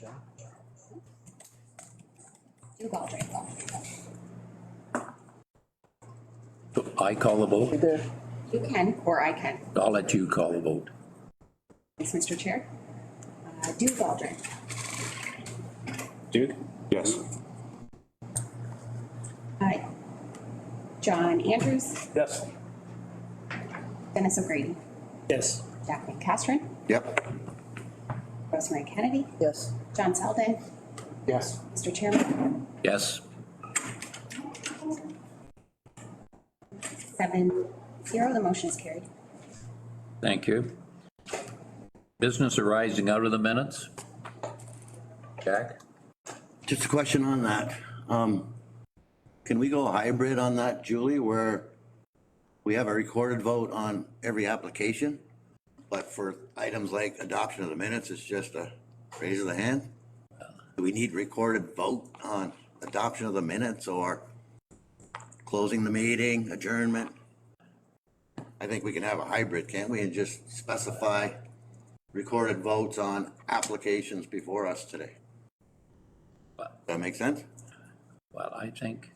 Stu Baldry. I call the vote. You can, or I can. I'll let you call the vote. Thanks, Mr. Chair. Stu Baldry. Duke? Yes. John Andrews. Yes. Dennis O'Grady. Yes. Jacqueline Castron. Yep. Rosemary Kennedy. Yes. John Selden. Yes. Mr. Chairman. Yes. 7-0, the motion is carried. Thank you. Business arising out of the minutes? Jack? Just a question on that. Can we go hybrid on that, Julie, where we have a recorded vote on every application? But for items like adoption of the minutes, it's just a raise of the hand? Do we need recorded vote on adoption of the minutes or closing the meeting, adjournment? I think we can have a hybrid, can't we, and just specify recorded votes on applications before us today? Does that make sense? Well, I think,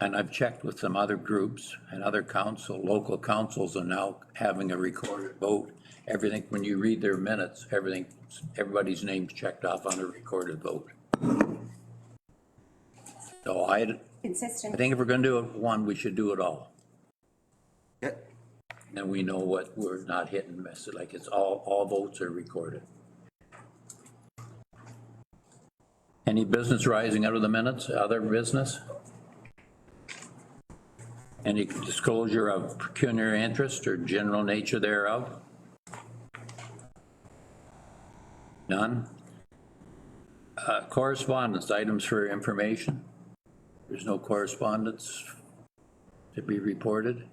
and I've checked with some other groups and other local councils are now having a recorded vote. Everything, when you read their minutes, everybody's name's checked off on a recorded vote. So I Consistent. think if we're gonna do it one, we should do it all. Yeah. Then we know what we're not hit and miss, like it's all votes are recorded. Any business rising out of the minutes, other business? Any disclosure of pecuniary interest or general nature thereof? None? Correspondence, items for information? There's no correspondence to be reported?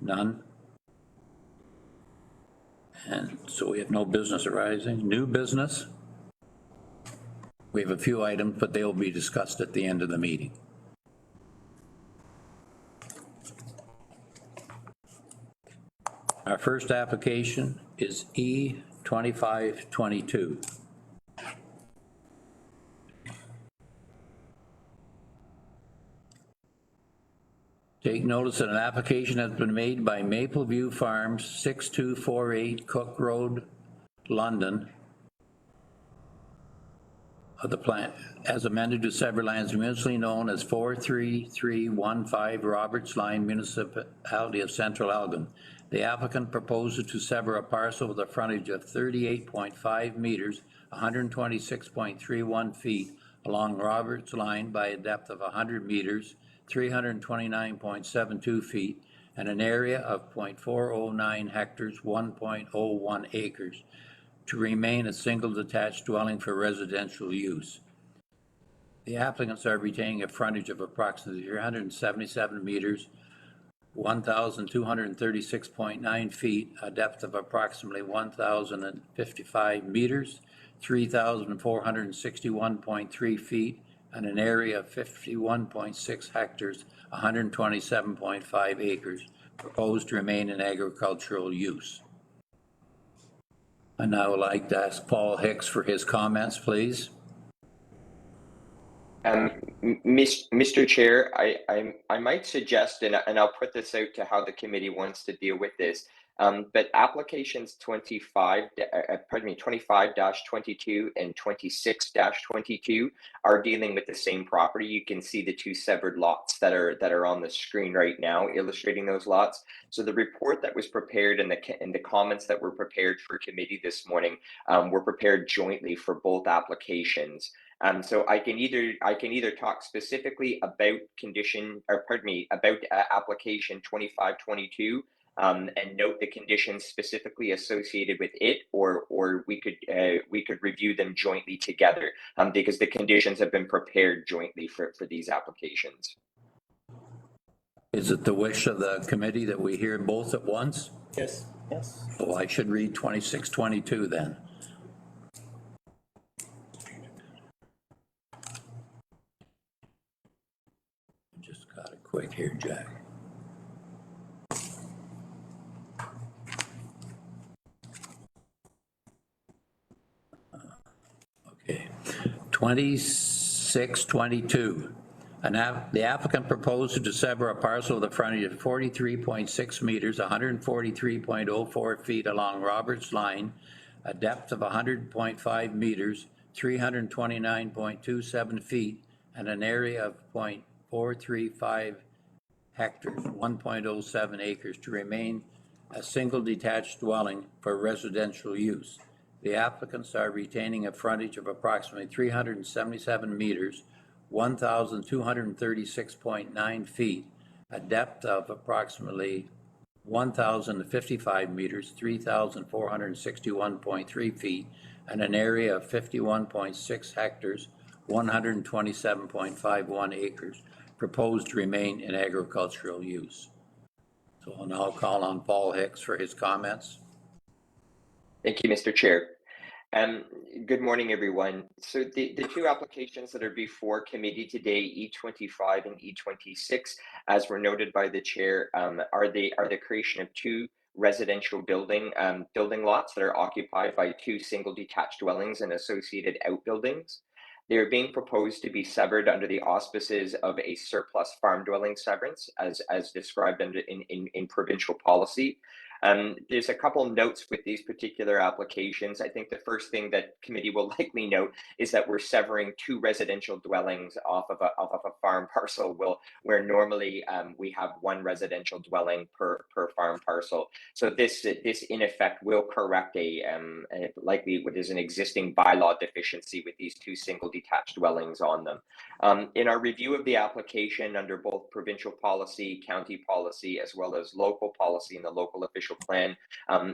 None? And so we have no business arising. New business? We have a few items, but they will be discussed at the end of the meeting. Our first application is E2522. Take notice that an application has been made by Mapleview Farms, 6248 Cook Road, London, of the plant as amended to sever lands municipally known as 43315 Roberts Line, Municipality of Central Elgin. The applicant proposes to sever a parcel with a frontage of 38.5 meters, 126.31 feet along Roberts Line by a depth of 100 meters, 329.72 feet, and an area of 0.409 hectares, 1.01 acres, to remain a single detached dwelling for residential use. The applicants are retaining a frontage of approximately 377 meters, 1,236.9 feet, a depth of approximately 1,055 meters, 3,461.3 feet, and an area of 51.6 hectares, 127.5 acres, proposed to remain in agricultural use. And I would like to ask Paul Hicks for his comments, please. Mr. Chair, I might suggest, and I'll put this out to how the committee wants to deal with this, but applications 25-22 and 26-22 are dealing with the same property. You can see the two severed lots that are on the screen right now, illustrating those lots. So the report that was prepared and the comments that were prepared for committee this morning were prepared jointly for both applications. So I can either talk specifically about application 2522 and note the conditions specifically associated with it, or we could review them jointly together because the conditions have been prepared jointly for these applications. Is it the wish of the committee that we hear both at once? Yes. Yes. So I should read 2622 then. Just got it quick here, Jack. Okay, 2622. The applicant proposes to sever a parcel of the frontage of 43.6 meters, 143.04 feet along Roberts Line, a depth of 100.5 meters, 329.27 feet, and an area of 0.435 hectares, 1.07 acres, to remain a single detached dwelling for residential use. The applicants are retaining a frontage of approximately 377 meters, 1,236.9 feet, a depth of approximately 1,055 meters, 3,461.3 feet, and an area of 51.6 hectares, 127.51 acres, proposed to remain in agricultural use. So I'll now call on Paul Hicks for his comments. Thank you, Mr. Chair. Good morning, everyone. So the two applications that are before committee today, E25 and E26, as were noted by the chair, are the creation of two residential building lots that are occupied by two single detached dwellings and associated outbuildings. They're being proposed to be severed under the auspices of a surplus farm dwelling severance, as described in provincial policy. There's a couple notes with these particular applications. I think the first thing that committee will likely note is that we're severing two residential dwellings off of a farm parcel, where normally we have one residential dwelling per farm parcel. So this in effect will correct a likely what is an existing bylaw deficiency with these two single detached dwellings on them. In our review of the application under both provincial policy, county policy, as well as local policy and the local official plan,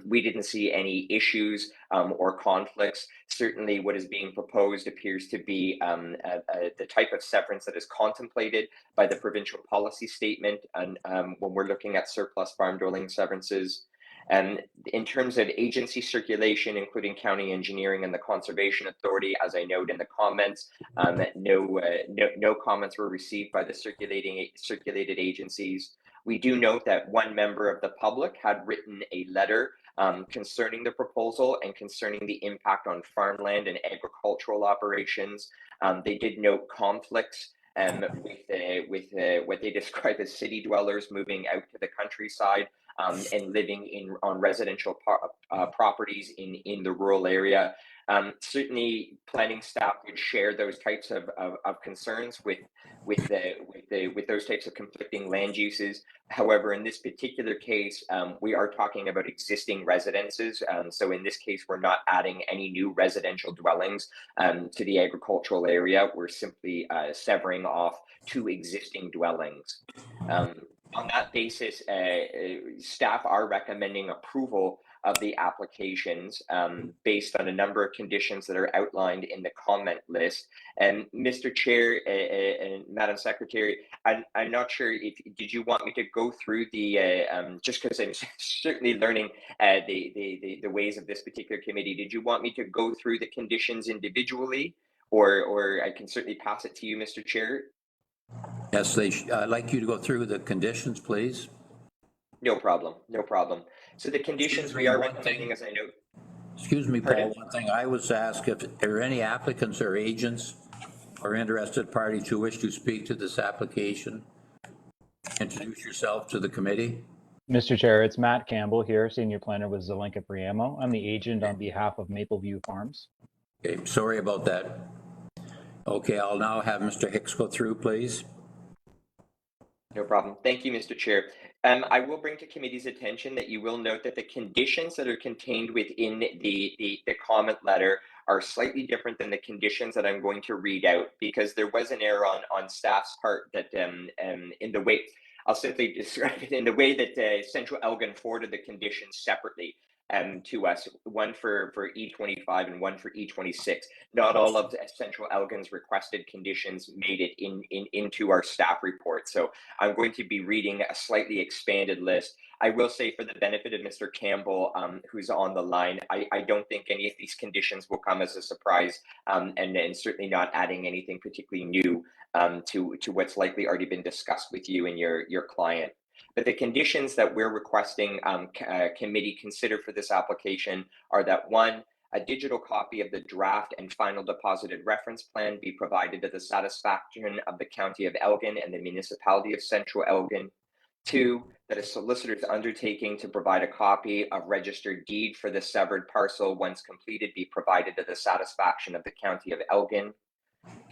we didn't see any issues or conflicts. Certainly what is being proposed appears to be the type of severance that is contemplated by the provincial policy statement, and when we're looking at surplus farm dwelling severances. And in terms of agency circulation, including county engineering and the Conservation Authority, as I note in the comments, no comments were received by the circulated agencies. We do note that one member of the public had written a letter concerning the proposal and concerning the impact on farmland and agricultural operations. They did note conflicts with what they describe as city dwellers moving out to the countryside and living on residential properties in the rural area. Certainly, planning staff would share those types of concerns with those types of conflicting land uses. However, in this particular case, we are talking about existing residences. So in this case, we're not adding any new residential dwellings to the agricultural area. We're simply severing off two existing dwellings. On that basis, staff are recommending approval of the applications based on a number of conditions that are outlined in the comment list. And Mr. Chair and Madam Secretary, I'm not sure if did you want me to go through the just because I'm certainly learning the ways of this particular committee. Did you want me to go through the conditions individually, or I can certainly pass it to you, Mr. Chair? Yes, I'd like you to go through the conditions, please. No problem, no problem. So the conditions we are recommending, as I know. Excuse me, Paul, Pardon? one thing I was asked, if there are any applicants or agents or interested parties who wish to speak to this application, introduce yourself to the committee. Mr. Chair, it's Matt Campbell here, Senior Planner with Zelenka Priamo. I'm the agent on behalf of Mapleview Farms. Okay, sorry about that. Okay, I'll now have Mr. Hicks go through, please. No problem. Thank you, Mr. Chair. I will bring to committee's attention that you will note that the conditions that are contained within the comment letter are slightly different than the conditions that I'm going to read out, because there was an error on staff's part that in the way, I'll simply describe it in the way that Central Elgin forwarded the conditions separately to us, one for E25 and one for E26. Not all of Central Elgin's requested conditions made it into our staff report. So I'm going to be reading a slightly expanded list. I will say, for the benefit of Mr. Campbell, who's on the line, I don't think any of these conditions will come as a surprise, and certainly not adding anything particularly new to what's likely already been discussed with you and your client. But the conditions that we're requesting committee consider for this application are that, one, a digital copy of the draft and final deposited reference plan be provided to the satisfaction of the County of Elgin and the Municipality of Central Elgin. 2, that a solicitor's undertaking to provide a copy of registered deed for the severed parcel once completed be provided to the satisfaction of the County of Elgin.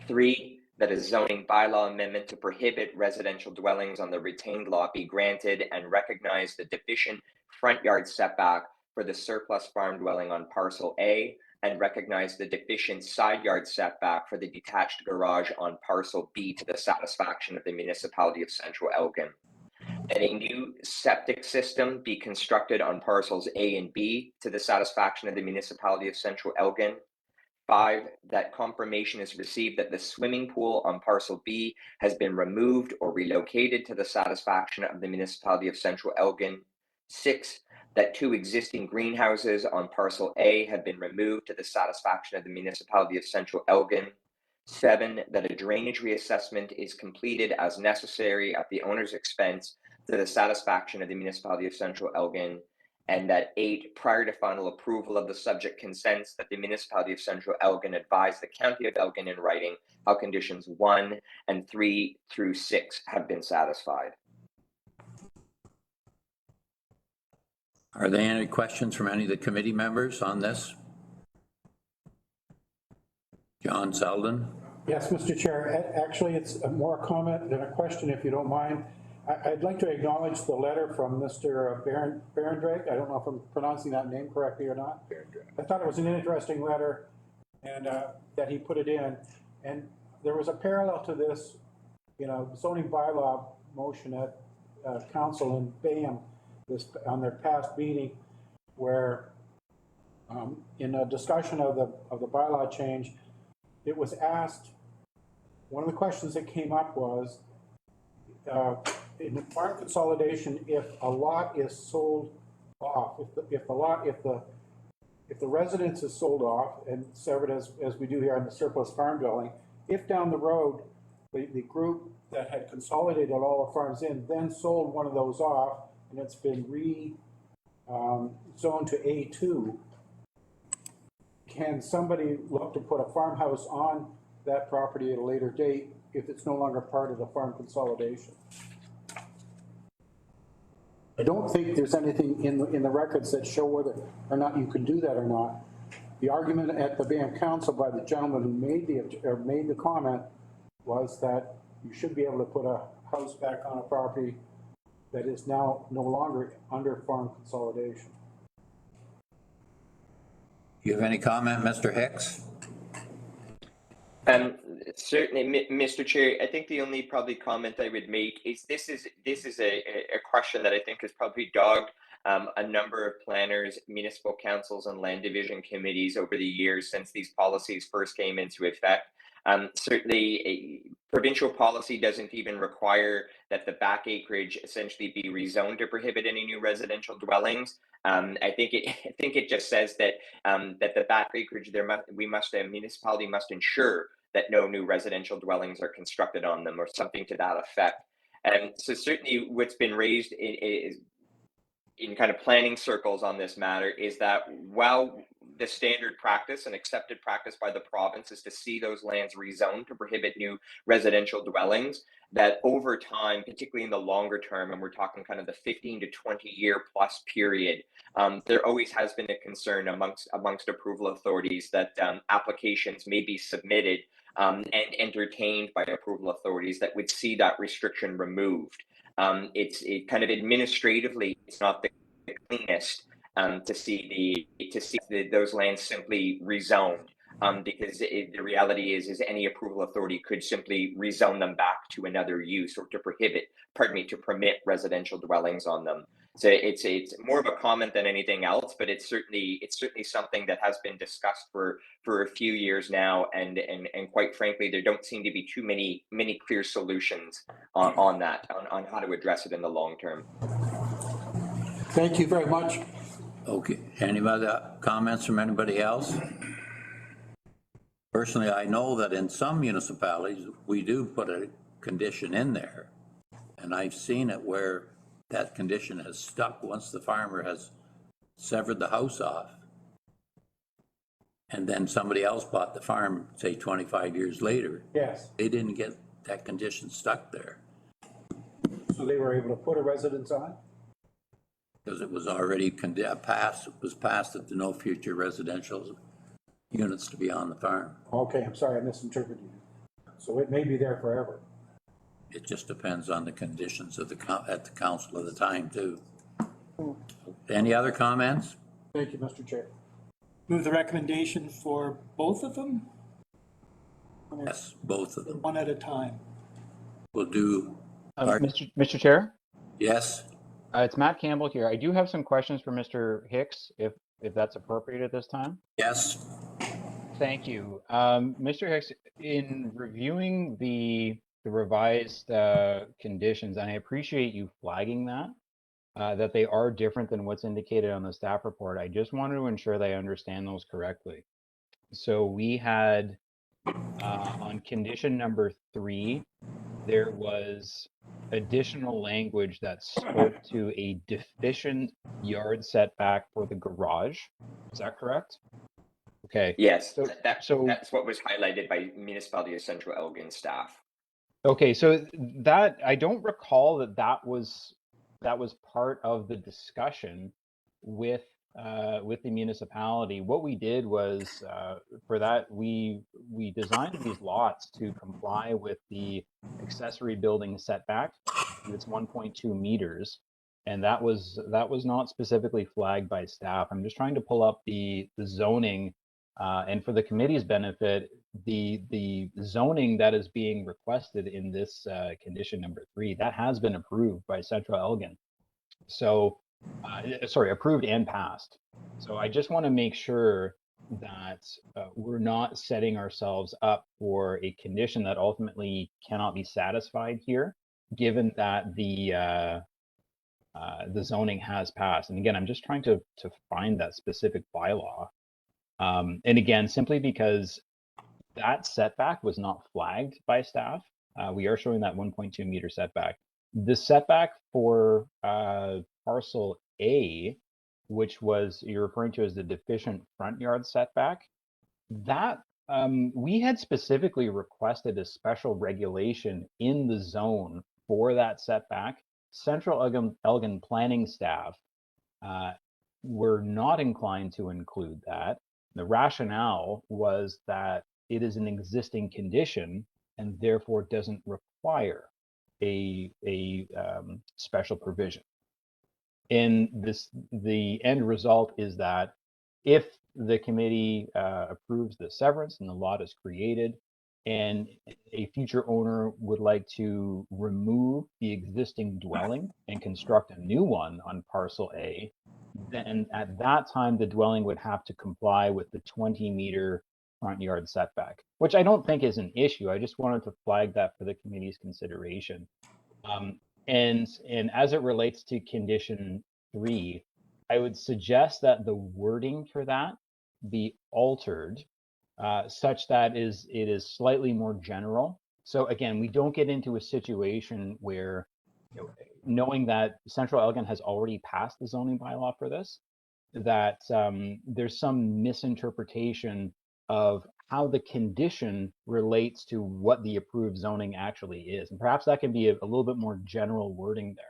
3, that a zoning bylaw amendment to prohibit residential dwellings on the retained lot be granted and recognize the deficient front yard setback for the surplus farm dwelling on parcel A and recognize the deficient side yard setback for the detached garage on parcel B to the satisfaction of the Municipality of Central Elgin. And a new septic system be constructed on parcels A and B to the satisfaction of the Municipality of Central Elgin. 5, that confirmation is received that the swimming pool on parcel B has been removed or relocated to the satisfaction of the Municipality of Central Elgin. 6, that 2 existing greenhouses on parcel A have been removed to the satisfaction of the Municipality of Central Elgin. 7, that a drainage reassessment is completed as necessary at the owner's expense to the satisfaction of the Municipality of Central Elgin. And that 8, prior to final approval of the subject consents, that the Municipality of Central Elgin advise the County of Elgin in writing how conditions 1 and 3 through 6 have been satisfied. Are there any questions from any of the committee members on this? John Selden? Yes, Mr. Chair. Actually, it's more a comment than a question, if you don't mind. I'd like to acknowledge the letter from Mr. Barendrake. I don't know if I'm pronouncing that name correctly or not. I thought it was an interesting letter, and that he put it in. And there was a parallel to this, zoning bylaw motion at council in BAM on their past meeting, where in a discussion of the bylaw change, it was asked. One of the questions that came up was, in farm consolidation, if a lot is sold off, if the residence is sold off and severed as we do here on the surplus farm dwelling, if down the road the group that had consolidated all the farms in then sold one of those off and it's been zoned to A2, can somebody look to put a farmhouse on that property at a later date if it's no longer part of the farm consolidation? I don't think there's anything in the records that show whether or not you can do that or not. The argument at the BAM council by the gentleman who made the comment was that you should be able to put a house back on a property that is now no longer under farm consolidation. You have any comment, Mr. Hicks? Certainly, Mr. Chair. I think the only probably comment I would make is this is a question that I think has probably dogged a number of planners, municipal councils, and land division committees over the years since these policies first came into effect. Certainly, a provincial policy doesn't even require that the back acreage essentially be rezoned to prohibit any new residential dwellings. I think it just says that that the back acreage a municipality must ensure that no new residential dwellings are constructed on them, or something to that effect. And so certainly what's been raised is in kind of planning circles on this matter is that while the standard practice and accepted practice by the province is to see those lands rezoned to prohibit new residential dwellings, that over time, particularly in the longer term, and we're talking kind of the 15 to 20 year plus period, there always has been a concern amongst approval authorities that applications may be submitted and entertained by approval authorities that would see that restriction removed. It kind of administratively, it's not the cleanest to see those lands simply rezoned, because the reality is any approval authority could simply rezone them back to another use or to permit residential dwellings on them. So it's more of a comment than anything else, but it's certainly something that has been discussed for a few years now, and quite frankly, there don't seem to be too many clear solutions on how to address it in the long term. Thank you very much. Okay, any other comments from anybody else? Personally, I know that in some municipalities, we do put a condition in there, and I've seen it where that condition has stuck once the farmer has severed the house off. and then somebody else bought the farm, say 25 years later, Yes, they didn't get that condition stuck there so they were able to put a residence on? because it was already passed, it was passed that no future residential units to be on the farm. Okay, I'm sorry, I misinterpreted you. So it may be there forever. It just depends on the conditions of at the council at the time too. Any other comments? Thank you, Mr. Chair. Move the recommendation for both of them? Yes, both of them. One at a time. We'll do, Pardon? Mr. Chair, yes, it's Matt Campbell here. I do have some questions for Mr. Hicks, if that's appropriate at this time. yes, Thank you. Mr. Hicks, in reviewing the revised conditions, and I appreciate you flagging that they are different than what's indicated on the staff report. I just wanted to ensure that I understand those correctly. So we had on condition number 3, there was additional language that spoke to a deficient yard setback for the garage. Is that correct? Okay. Yes, So- that's what was highlighted by Municipality of Central Elgin staff. Okay, so that I don't recall that was part of the discussion with the municipality. What we did was for that we designed these lots to comply with the accessory building setback. It's 1.2 meters, and that was not specifically flagged by staff. I'm just trying to pull up the zoning, and for the committee's benefit, the zoning that is being requested in this condition number 3, that has been approved by Central Elgin. So, sorry, approved and passed. So I just want to make sure that we're not setting ourselves up for a condition that ultimately cannot be satisfied here, given that the zoning has passed. And again, I'm just trying to find that specific bylaw. And again, simply because that setback was not flagged by staff. We are showing that 1.2 meter setback. The setback for parcel A, which was you're referring to as the deficient front yard setback, that we had specifically requested a special regulation in the zone for that setback. Central Elgin planning staff were not inclined to include that. The rationale was that it is an existing condition and therefore doesn't require a special provision. And the end result is that if the committee approves the severance and the lot is created, and a future owner would like to remove the existing dwelling and construct a new one on parcel A, then at that time the dwelling would have to comply with the 20-meter front yard setback, which I don't think is an issue. I just wanted to flag that for the committee's consideration. And as it relates to condition 3, I would suggest that the wording for that be altered such that it is slightly more general. So again, we don't get into a situation where, knowing that Central Elgin has already passed the zoning bylaw for this, that there's some misinterpretation of how the condition relates to what the approved zoning actually is. And perhaps that can be a little bit more general wording there.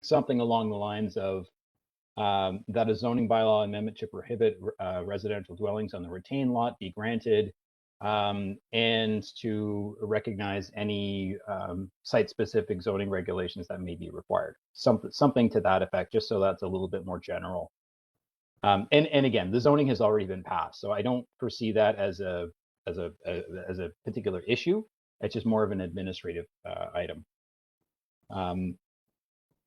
Something along the lines of that a zoning bylaw amendment to prohibit residential dwellings on the retained lot be granted, and to recognize any site-specific zoning regulations that may be required. Something to that effect, just so that's a little bit more general. And again, the zoning has already been passed, so I don't foresee that as a particular issue. It's just more of an administrative item.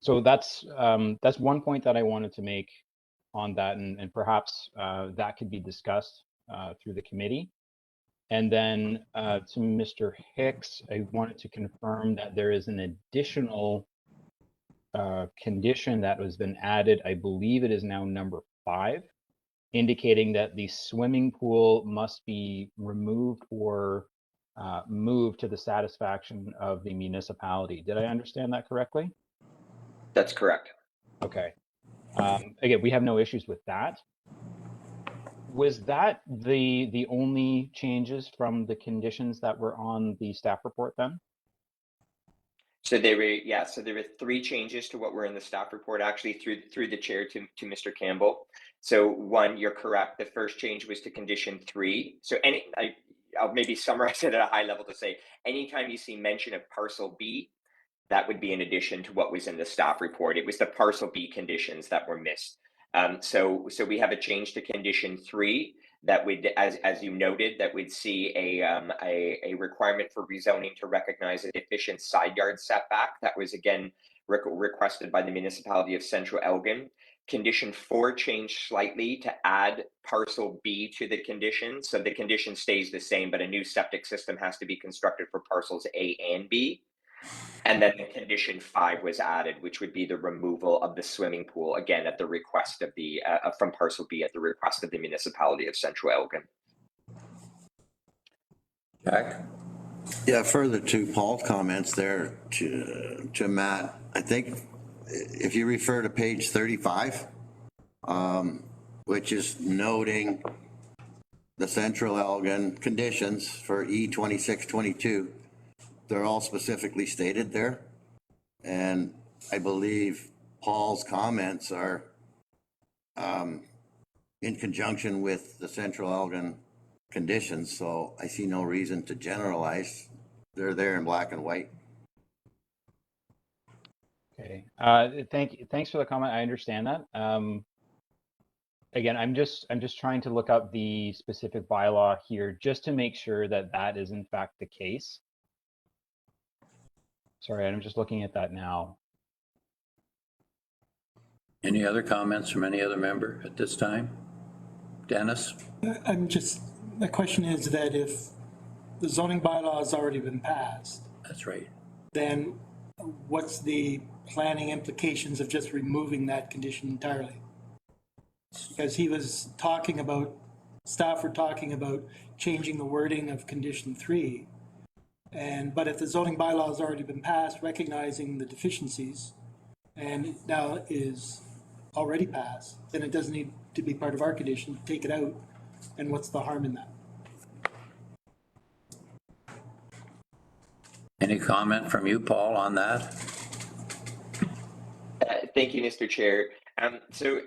So that's one point that I wanted to make on that, and perhaps that could be discussed through the committee. And then to Mr. Hicks, I wanted to confirm that there is an additional condition that has been added. I believe it is now number 5, indicating that the swimming pool must be removed or moved to the satisfaction of the municipality. Did I understand that correctly? That's correct. Okay. Again, we have no issues with that. Was that the only changes from the conditions that were on the staff report then? So there were, yeah, so there were 3 changes to what were in the staff report, actually through the chair to Mr. Campbell. So one, you're correct. The first change was to condition 3. So I'll maybe summarize it at a high level to say, anytime you see mention of parcel B, that would be in addition to what was in the staff report. It was the parcel B conditions that were missed. So we have a change to condition 3 that would, as you noted, that would see a requirement for rezoning to recognize a deficient side yard setback. That was again requested by the municipality of Central Elgin. Condition 4 changed slightly to add parcel B to the condition. So the condition stays the same, but a new septic system has to be constructed for parcels A and B. And then the condition 5 was added, which would be the removal of the swimming pool, again, at the request of the, from parcel B, at the request of the municipality of Central Elgin. Jack? Yeah, further to Paul's comments there to Matt, I think if you refer to page 35, which is noting the Central Elgin conditions for E2622, they're all specifically stated there. And I believe Paul's comments are in conjunction with the Central Elgin conditions, so I see no reason to generalize. They're there in black and white. Okay, thanks for the comment. I understand that. Again, I'm just trying to look up the specific bylaw here just to make sure that that is in fact the case. Sorry, I'm just looking at that now. Any other comments from any other member at this time? Dennis? The question is that if the zoning bylaw has already been passed, That's right. then what's the planning implications of just removing that condition entirely? Because he was talking about, staff were talking about changing the wording of condition 3. But if the zoning bylaw has already been passed, recognizing the deficiencies, and it now is already passed, then it doesn't need to be part of our condition, take it out, and what's the harm in that? Any comment from you, Paul, on that? Thank you, Mr. Chair. So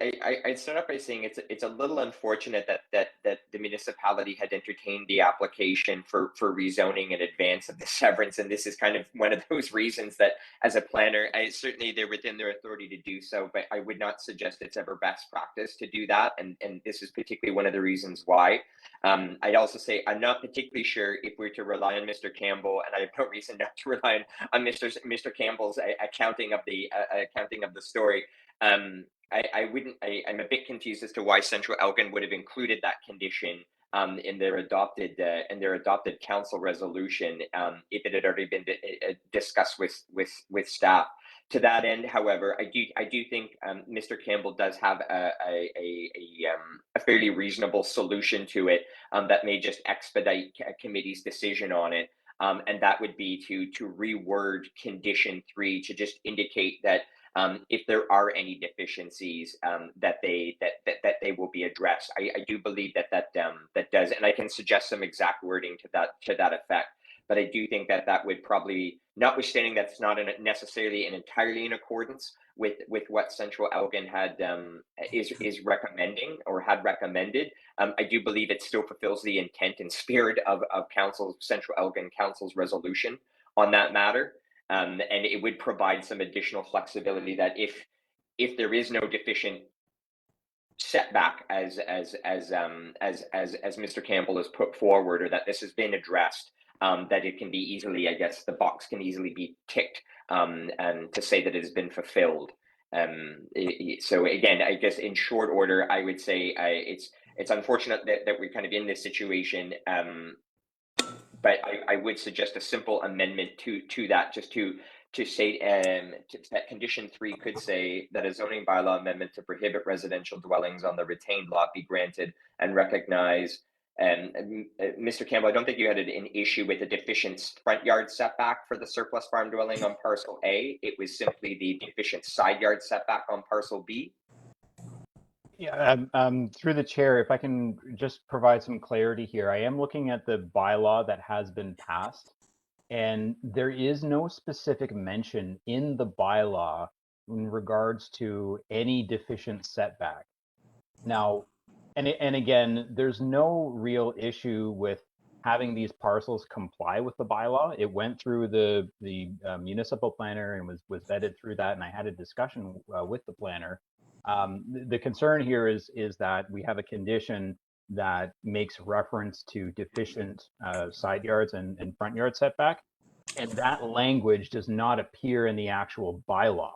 I'd start off by saying it's a little unfortunate that the municipality had entertained the application for rezoning in advance of the severance, and this is kind of one of those reasons that, as a planner, certainly they're within their authority to do so, but I would not suggest it's ever best practice to do that, and this is particularly one of the reasons why. I'd also say I'm not particularly sure if we're to rely on Mr. Campbell, and I have no reason not to rely on Mr. Campbell's accounting of the story. I'm a bit confused as to why Central Elgin would have included that condition in their adopted council resolution if it had already been discussed with staff. To that end, however, I do think Mr. Campbell does have a fairly reasonable solution to it that may just expedite a committee's decision on it, and that would be to reword condition 3 to just indicate that if there are any deficiencies, that they will be addressed. I do believe that does, and I can suggest some exact wording to that effect. But I do think that would probably, notwithstanding that's not necessarily and entirely in accordance with what Central Elgin is recommending or had recommended, I do believe it still fulfills the intent and spirit of Central Elgin Council's resolution on that matter. And it would provide some additional flexibility that if there is no deficient setback as Mr. Campbell has put forward, or that this has been addressed, that it can be easily, I guess the box can easily be ticked and to say that it has been fulfilled. So again, I guess in short order, I would say it's unfortunate that we're kind of in this situation. But I would suggest a simple amendment to that, just to say that condition 3 could say that a zoning bylaw amendment to prohibit residential dwellings on the retained lot be granted and recognize. Mr. Campbell, I don't think you had an issue with a deficient front yard setback for the surplus farm dwelling on parcel A. It was simply the deficient side yard setback on parcel B. Yeah, through the chair, if I can just provide some clarity here, I am looking at the bylaw that has been passed. And there is no specific mention in the bylaw in regards to any deficient setback. Now, and again, there's no real issue with having these parcels comply with the bylaw. It went through the municipal planner and was vetted through that, and I had a discussion with the planner. The concern here is that we have a condition that makes reference to deficient side yards and front yard setback, and that language does not appear in the actual bylaw.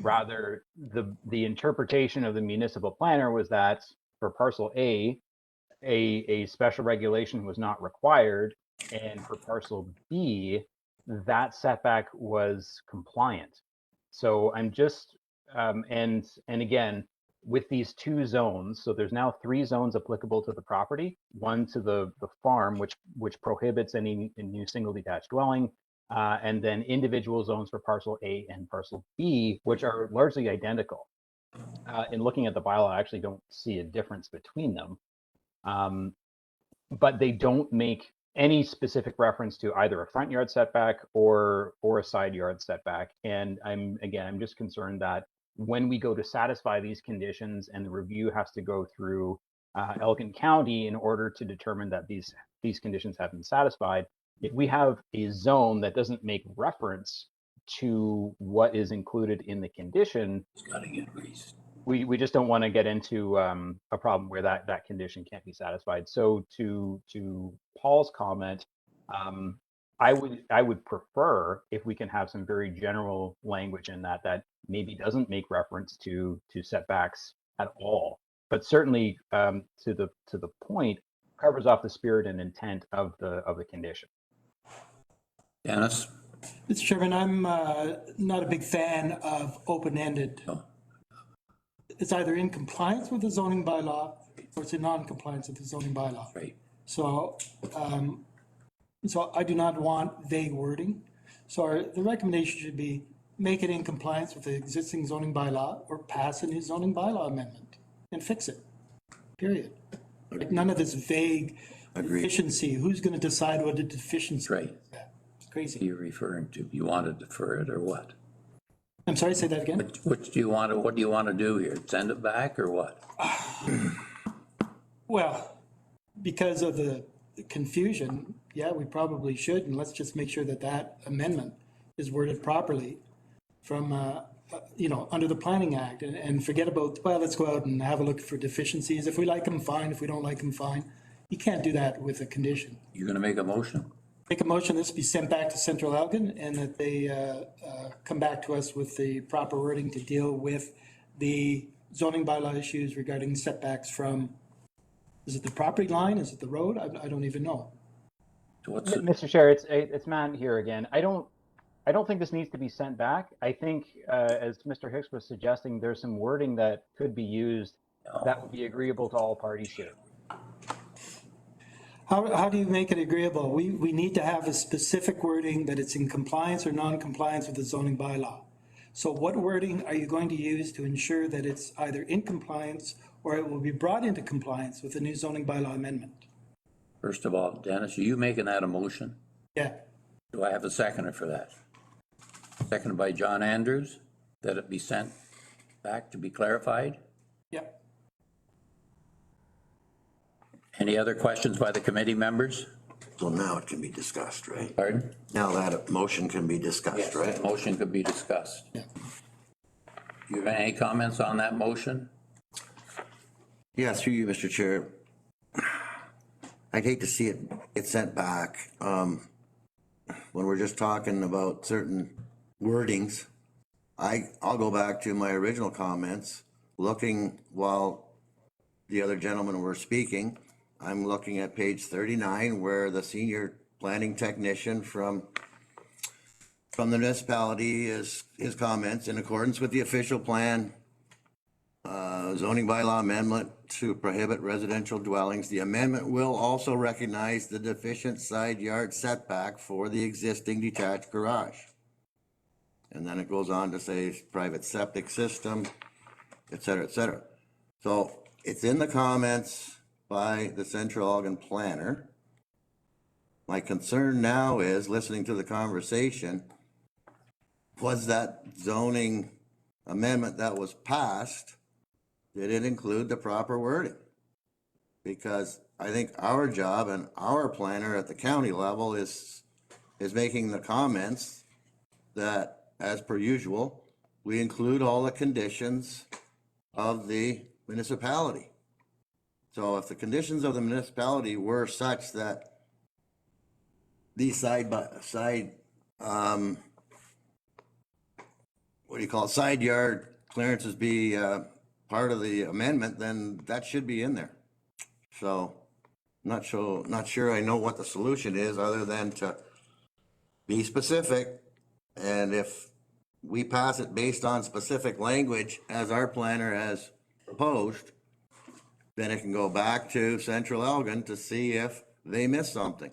Rather, the interpretation of the municipal planner was that for parcel a special regulation was not required, and for parcel B, that setback was compliant. So I'm just, and again, with these two zones, so there's now 3 zones applicable to the property, one to the farm, which prohibits any new single detached dwelling, and then individual zones for parcel A and parcel B, which are largely identical. In looking at the bylaw, I actually don't see a difference between them. But they don't make any specific reference to either a front yard setback or a side yard setback. And I'm just concerned that when we go to satisfy these conditions and the review has to go through Elgin County in order to determine that these conditions have been satisfied, if we have a zone that doesn't make reference to what is included in the condition, It's got to get raised. we just don't want to get into a problem where that condition can't be satisfied. So to Paul's comment, I would prefer if we can have some very general language in that maybe doesn't make reference to setbacks at all, but certainly to the point covers off the spirit and intent of the condition. Dennis? Mr. Chairman, I'm not a big fan of open-ended. No. It's either in compliance with the zoning bylaw or it's in non-compliance with the zoning bylaw. Right. So, so I do not want vague wording. So the recommendation should be make it in compliance with the existing zoning bylaw or pass a new zoning bylaw amendment and fix it, period. Like none of this vague Agreed. deficiency. Who's going to decide what a deficiency is? Right. It's crazy. You're referring to, you want to defer it or what? I'm sorry, say that again? What do you want to do here? Send it back or what? Well, because of the confusion, yeah, we probably should, and let's just make sure that that amendment is worded properly from, under the Planning Act, and forget about, well, let's go out and have a look for deficiencies. If we like them, fine. If we don't like them, fine. You can't do that with a condition. You're going to make a motion? Make a motion this be sent back to Central Elgin and that they come back to us with the proper wording to deal with the zoning bylaw issues regarding setbacks from, is it the property line? Is it the road? I don't even know. So what's the, Mr. Chair, it's Matt here again. I don't think this needs to be sent back. I think, as Mr. Hicks was suggesting, there's some wording that could be used that would be agreeable to all parties here. How do you make it agreeable? We need to have a specific wording that it's in compliance or non-compliance with the zoning bylaw. So what wording are you going to use to ensure that it's either in compliance or it will be brought into compliance with the new zoning bylaw amendment? first of all, Dennis, are you making that a motion? Yeah, Do I have a seconder for that? Seconded by John Andrews, that it be sent back to be clarified? yeah. Any other questions by the committee members? So now it can be discussed, right? Pardon? Now that motion can be discussed, right? Motion could be discussed. Yeah. Do you have any comments on that motion? Yeah, through you, Mr. Chair. I'd hate to see it sent back. When we're just talking about certain wordings, I'll go back to my original comments, looking while the other gentlemen were speaking. I'm looking at page 39 where the senior planning technician from the municipality his comments in accordance with the official plan, zoning bylaw amendment to prohibit residential dwellings. The amendment will also recognize the deficient side yard setback for the existing detached garage. And then it goes on to say private septic system, et cetera, et cetera. So it's in the comments by the Central Ogden planner. My concern now is, listening to the conversation, was that zoning amendment that was passed, did it include the proper wording? Because I think our job and our planner at the county level is making the comments that, as per usual, we include all the conditions of the municipality. So if the conditions of the municipality were such that these side by side, what do you call it, side yard clearances be part of the amendment, then that should be in there. So not sure I know what the solution is other than to be specific. And if we pass it based on specific language as our planner has proposed, then it can go back to Central Elgin to see if they missed something.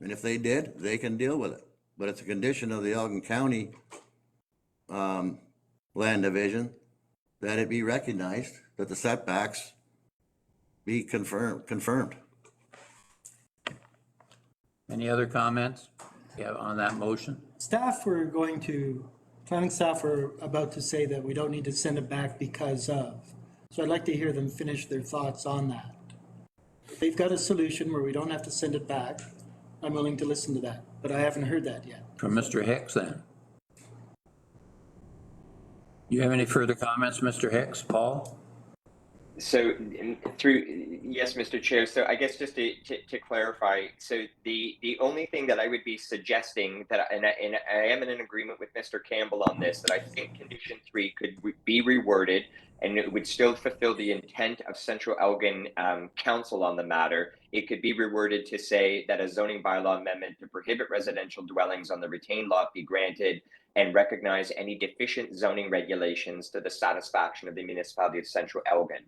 And if they did, they can deal with it. But it's a condition of the Elgin County Land Division that it be recognized, that the setbacks be confirmed. Any other comments? Yeah, on that motion? Planning staff were about to say that we don't need to send it back because of. So I'd like to hear them finish their thoughts on that. If they've got a solution where we don't have to send it back, I'm willing to listen to that, but I haven't heard that yet. From Mr. Hicks then. You have any further comments, Mr. Hicks? Paul? So yes, Mr. Chair. So I guess just to clarify, so the only thing that I would be suggesting that, and I am in an agreement with Mr. Campbell on this, that I think condition 3 could be reworded and it would still fulfill the intent of Central Elgin Council on the matter. It could be reworded to say that a zoning bylaw amendment to prohibit residential dwellings on the retained lot be granted and recognize any deficient zoning regulations to the satisfaction of the municipality of Central Elgin.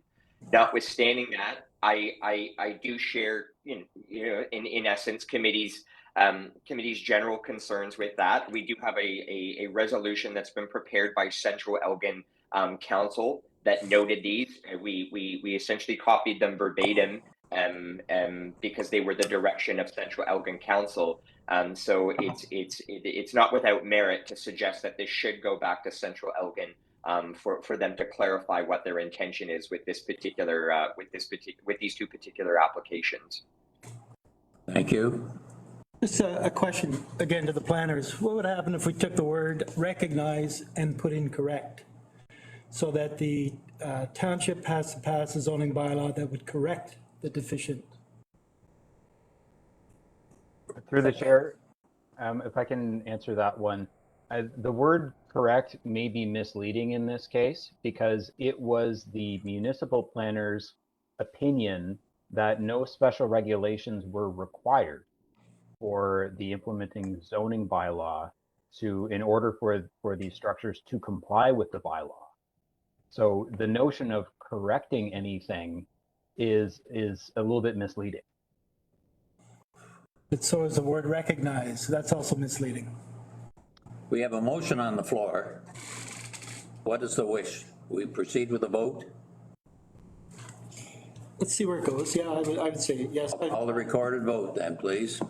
Notwithstanding that, I do share, in essence, committee's general concerns with that. We do have a resolution that's been prepared by Central Elgin Council that noted these. We essentially copied them verbatim because they were the direction of Central Elgin Council. So it's not without merit to suggest that this should go back to Central Elgin for them to clarify what their intention is with this particular with these two particular applications. Thank you. Just a question again to the planners. What would happen if we took the word recognize and put in correct? So that the township has to pass a zoning bylaw that would correct the deficient. Through the chair, if I can answer that one. The word correct may be misleading in this case because it was the municipal planner's opinion that no special regulations were required for the implementing zoning bylaw in order for these structures to comply with the bylaw. So the notion of correcting anything is a little bit misleading. But so is the word recognize. That's also misleading. We have a motion on the floor. What is the wish? We proceed with a vote? Let's see where it goes. Yeah, I would say yes. Call the recorded vote then, please.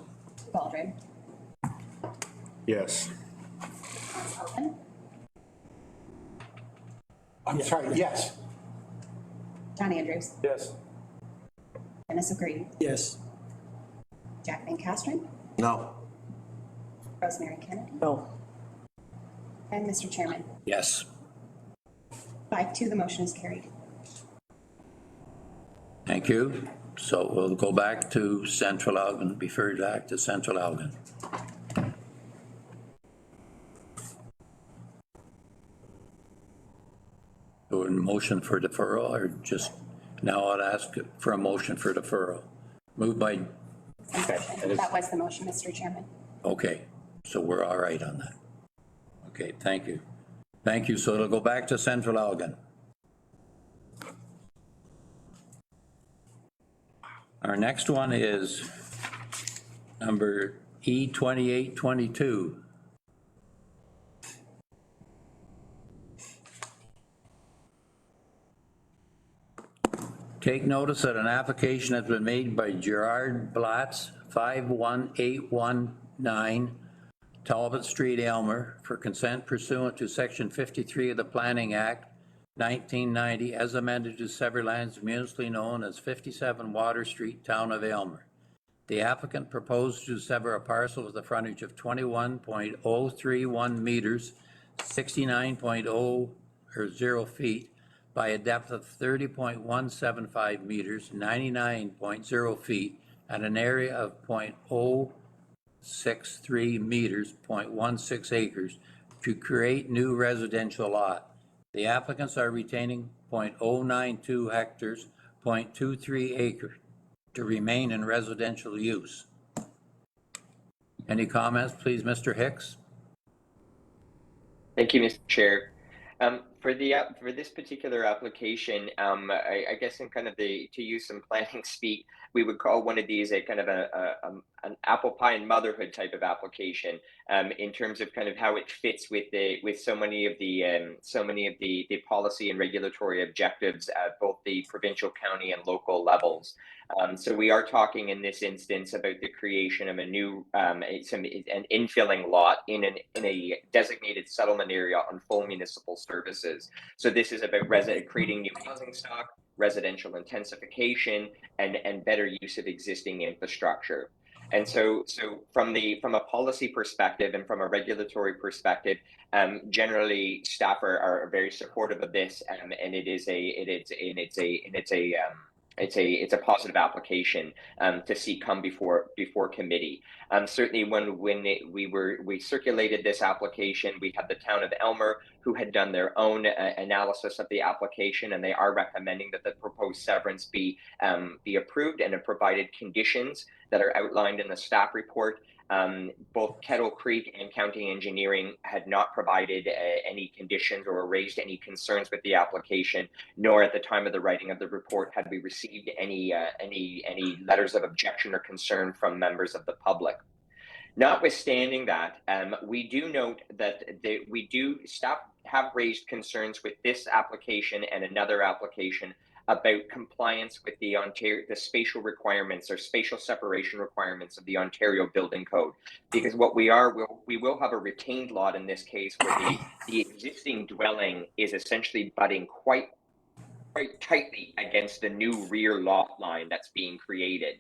Baldwin. Yes. Sullivan. I'm sorry, yes. John Andrews. Yes. Dennis O'Grady. Yes. Jack Van Castren. No. Rosemary Kennedy. No. And Mr. Chairman, Yes. 5-2, the motion is carried. Thank you. So we'll go back to Central Elgin, refer back to Central Elgin. So a motion for deferral or just now I'll ask for a motion for deferral. Moved by, That was the motion, Mr. Chairman. okay, so we're all right on that. Okay, thank you. Thank you. So it'll go back to Central Elgin. Our next one is number E2822. Take notice that an application has been made by Gerard Blatz, 51819 Talbot Street, Aylmer, for consent pursuant to Section 53 of the Planning Act 1990, as amended, to sever lands municipally known as 57 Water Street, Town of Aylmer. The applicant proposed to sever a parcel with a frontage of 21.031 meters, 69.0 feet, by a depth of 30.175 meters, 99.0 feet, and an area of 0.063 meters, 0.16 acres, to create new residential lot. The applicants are retaining 0.092 hectares, 0.23 acres, to remain in residential use. Any comments, please, Mr. Hicks? Thank you, Mr. Chair. For this particular application, I guess in kind of to use some planning speak, we would call one of these a kind of an apple pie and motherhood type of application, in terms of kind of how it fits with so many of the policy and regulatory objectives at both the provincial, county, and local levels. So we are talking in this instance about the creation of a new an infilling lot in a designated settlement area on full municipal services. So this is about creating new housing stock, residential intensification, and better use of existing infrastructure. And so from a policy perspective and from a regulatory perspective, generally staff are very supportive of this, and it's a positive application to see come before committee. Certainly when we circulated this application, we had the town of Aylmer who had done their own analysis of the application, and they are recommending that the proposed severance be approved, and have provided conditions that are outlined in the staff report. Both Kettle Creek and County Engineering had not provided any conditions or raised any concerns with the application, nor at the time of the writing of the report had we received any letters of objection or concern from members of the public. Notwithstanding that, we do note that staff have raised concerns with this application and another application about compliance with the spatial requirements or spatial separation requirements of the Ontario Building Code. Because what we will have a retained lot in this case where the existing dwelling is essentially butting quite tightly against the new rear lot line that's being created.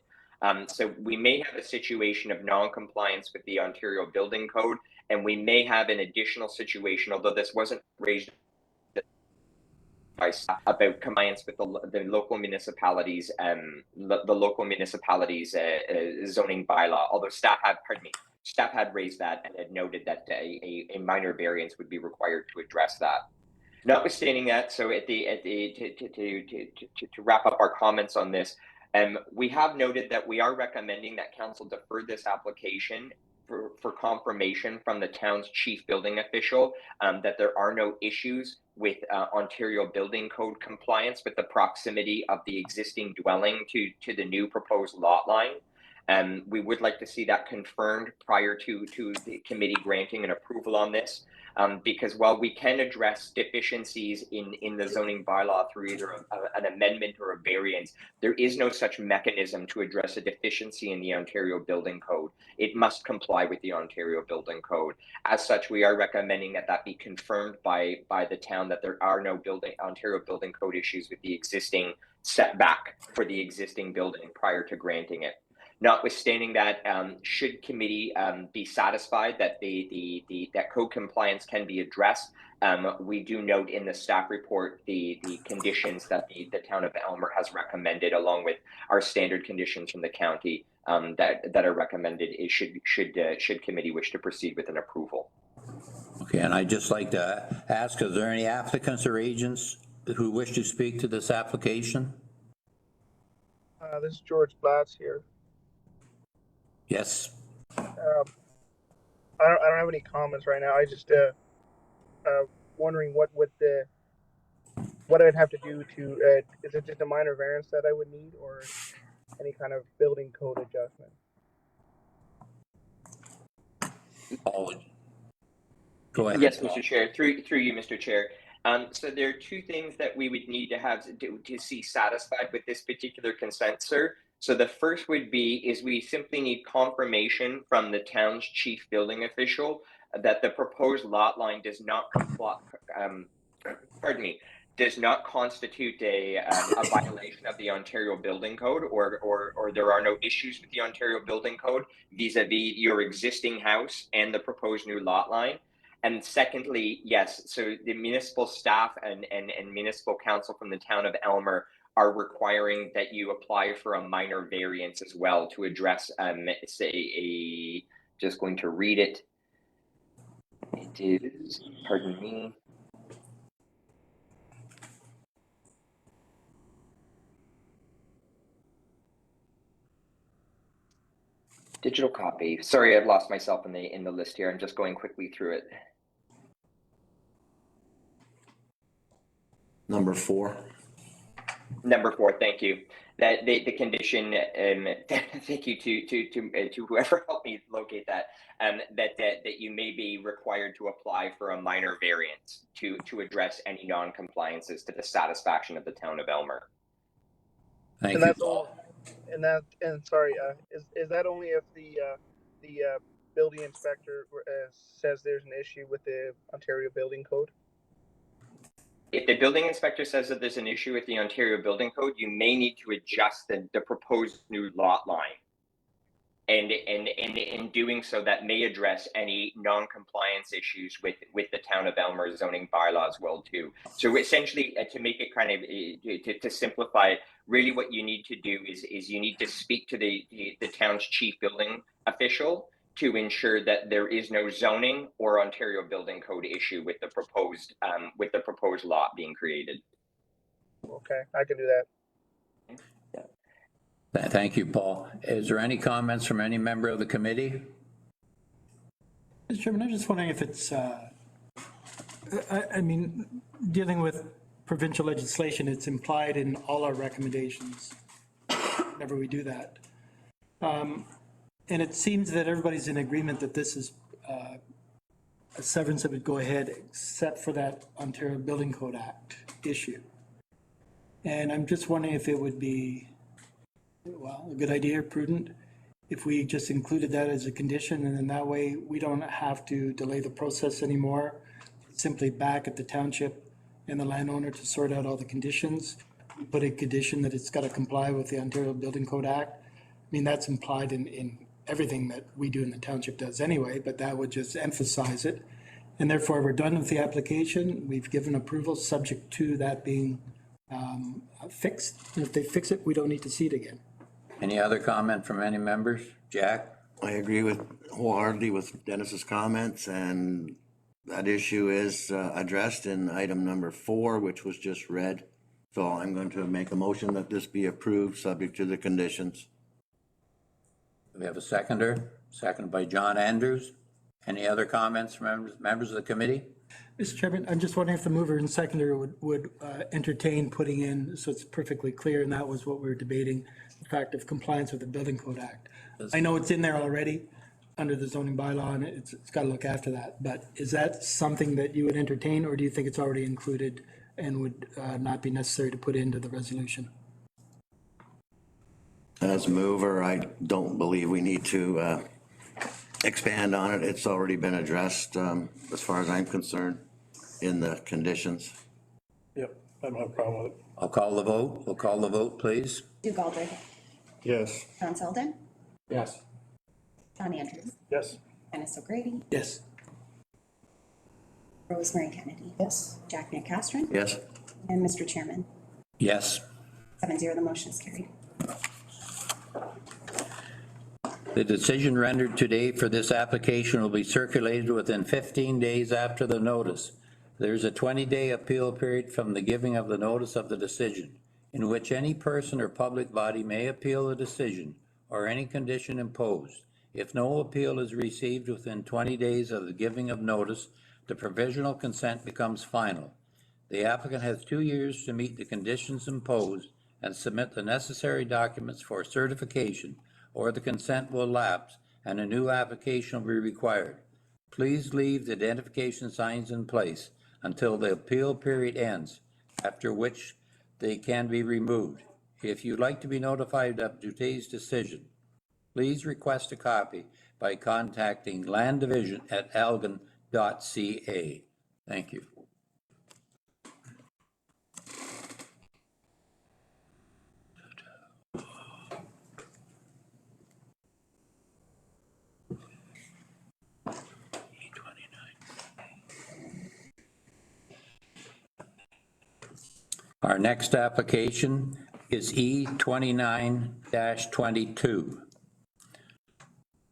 So we may have a situation of non-compliance with the Ontario Building Code, and we may have an additional situation, although this wasn't raised about compliance with the local municipalities, zoning bylaw. Although staff had raised that and had noted that a minor variance would be required to address that. Notwithstanding that, so to wrap up our comments on this, we have noted that we are recommending that council defer this application for confirmation from the town's chief building official that there are no issues with Ontario Building Code compliance with the proximity of the existing dwelling to the new proposed lot line. We would like to see that confirmed prior to the committee granting an approval on this, because while we can address deficiencies in the zoning bylaw through either an amendment or a variance, there is no such mechanism to address a deficiency in the Ontario Building Code. It must comply with the Ontario Building Code. As such, we are recommending that be confirmed by the town that there are no Ontario Building Code issues with the existing setback for the existing building prior to granting it. Notwithstanding that, should committee be satisfied that that code compliance can be addressed, we do note in the staff report the conditions that the town of Aylmer has recommended, along with our standard conditions from the county that are recommended. Should committee wish to proceed with an approval. Okay, and I'd just like to ask, is there any applicants or agents who wish to speak to this application? This is George Blatz here. Yes. I don't have any comments right now. I just wondering what I'd have to do to is it just a minor variance that I would need, or any kind of building code adjustment? Oh, go ahead. Yes, Mr. Chair. Through you, Mr. Chair. So there are two things that we would need to have to see satisfied with this particular consent, sir. So the first would be is we simply need confirmation from the town's chief building official that the proposed lot line does not comply, does not constitute a violation of the Ontario Building Code, or there are no issues with the Ontario Building Code vis-a-vis your existing house and the proposed new lot line. And secondly, yes, so the municipal staff and municipal council from the town of Elmer are requiring that you apply for a minor variance as well to address, just going to read it. It is, pardon me. Digital copy. Sorry, I've lost myself in the list here. I'm just going quickly through it. Number 4. Number 4, thank you. That the condition, thank you to whoever helped me locate that, that you may be required to apply for a minor variance to address any non-compliances to the satisfaction of the town of Elmer. Thank And you, that's Paul. sorry, is that only if the building inspector says there's an issue with the Ontario Building Code? If the building inspector says that there's an issue with the Ontario Building Code, you may need to adjust the proposed new lot line. And in doing so, that may address any non-compliance issues with the town of Elmer zoning bylaws well too. So essentially, to make it kind of to simplify it, really what you need to do is you need to speak to the town's chief building official to ensure that there is no zoning or Ontario Building Code issue with the proposed lot being created. Okay, I can do that. Thank you, Paul. Is there any comments from any member of the committee? Mr. Chairman, I'm just wondering if it's, I mean, dealing with provincial legislation, it's implied in all our recommendations whenever we do that. And it seems that everybody's in agreement that this is a severance that would go ahead except for that Ontario Building Code Act issue. And I'm just wondering if it would be, well, a good idea, prudent, if we just included that as a condition, and then that way we don't have to delay the process anymore. Simply back at the township and the landowner to sort out all the conditions. Put a condition that it's got to comply with the Ontario Building Code Act. I mean, that's implied in everything that we do in the township does anyway, but that would just emphasize it. And therefore, we're done with the application. We've given approval subject to that being fixed. And if they fix it, we don't need to see it again. Any other comment from any members? Jack? I agree wholeheartedly with Dennis's comments, and that issue is addressed in item number 4, which was just read. So I'm going to make a motion that this be approved, subject to the conditions. We have a seconder, seconded by John Andrews. Any other comments from members of the committee? Mr. Chairman, I'm just wondering if the mover and seconder would entertain putting in, so it's perfectly clear, and that was what we were debating, the fact of compliance with the Building Code Act. I know it's in there already under the zoning bylaw, and it's got to look after that, but is that something that you would entertain, or do you think it's already included and would not be necessary to put into the resolution? As mover, I don't believe we need to expand on it. It's already been addressed, as far as I'm concerned, in the conditions. Yep, I don't have a problem with it. I'll call the vote. We'll call the vote, please. Stu Galdrig, Yes. John Selden, Yes. John Andrews, Yes. Dennis O'Grady, Yes. Rosemary Kennedy. Yes. Jack McCastron. Yes? And Mr. Chairman, Yes. 7-0, the motion is carried. The decision rendered today for this application will be circulated within 15 days after the notice. There is a 20-day appeal period from the giving of the notice of the decision, in which any person or public body may appeal the decision or any condition imposed. If no appeal is received within 20 days of the giving of notice, the provisional consent becomes final. The applicant has 2 years to meet the conditions imposed and submit the necessary documents for certification, or the consent will lapse and a new application will be required. Please leave the identification signs in place. until the appeal period ends, after which they can be removed. If you'd like to be notified of today's decision, please request a copy by contacting Land Division at algon.ca. Thank you. Our next application is E29-22.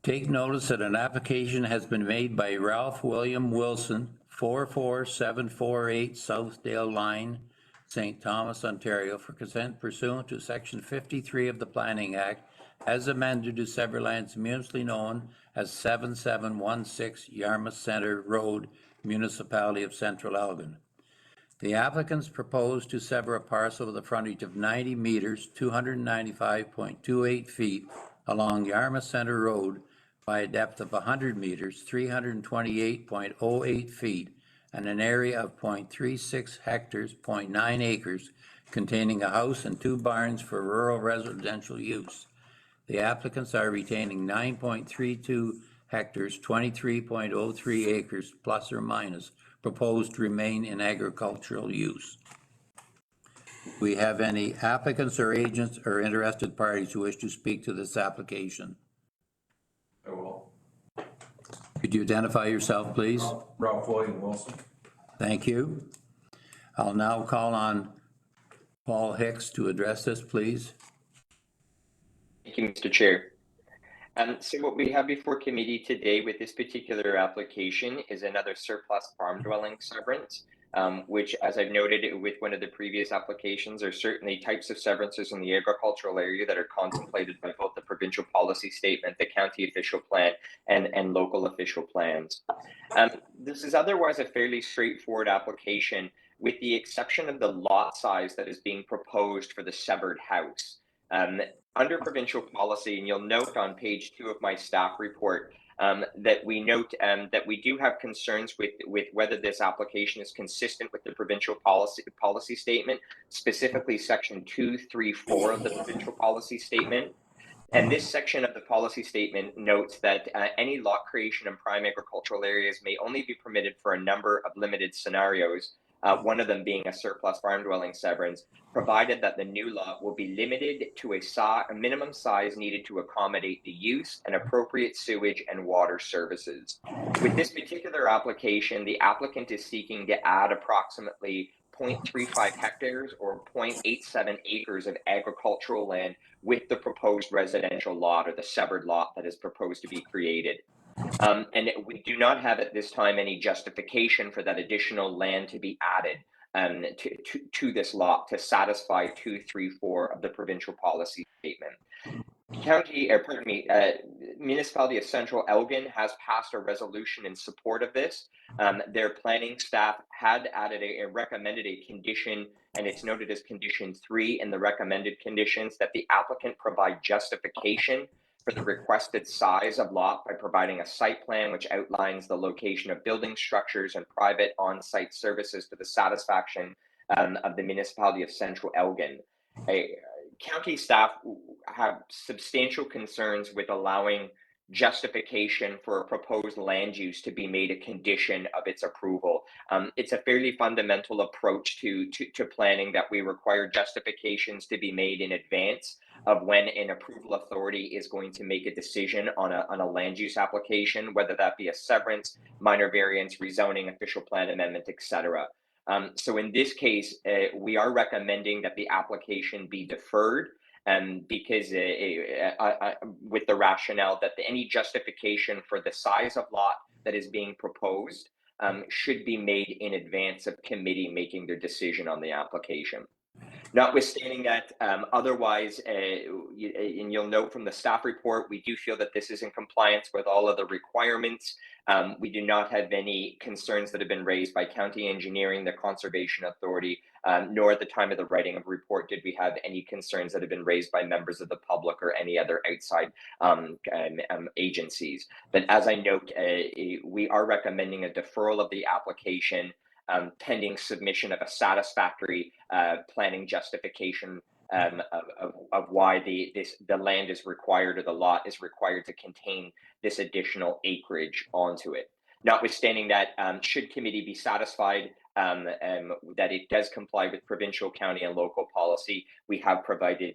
Take notice that an application has been made by Ralph William Wilson, 44748 Southdale Line, St. Thomas, Ontario, for consent pursuant to Section 53 of the Planning Act, as amended to sever lands municipally known as 7716 Yarmouth Centre Road, Municipality of Central Elgin. The applicants propose to sever a parcel with a frontage of 90 meters, 295.28 feet along Yarmouth Centre Road by a depth of 100 meters, 328.08 feet, and an area of 0.36 hectares, 0.9 acres, containing a house and 2 barns for rural residential use. The applicants are retaining 9.32 hectares, 23.03 acres, plus or minus, proposed to remain in agricultural use. Do we have any applicants or agents or interested parties who wish to speak to this application? I will. Could you identify yourself, please? Ralph William Wilson. Thank you. I'll now call on Paul Hicks to address this, please. Thank you, Mr. Chair. So what we have before committee today with this particular application is another surplus farm dwelling severance, which, as I've noted with one of the previous applications, are certainly types of severances in the agricultural area that are contemplated by both the provincial policy statement, the county official plan, and local official plans. This is otherwise a fairly straightforward application, with the exception of the lot size that is being proposed for the severed house. Under provincial policy, and you'll note on page 2 of my staff report that we note that we do have concerns with whether this application is consistent with the provincial policy statement, specifically section 234 of the provincial policy statement. And this section of the policy statement notes that any lot creation in prime agricultural areas may only be permitted for a number of limited scenarios, one of them being a surplus farm dwelling severance, provided that the new lot will be limited to a minimum size needed to accommodate the use and appropriate sewage and water services. With this particular application, the applicant is seeking to add approximately 0.35 hectares or 0.87 acres of agricultural land with the proposed residential lot or the severed lot that is proposed to be created. And we do not have at this time any justification for that additional land to be added to this lot to satisfy 234 of the provincial policy statement. Municipality of Central Elgin has passed a resolution in support of this. Their planning staff had added recommended a condition, and it's noted as condition 3 in the recommended conditions, that the applicant provide justification for the requested size of lot by providing a site plan which outlines the location of building structures and private on-site services to the satisfaction of the municipality of Central Elgin. County staff have substantial concerns with allowing justification for a proposed land use to be made a condition of its approval. It's a fairly fundamental approach to planning that we require justifications to be made in advance of when an approval authority is going to make a decision on a land use application, whether that be a severance, minor variance, rezoning, official plan amendment, etc. So in this case, we are recommending that the application be deferred, because with the rationale that any justification for the size of lot that is being proposed should be made in advance of committee making their decision on the application. Notwithstanding that, otherwise, and you'll note from the staff report, we do feel that this is in compliance with all of the requirements. We do not have any concerns that have been raised by county engineering, the conservation authority, nor at the time of the writing of the report did we have any concerns that have been raised by members of the public or any other outside agencies. But as I note, we are recommending a deferral of the application pending submission of a satisfactory planning justification of why the land is required, or the lot is required to contain this additional acreage onto it. Notwithstanding that, should committee be satisfied that it does comply with provincial, county, and local policy, we have provided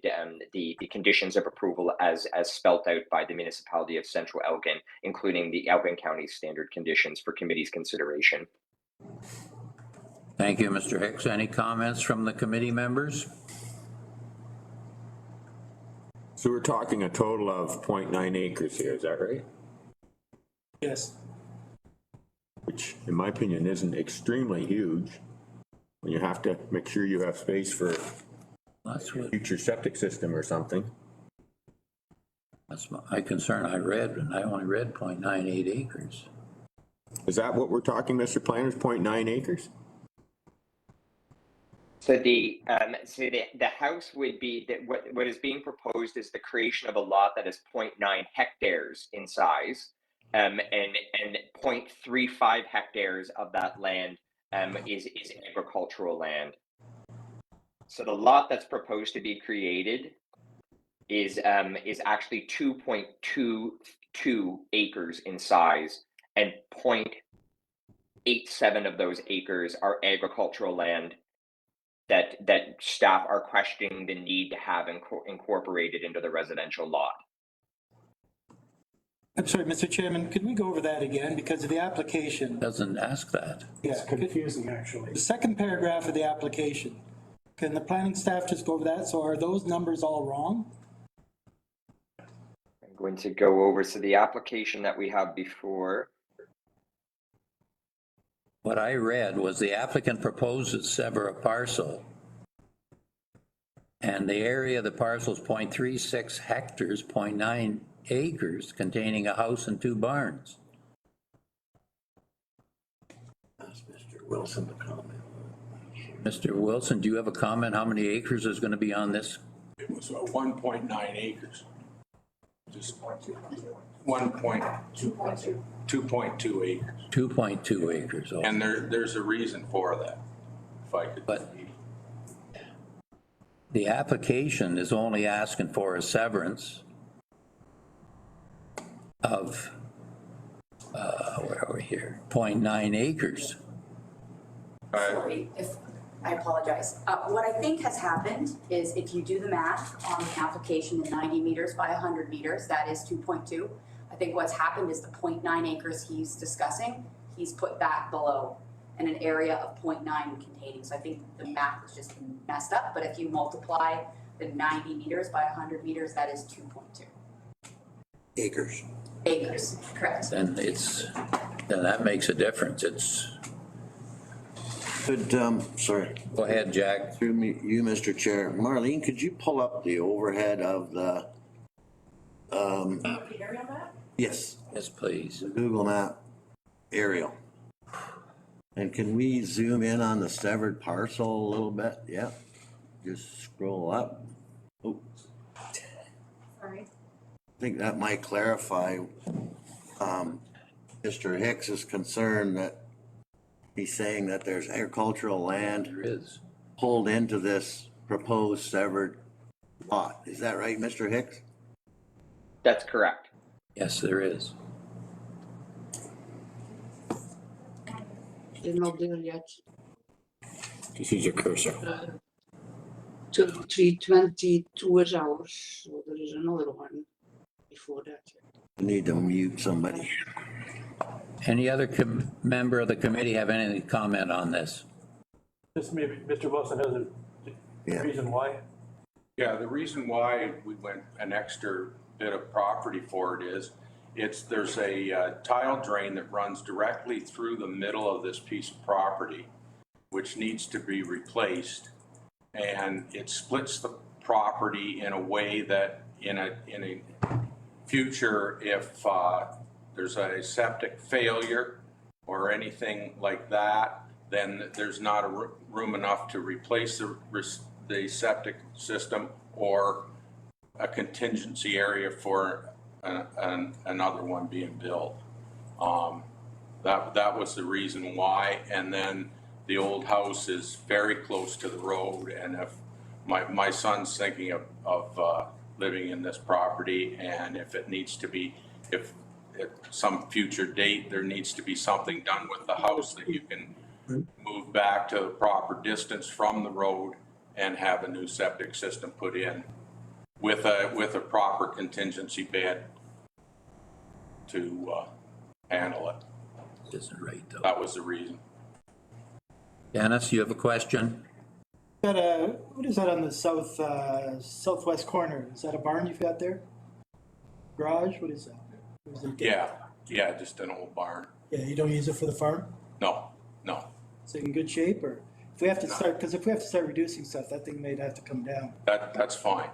the conditions of approval as spelt out by the municipality of Central Elgin, including the Elgin County standard conditions for committee's consideration. Thank you, Mr. Hicks. Any comments from the committee members? So we're talking a total of 0.9 acres here, is that right? Yes. Which, in my opinion, isn't extremely huge. When you have to make sure you have space for That's what, future septic system or something. that's my concern. I only read 0.98 acres. Is that what we're talking, Mr. Planners, 0.9 acres? So the house would be that what is being proposed is the creation of a lot that is 0.9 hectares in size, and 0.35 hectares of that land is agricultural land. So the lot that's proposed to be created is actually 2.22 acres in size, and 0.87 of those acres are agricultural land that staff are questioning the need to have incorporated into the residential lot. I'm sorry, Mr. Chairman, could we go over that again? Because of the application. Doesn't ask that. It's confusing, actually. The second paragraph of the application, can the planning staff just go over that? So are those numbers all wrong? I'm going to go over to the application that we have before. What I read was the applicant proposes to sever a parcel, and the area of the parcel is 0.36 hectares, 0.9 acres, containing a house and 2 barns. Ask Mr. Wilson to comment. Mr. Wilson, do you have a comment? How many acres is going to be on this? It was 1.9 acres. Just 2.2 acres. 2.2 acres. Oh. And there's a reason for that, if I could. But the application is only asking for a severance of, where are we here? 0.9 acres. Sorry, I apologize. What I think has happened is if you do the math on the application in 90 meters by 100 meters, that is 2.2. I think what's happened is the 0.9 acres he's discussing, he's put that below and an area of 0.9 containing. So I think the math was just messed up, but if you multiply the 90 meters by 100 meters, that is 2.2. Acres. Acres, correct. Then that makes a difference. It's, Could, sorry, go ahead, Jack. through me, you, Mr. Chair. Marlene, could you pull up the overhead of the, yes, Yes, please. Google map aerial? And can we zoom in on the severed parcel a little bit? Yeah, just scroll up. Oh, Sorry. I think that might clarify, Mr. Hicks's concern that he's saying that there's agricultural land There is. pulled into this proposed severed lot. Is that right, Mr. Hicks? That's correct. Yes, there is. She's not there yet. Just use your cursor. 322 is ours, so there is another one before that. We need to mute somebody. Any other member of the committee have anything to comment on this? This maybe, Mr. Wilson has a Yeah. reason why. Yeah, the reason why we went an extra bit of property for it is, there's a tile drain that runs directly through the middle of this piece of property, which needs to be replaced. And it splits the property in a way that in a future, if there's a septic failure or anything like that, then there's not a room enough to replace the septic system or a contingency area for another one being built. That was the reason why. And then the old house is very close to the road, and if my son's thinking of living in this property, and if it needs to be, if at some future date, there needs to be something done with the house that you can move back to the proper distance from the road and have a new septic system put in with a proper contingency bed to handle it. Isn't right, though. That was the reason. Dennis, you have a question? What is that on the southwest corner? Is that a barn you've got there? Garage? What is that? Or is it- Yeah, just an old barn. Yeah, you don't use it for the farm? No. Is it in good shape, or if we have to start, because if we have to start reducing stuff, that thing may have to come down. That's fine.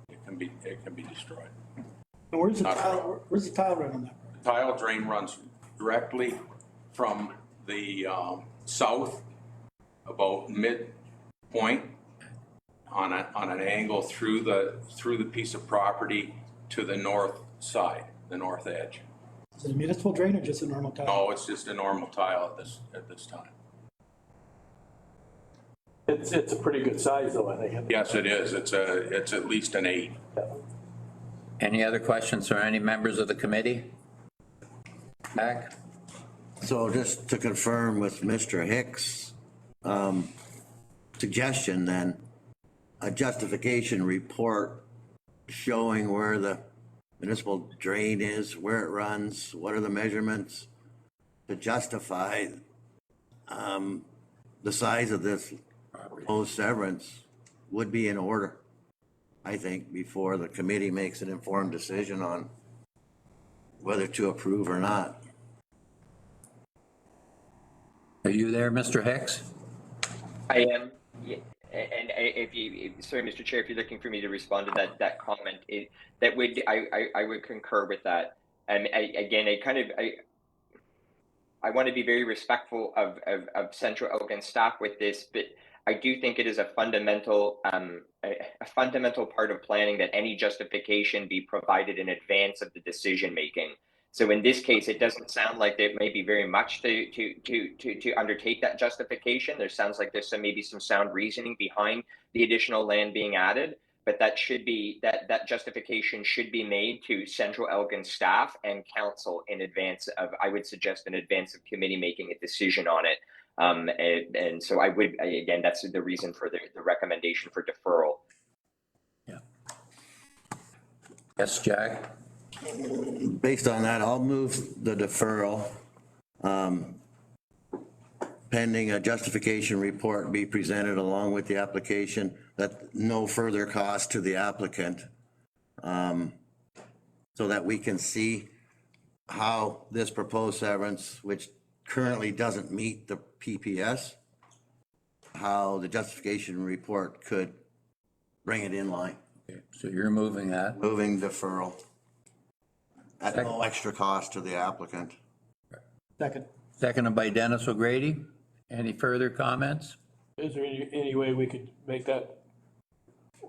It can be destroyed. And where's the Not a tile, problem. where's the tile run on that? The tile drain runs directly from the south, about midpoint, on an angle through the piece of property to the north side, the north edge. Is it a municipal drain or just a normal tile? No, it's just a normal tile at this time. It's a pretty good size though, I think. Yes, it is. It's at least an 8. Any other questions from any members of the committee? Back? So just to confirm with Mr. Hicks' suggestion, then, a justification report showing where the municipal drain is, where it runs, what are the measurements to justify the size of this proposed severance would be in order, I think, before the committee makes an informed decision on whether to approve or not. Are you there, Mr. Hicks? I am, yeah, and sorry, Mr. Chair, if you're looking for me to respond to that comment, I would concur with that. And I want to be very respectful of Central Elgin staff with this, but I do think it is a fundamental part of planning that any justification be provided in advance of the decision making. So in this case, it doesn't sound like there may be very much to undertake that justification. There sounds like there's maybe some sound reasoning behind the additional land being added, but that justification should be made to Central Elgin staff and council in advance of, I would suggest, in advance of committee making a decision on it. And so I would, again, that's the reason for the recommendation for deferral. Yeah. Yes, Jack? Based on that, I'll move the deferral, pending a justification report be presented along with the application, that no further cost to the applicant, so that we can see how this proposed severance, which currently doesn't meet the PPS, how the justification report could bring it in line. Okay, so you're moving that. Moving deferral at no extra cost to the applicant. Second. Seconded by Dennis O'Grady. Any further comments? Is there any way we could make that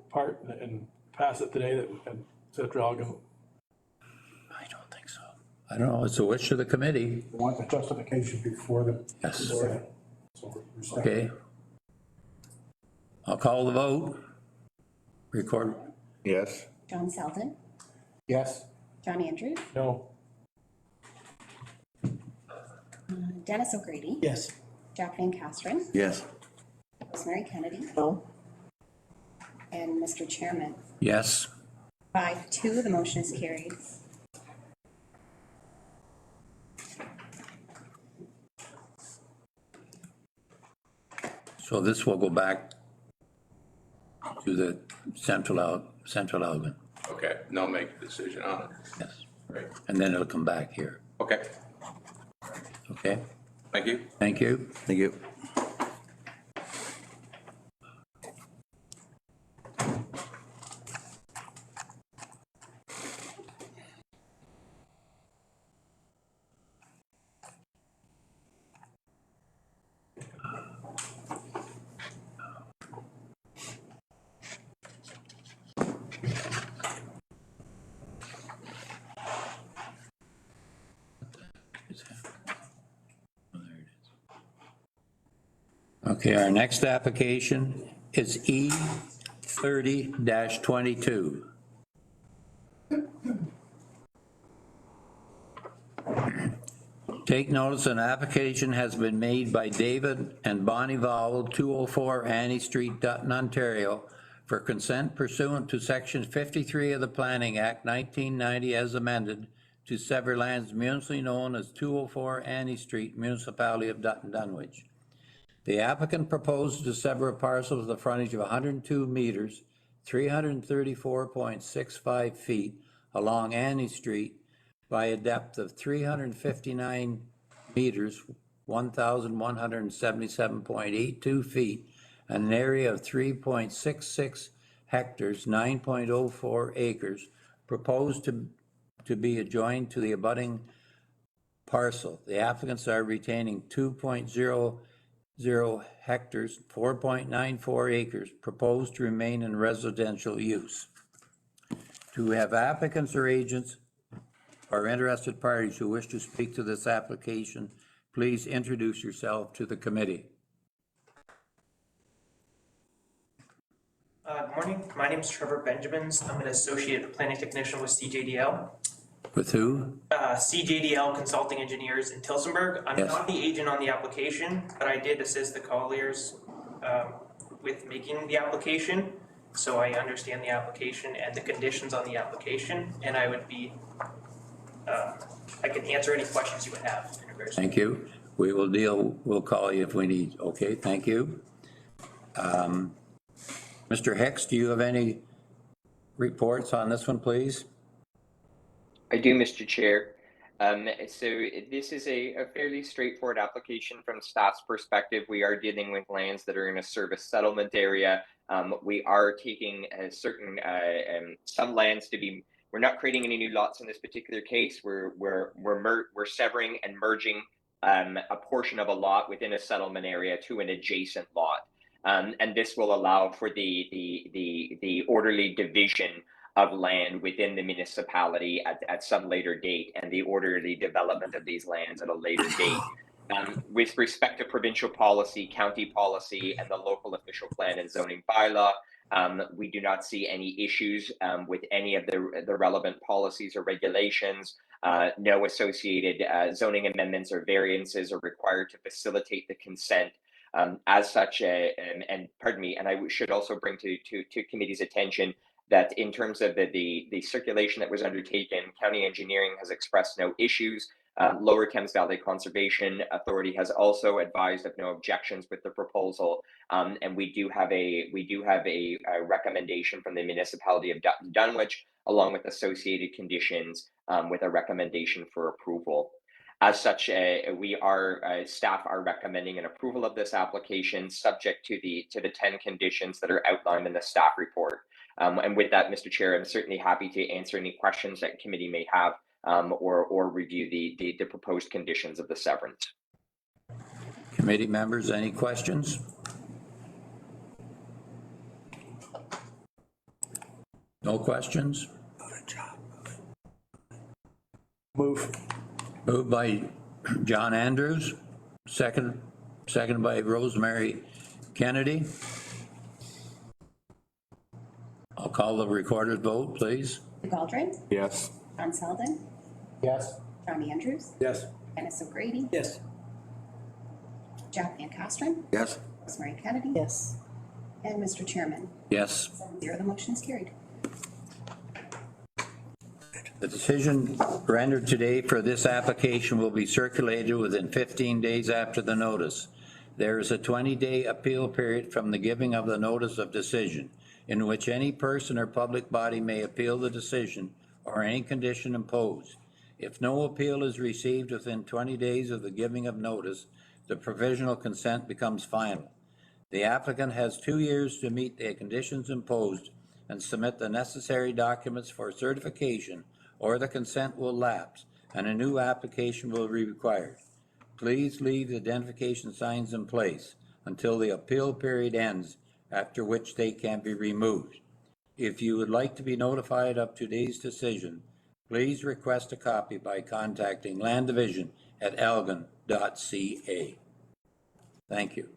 part and pass it today that Central Elgin? I don't think so. I don't know. It's a wish of the committee. We want the justification before the. Yes. So we're Okay. I'll call the vote. Record. Yes. John Selden, Yes. John Andrews, No. Dennis O'Grady, Yes. Jack Van Kasteren, Yes. Rosemary Kennedy, No. and Mr. Chairman. Yes. 5-2, the motion is carried. So this will go back to the Central Elgin. Okay, and they'll make a decision on it. Yes. Great. And then it'll come back here. Okay, Okay? thank you. Thank you. Thank you. Okay, our next application is E30-22. Take notice, an application has been made by David and Bonnie Vowell, 204 Annie Street, Dutton, Ontario, for consent pursuant to Section 53 of the Planning Act 1990 as amended to sever lands municipally known as 204 Annie Street, Municipality of Dutton, Dunwich. The applicant proposes to sever a parcel with a frontage of 102 meters, 334.65 feet along Annie Street by a depth of 359 meters, 1,177.82 feet, and an area of 3.66 hectares, 9.04 acres, proposed to be adjoined to the abutting parcel. The applicants are retaining 2.00 hectares, 4.94 acres, proposed to remain in residential use. To have applicants or agents or interested parties who wish to speak to this application, please introduce yourself to the committee. Good morning. My name is Trevor Benjamins. I'm an associate planning technician with CJDL. With who? CJDL Consulting Engineers in Tilsonburg. I'm Yes. not the agent on the application, but I did assist the Colliers with making the application. So I understand the application and the conditions on the application, and I would be, I can answer any questions you would have in regards to. Thank you. We'll call you if we need. Okay, thank you. Mr. Hicks, do you have any reports on this one, please? I do, Mr. Chair. So this is a fairly straightforward application from staff's perspective. We are dealing with lands that are in a service settlement area. We are taking some lands to be. We're not creating any new lots in this particular case. We're severing and merging a portion of a lot within a settlement area to an adjacent lot, and this will allow for the orderly division of land within the municipality at some later date, and the orderly development of these lands at a later date. With respect to provincial policy, county policy, and the local official plan and zoning bylaw, we do not see any issues with any of the relevant policies or regulations. No associated zoning amendments or variances are required to facilitate the consent. As such, and pardon me, and I should also bring to committee's attention that in terms of the circulation that was undertaken, county engineering has expressed no issues. Lower Thames Valley Conservation Authority has also advised of no objections with the proposal, and we do have a recommendation from the municipality of Dutton Dunwich, along with associated conditions, with a recommendation for approval. As such, staff are recommending an approval of this application, subject to the 10 conditions that are outlined in the staff report. And with that, Mr. Chair, I'm certainly happy to answer any questions that committee may have, or review the proposed conditions of the severance. Committee members, any questions? No questions? Move. Moved by John Andrews, second by Rosemary Kennedy. I'll call the recorder's vote, please. Waldron, Yes. John Selden, Yes. John Andrews, Yes. Dennis O'Grady, Yes. Jack Van Kasteren, Yes. Rosemary Kennedy. Yes. And Mr. Chairman, Yes. 7-0, the motion is carried. The decision rendered today for this application will be circulated within 15 days after the notice. There is a 20-day appeal period from the giving of the notice of decision, in which any person or public body may appeal the decision or any condition imposed. If no appeal is received within 20 days of the giving of notice, the provisional consent becomes final. The applicant has 2 years to meet the conditions imposed and submit the necessary documents for certification, or the consent will lapse and a new application will be required. Please leave the identification signs in place until the appeal period ends, after which they can be removed. If you would like to be notified of today's decision, please request a copy by contacting Land Division at elgin.ca. Thank you.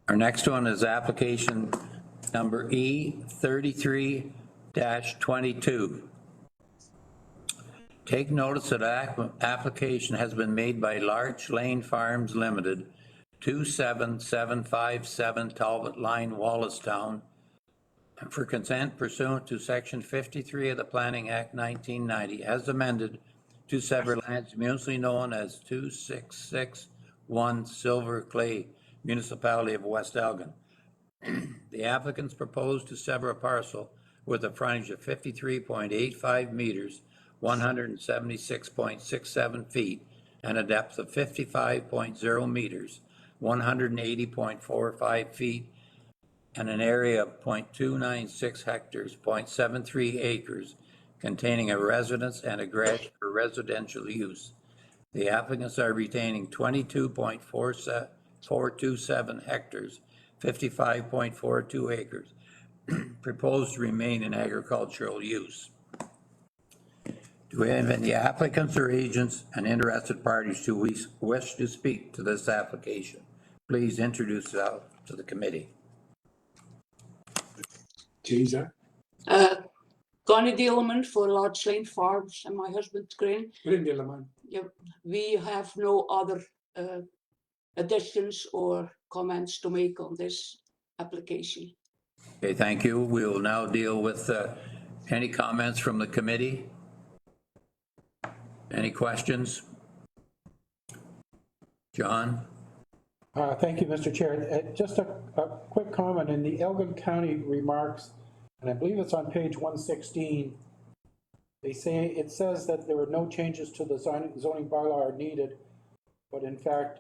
Our next one is application number E33-22. Take notice that application has been made by Larch Lane Farms Limited, 27757 Talbot Line, Wallacestown, for consent pursuant to section 53 of the Planning Act 1990, as amended, to sever lands municipally known as 2661 Silver Clay, Municipality of West Elgin. The applicants propose to sever a parcel with a frontage of 53.85 meters, 176.67 feet, and a depth of 55.0 meters, 180.45 feet, and an area of 0.296 hectares, 0.73 acres, containing a residence and a garage for residential use. The applicants are retaining 22.427 hectares, 55.42 acres, proposed to remain in agricultural use. Do we have any applicants or agents and interested parties who wish to speak to this application? Please introduce yourself to the committee. Teaser. Connie Deelman for Larch Lane Farms and my husband Green. Green Deelman. Yep. We have no other additions or comments to make on this application. Okay, thank you. We will now deal with any comments from the committee. Any questions? John? Thank you, Mr. Chair. Just a quick comment in the Elgin County remarks, and I believe it's on page 116. They say, it says that there were no changes to the zoning bylaw are needed, but in fact,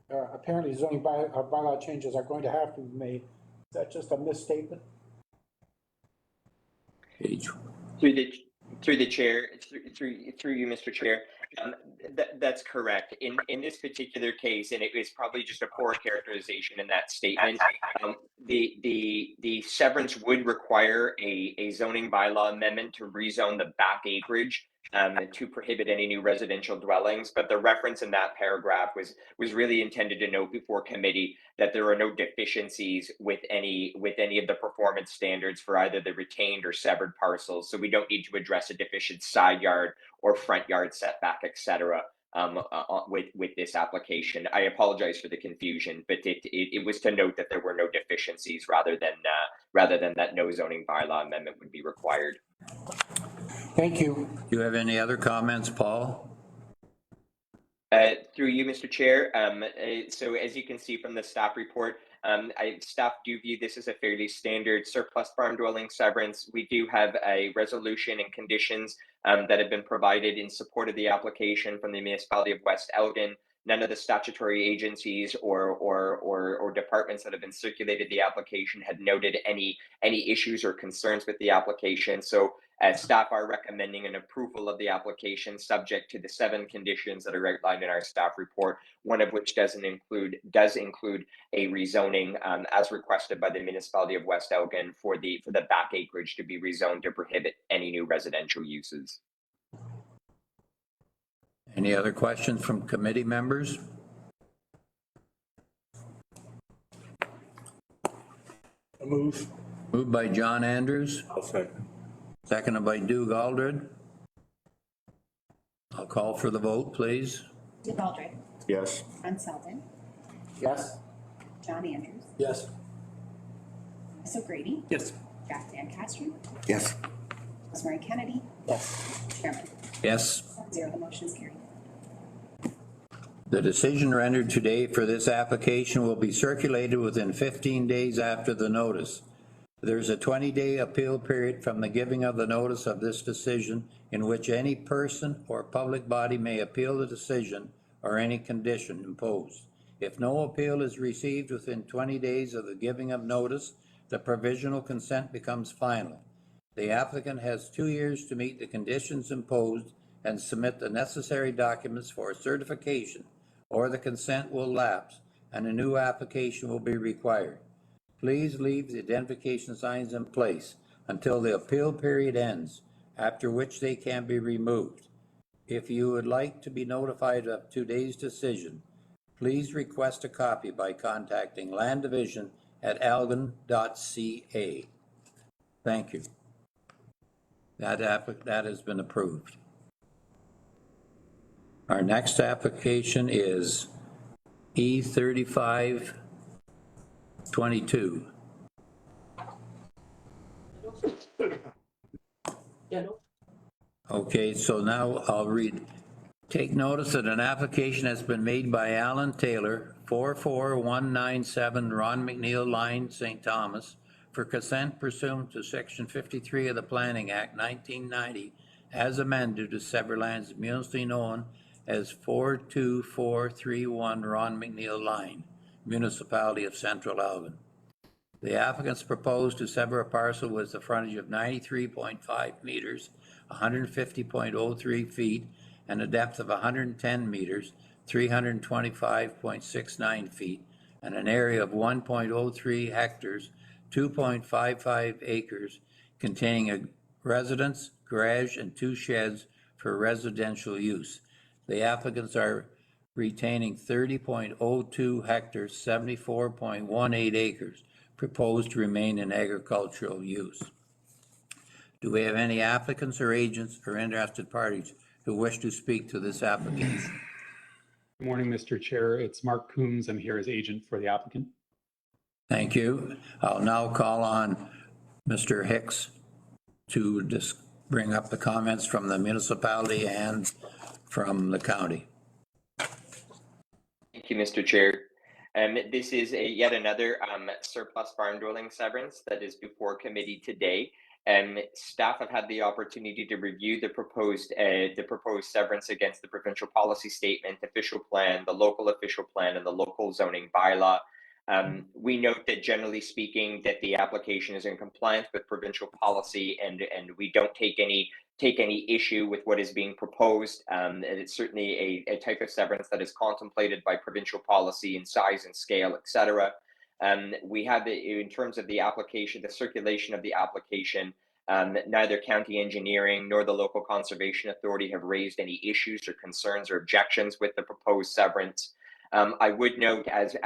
apparently zoning bylaw changes are going to have to be made. Is that just a misstatement? Page. Through the chair, through you, Mr. Chair, that's correct. In this particular case, and it was probably just a poor characterization in that statement, the severance would require a zoning bylaw amendment to rezone the back acreage to prohibit any new residential dwellings. But the reference in that paragraph was really intended to note before committee that there are no deficiencies with any of the performance standards for either the retained or severed parcels. So we don't need to address a deficient side yard or front yard setback, etc. With this application. I apologize for the confusion, but it was to note that there were no deficiencies rather than that no zoning bylaw amendment would be required. Thank you. Do you have any other comments, Paul? Through you, Mr. Chair. So as you can see from the staff report, staff do view this as a fairly standard surplus farm dwelling severance. We do have a resolution and conditions that have been provided in support of the application from the municipality of West Elgin. None of the statutory agencies or departments that have been circulated the application had noted any issues or concerns with the application. So staff are recommending an approval of the application subject to the 7 conditions that are outlined in our staff report, one of which does include a rezoning as requested by the municipality of West Elgin for the back acreage to be rezoned to prohibit any new residential uses. Any other questions from committee members? Move. Moved by John Andrews. I'll second. Seconded by Doug Aldred. I'll call for the vote, please. Doug Aldred. Yes. Ron Selden. Yes. John Andrews. Yes. Russ O'Grady. Yes. Jack Van Castro. Yes. Rosemary Kennedy. Yes. Chairman. Yes. 7-0, the motion is carried. The decision rendered today for this application will be circulated within 15 days after the notice. There's a 20-day appeal period from the giving of the notice of this decision in which any person or public body may appeal the decision or any condition imposed. If no appeal is received within 20 days of the giving of notice, the provisional consent becomes final. The applicant has 2 years to meet the conditions imposed and submit the necessary documents for certification, or the consent will lapse and a new application will be required. Please leave the identification signs in place until the appeal period ends, after which they can be removed. If you would like to be notified of today's decision, please request a copy by contacting Land Division at algon.ca. Thank you. That has been approved. Our next application is E3522. Okay, so now I'll read. Take notice that an application has been made by Alan Taylor, 44197 Ron McNeil Line, St. Thomas, for consent pursuant to Section 53 of the Planning Act 1990, as amended to sever lands municipally known as 42431 Ron McNeil Line, Municipality of Central Algon. The applicants proposed to sever a parcel with a frontage of 93.5 meters, 150.03 feet, and a depth of 110 meters, 325.69 feet, and an area of 1.03 hectares, 2.55 acres, containing a residence, garage, and 2 sheds for residential use. The applicants are retaining 30.02 hectares, 74.18 acres, proposed to remain in agricultural use. Do we have any applicants or agents or interested parties who wish to speak to this application? Good morning, Mr. Chair. It's Mark Coombs. I'm here as agent for the applicant. Thank you. I'll now call on Mr. Hicks to bring up the comments from the municipality and from the county. Thank you, Mr. Chair. This is yet another surplus farm dwelling severance that is before committee today. Staff have had the opportunity to review the proposed severance against the provincial policy statement, official plan, the local official plan, and the local zoning bylaw. We note that generally speaking, that the application is in compliance with provincial policy, and we don't take any issue with what is being proposed. And it's certainly a type of severance that is contemplated by provincial policy in size and scale, etc. We have, in terms of the application, the circulation of the application, neither county engineering nor the local conservation authority have raised any issues or concerns or objections with the proposed severance. I would note, as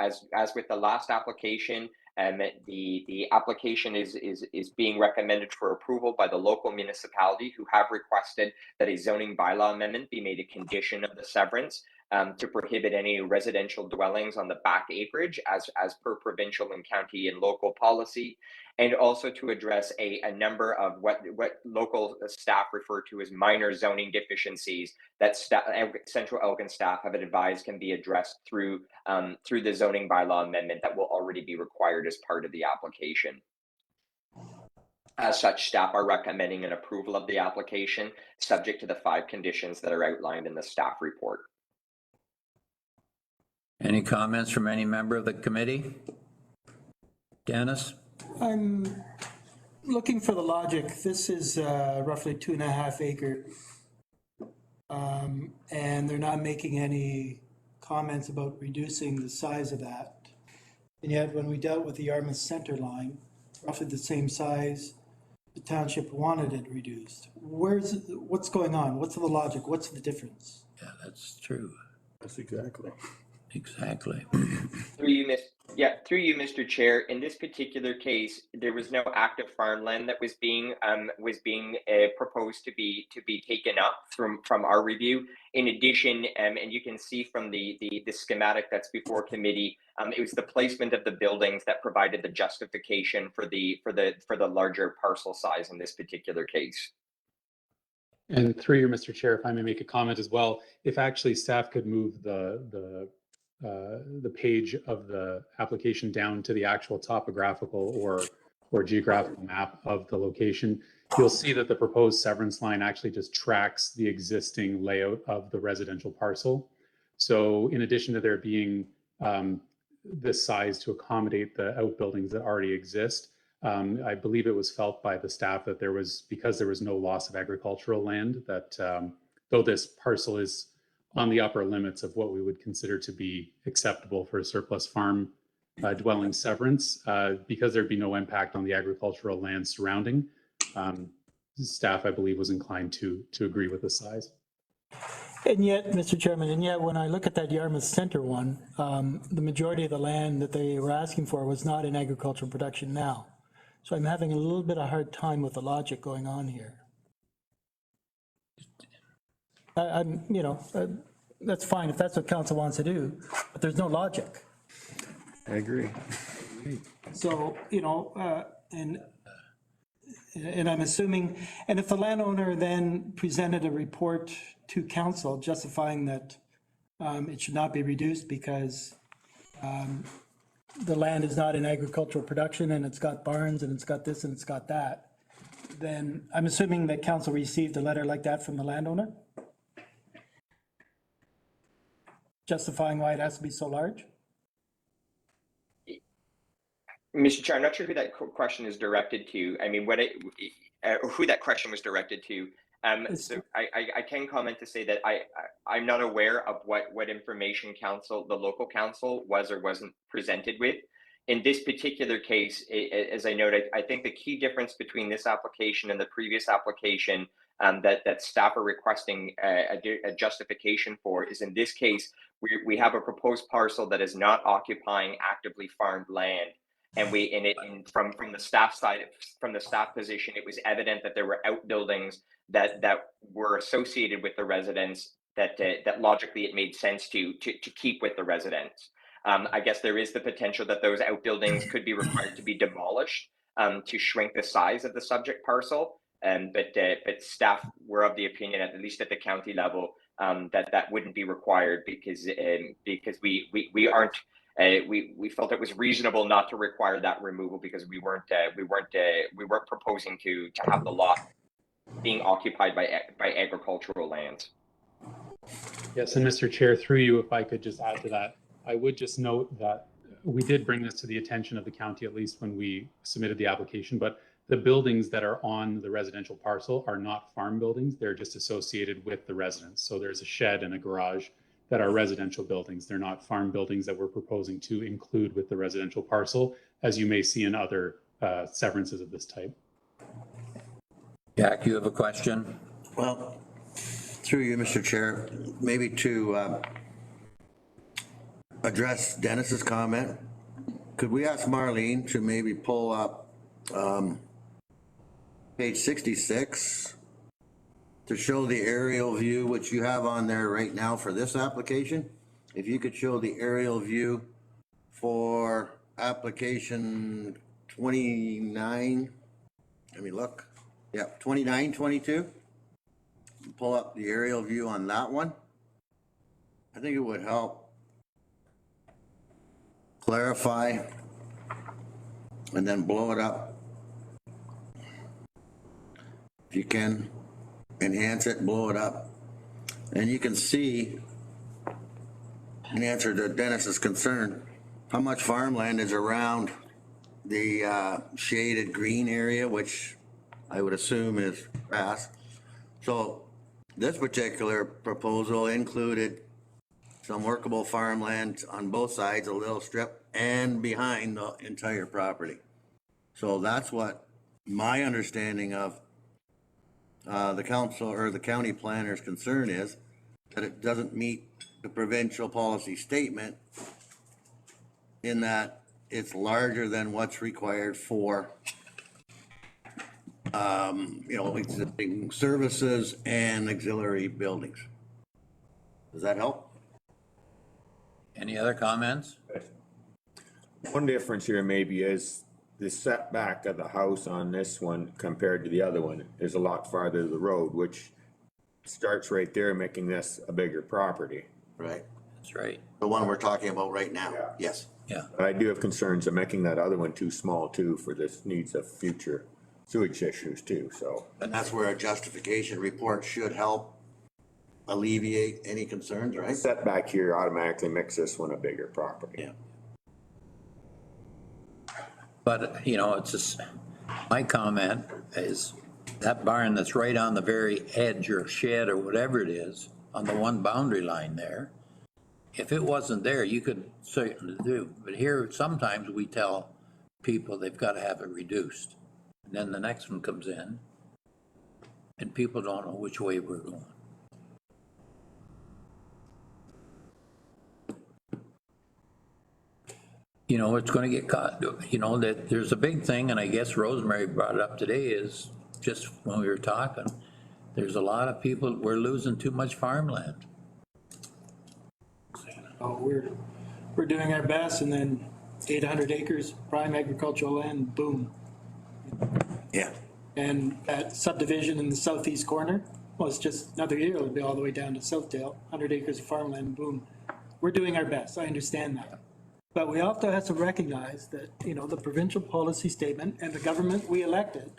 with the last application, the application is being recommended for approval by the local municipality, who have requested that a zoning bylaw amendment be made a condition of the severance, to prohibit any residential dwellings on the back acreage as per provincial and county and local policy, and also to address a number of what local staff refer to as minor zoning deficiencies that Central Elgin staff have advised can be addressed through the zoning bylaw amendment that will already be required as part of the application. As such, staff are recommending an approval of the application, subject to the 5 conditions that are outlined in the staff report. Any comments from any member of the committee? Dennis? I'm looking for the logic. This is roughly 2.5 acre. And they're not making any comments about reducing the size of that. And yet when we dealt with the Yarmouth Center line, roughly the same size, the township wanted it reduced. What's going on? What's the logic? What's the difference? Yeah, that's true. That's exactly. Exactly. Through you, Mr. Chair. In this particular case, there was no active farmland that was being proposed to be taken up from our review. In addition, and you can see from the schematic that's before committee, it was the placement of the buildings that provided the justification for the larger parcel size in this particular case. And through you, Mr. Chair, if I may make a comment as well, if actually staff could move the page of the application down to the actual topographical or geographical map of the location, you'll see that the proposed severance line actually just tracks the existing layout of the residential parcel. So in addition to there being this size to accommodate the outbuildings that already exist, I believe it was felt by the staff that because there was no loss of agricultural land, that though this parcel is on the upper limits of what we would consider to be acceptable for a surplus farm dwelling severance, because there'd be no impact on the agricultural land surrounding, staff, I believe, was inclined to agree with the size. And yet, Mr. Chairman, and yet when I look at that Yarmouth Center one, the majority of the land that they were asking for was not in agricultural production now. So I'm having a little bit of hard time with the logic going on here. I'm, you know, that's fine if that's what council wants to do, but there's no logic. I agree. So, you know, and I'm assuming, and if the landowner then presented a report to council justifying that it should not be reduced because the land is not in agricultural production and it's got barns and it's got this and it's got that, then I'm assuming that council received a letter like that from the landowner? Justifying why it has to be so large? Mr. Chair, I'm not sure who that question is directed to. I mean, who that question was directed to. So I can comment to say that I'm not aware of what information the local council was or wasn't presented with. In this particular case, as I noted, I think the key difference between this application and the previous application that staff are requesting a justification for is in this case, we have a proposed parcel that is not occupying actively farmed land. And from the staff side, from the staff position, it was evident that there were outbuildings that were associated with the residents that logically it made sense to keep with the residents. I guess there is the potential that those outbuildings could be required to be demolished to shrink the size of the subject parcel. But staff were of the opinion, at least at the county level, that wouldn't be required because we aren't. We felt it was reasonable not to require that removal because we weren't proposing to have the lot being occupied by agricultural lands. Yes, and Mr. Chair, through you, if I could just add to that, I would just note that we did bring this to the attention of the county, at least when we submitted the application, but the buildings that are on the residential parcel are not farm buildings. They're just associated with the residents. So there's a shed and a garage that are residential buildings. They're not farm buildings that we're proposing to include with the residential parcel, as you may see in other severances of this type. Jack, you have a question? Well, through you, Mr. Chair, maybe to address Dennis's comment, could we ask Marlene to maybe pull up page 66 to show the aerial view, which you have on there right now for this application? If you could show the aerial view for application 29, let me look. Yeah, 2922. Pull up the aerial view on that one. I think it would help clarify and then blow it up. If you can enhance it, blow it up. And you can see, in answer to Dennis's concern, how much farmland is around the shaded green area, which I would assume is grass. So this particular proposal included some workable farmland on both sides, a little strip, and behind the entire property. So that's what my understanding of the council or the county planner's concern is, that it doesn't meet the provincial policy statement in that it's larger than what's required for existing services and auxiliary buildings. Does that help? Any other comments? One difference here maybe is the setback of the house on this one compared to the other one is a lot farther to the road, which starts right there, making this a bigger property. Right. That's right. The one we're talking about right now. Yeah. Yes. Yeah. But I do have concerns of making that other one too small too for this needs of future sewage issues too, so. And that's where a justification report should help alleviate any concerns, right? Setback here automatically makes this one a bigger property. Yeah. But, it's just, my comment is that barn that's right on the very edge or shed or whatever it is, on the one boundary line there, if it wasn't there, you could certainly do. But here, sometimes we tell people they've got to have it reduced. And then the next one comes in and people don't know which way we're going. you know, it's gonna get caught, you know, that there's a big thing, and I guess Rosemary brought it up today, is just when we were talking, there's a lot of people, we're losing too much farmland. Oh, we're doing our best, and then 800 acres prime agricultural land, boom. Yeah. And that subdivision in the southeast corner, well, it's just another year, it'll be all the way down to Southdale, 100 acres of farmland, boom. We're doing our best, I understand that. But we also have to recognize that, you know, the provincial policy statement and the government we elected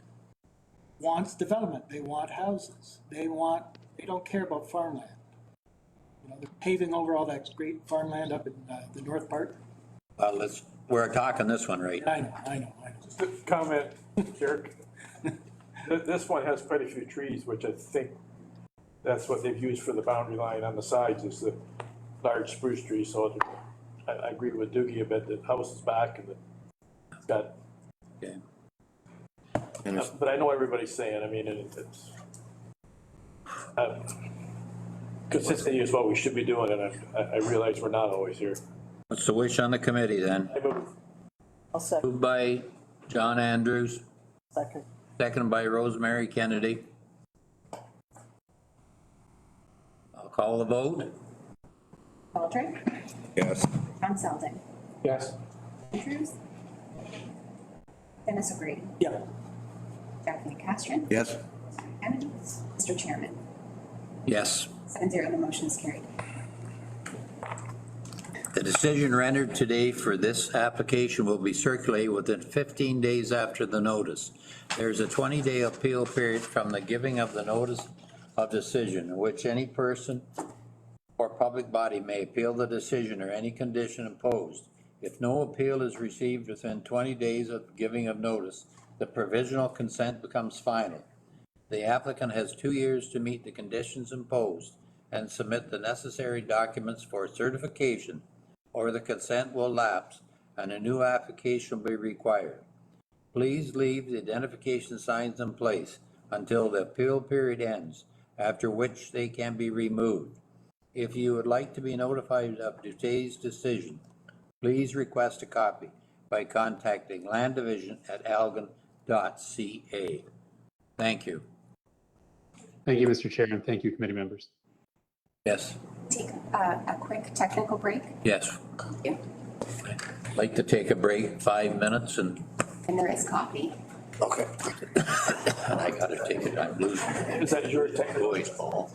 wants development. They want houses. They don't care about farmland. You know, they're paving over all that great farmland up in the north part. We're talking this one, right? I know. Just a comment, Chair. This one has quite a few trees, which I think that's what they've used for the boundary line on the sides, is the large spruce trees. So I agree with Doogie a bit, the house is back and it's got. Okay. But I know everybody's saying, I mean, it's consistency is what we should be doing, and I realize we're not always here. What's the wish on the committee then? I move. I'll second. Moved by John Andrews, Second. seconded by Rosemary Kennedy. I'll call the vote. Baldry, Yes. Tom Selden, Yes. Andrews, Dennis O'Grady, Yeah. Jackie Castro, Yes. Kennedy, Mr. Chairman. Yes. 7-0, the motion is carried. The decision rendered today for this application will be circulated within 15 days after the notice. There's a 20-day appeal period from the giving of the notice of decision, in which any person or public body may appeal the decision or any condition imposed. If no appeal is received within 20 days of giving of notice, the provisional consent becomes final. The applicant has 2 years to meet the conditions imposed and submit the necessary documents for certification, or the consent will lapse and a new application will be required. Please leave the identification signs in place until the appeal period ends, after which they can be removed. If you would like to be notified of today's decision, please request a copy by contacting Land Division at algon.ca. Thank you. Thank you, Mr. Chair, and thank you, committee members. Yes. Take a quick technical break. Yes. Thank you. I'd like to take a break, 5 minutes, and And there is coffee. Okay. I gotta take it. I'm losing. Is that your technical? Voice, Paul.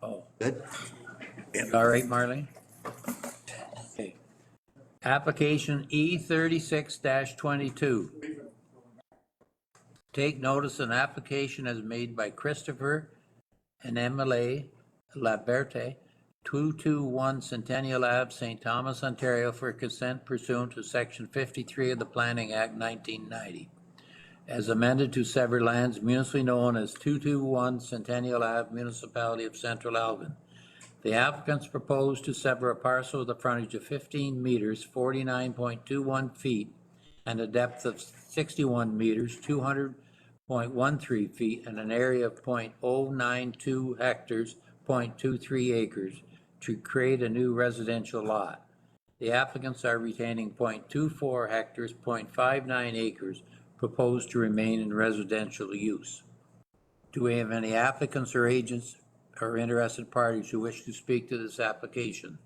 Oh, Good? all right, Marlene? Okay. Application E36-22. Take notice an application is made by Christopher and Emily Laberte, 221 Centennial Ave, St. Thomas, Ontario, for consent pursuant to Section 53 of the Planning Act 1990, as amended to sever lands municipally known as 221 Centennial Ave, Municipality of Central Elgin. The applicants propose to sever a parcel with a frontage of 15 meters, 49.21 feet, and a depth of 61 meters, 200.13 feet, and an area of 0.092 hectares, 0.23 acres, to create a new residential lot. The applicants are retaining 0.24 hectares, 0.59 acres, proposed to remain in residential use. Do we have any applicants or agents or interested parties who wish to speak to this application?